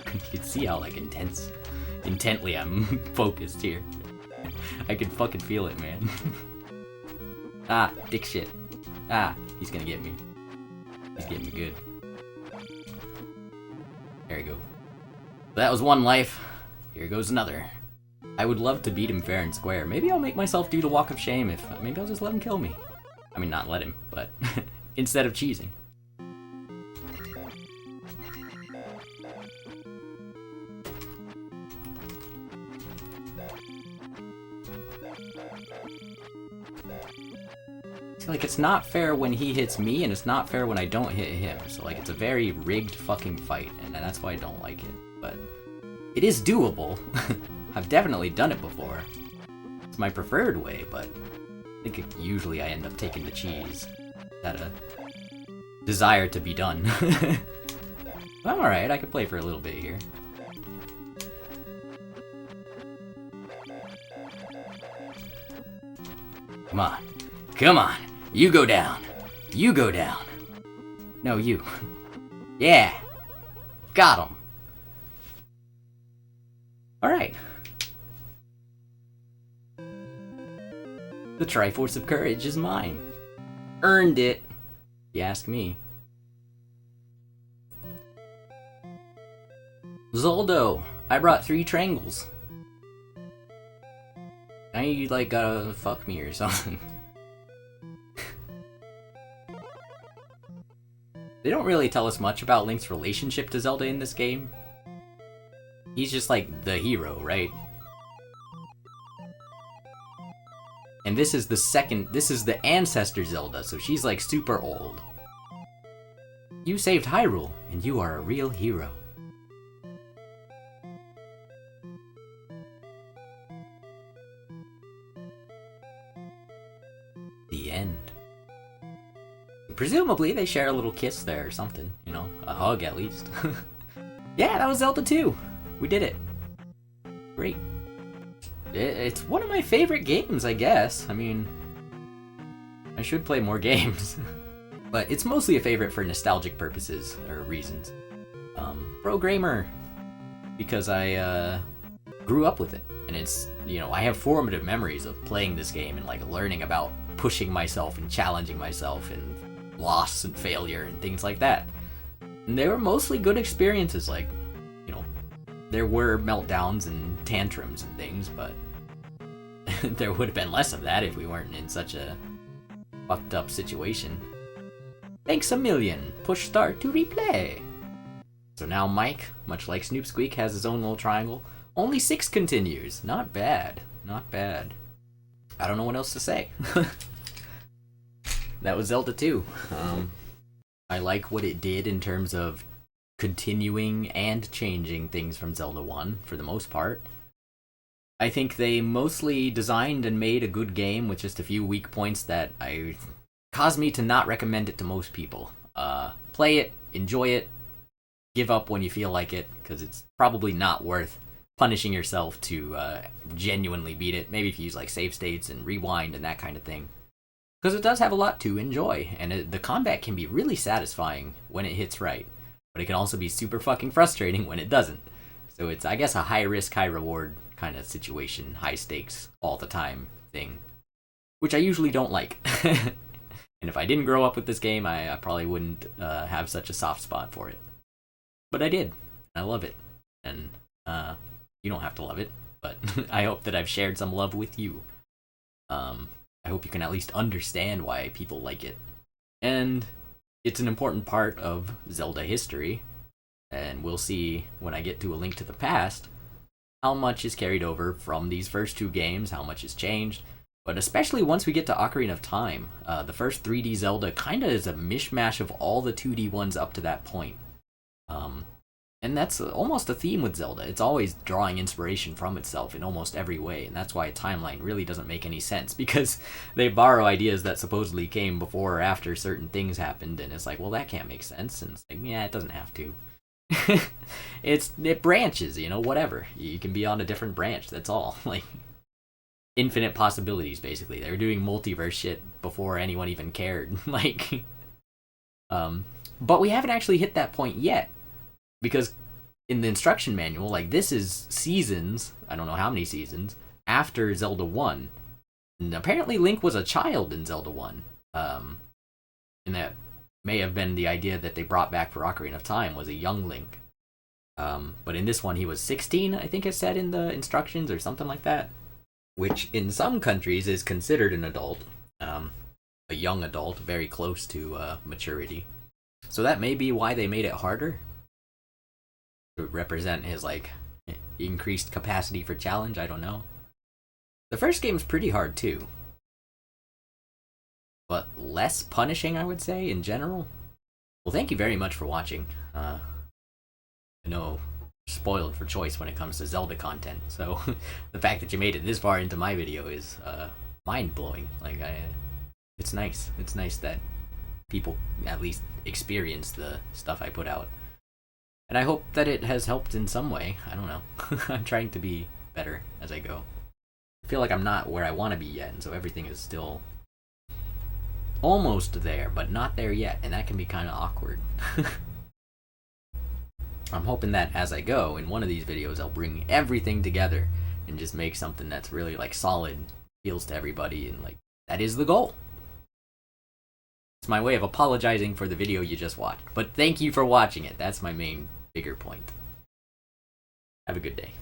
You can see how, like, intently I'm focused here. I can fucking feel it, man. Ah, dick shit. Ah, he's gonna get me. He's getting me good. There we go. That was 1 life. Here goes another. I would love to beat him fair and square. Maybe I'll make myself do the walk of shame maybe I'll just let him kill me. I mean, not let him, but instead of cheesing. Like, it's not fair when he hits me, and it's not fair when I don't hit him. So, like, it's a very rigged fucking fight, and that's why I don't like it. But it is doable. I've definitely done it before. It's my preferred way, but I think usually I end up taking the cheese. That a desire to be done. But I'm alright, I could play for a little bit here. Come on. Come on. You go down. You go down. No, you. Yeah. Got him. Alright. The Triforce of Courage is mine. Earned it, if you ask me. Zoldo, I brought 3 triangles. Now you, like, gotta fuck me or something. They don't really tell us much about Link's relationship to Zelda in this game. He's just, like, the hero, right? And this is the ancestor Zelda, so she's, like, super old. You saved Hyrule, and you are a real hero. The end. Presumably, they share a little kiss there or something, you know, a hug at least. Yeah, that was Zelda 2. We did it. Great. It's one of my favorite games, I guess. I mean, I should play more games. But it's mostly a favorite for nostalgic purposes or reasons. Pro gamer, because I grew up with it, and it's, you know, I have formative memories of playing this game and like learning about pushing myself and challenging myself and loss and failure and things like that. And they were mostly good experiences. Like, you know, there were meltdowns and tantrums and things, but there would have been less of that if we weren't in such a fucked up situation. Thanks a million. Push start to replay. So now Mike, much like Snoop Squeak, has his own little triangle. Only 6 continues. Not bad. Not bad. I don't know what else to say. That was Zelda 2. I like what it did in terms of continuing and changing things from Zelda 1, for the most part. I think they mostly designed and made a good game with just a few weak points that caused me to not recommend it to most people. Play it, enjoy it, give up when you feel like it, because it's probably not worth punishing yourself to genuinely beat it. Maybe if you use like save states and rewind and that kind of thing. Because it does have a lot to enjoy, and the combat can be really satisfying when it hits right, but it can also be super fucking frustrating when it doesn't. So it's, I guess, a high risk, high reward kind of situation, high stakes all the time thing, which I usually don't like. And if I didn't grow up with this game, I probably wouldn't have such a soft spot for it. But I did. I love it. And you don't have to love it, but I hope that I've shared some love with you. I hope you can at least understand why people like it. And it's an important part of Zelda history, and we'll see when I get to A Link to the Past how much is carried over from these first 2 games, how much has changed. But especially once we get to Ocarina of Time, the first 3D Zelda kind of is a mishmash of all the 2D ones up to that point. And that's almost a theme with Zelda. It's always drawing inspiration from itself in almost every way, and that's why a timeline really doesn't make any sense, because they borrow ideas that supposedly came before or after certain things happened, and it's like, well, that can't make sense, and it's like, yeah, it doesn't have to. It branches, you know, whatever. You can be on a different branch, that's all. Like, infinite possibilities, basically. They were doing multiverse shit before anyone even cared. Like, but we haven't actually hit that point yet. Because in the instruction manual, like, this is seasons, I don't know how many seasons, after Zelda 1. And apparently Link was a child in Zelda 1. And that may have been the idea that they brought back for Ocarina of Time, was a young Link. But in this one he was 16, I think it said in the instructions, or something like that. Which in some countries is considered an adult. A young adult, very close to maturity. So that may be why they made it harder. To represent his, like, increased capacity for challenge, I don't know. The first game's pretty hard too, but less punishing, I would say, in general. Well, thank you very much for watching. I know, spoiled for choice when it comes to Zelda content, so the fact that you made it this far into my video is mind-blowing. Like, it's nice. It's nice that people at least experience the stuff I put out. And I hope that it has helped in some way. I don't know. I'm trying to be better as I go. I feel like I'm not where I want to be yet, and so everything is still almost there, but not there yet, and that can be kind of awkward. I'm hoping that as I go, in one of these videos, I'll bring everything together and just make something that's really, like, solid, appeals to everybody, and, like, that is the goal. It's my way of apologizing for the video you just watched. But thank you for watching it. That's my main, bigger point. Have a good day.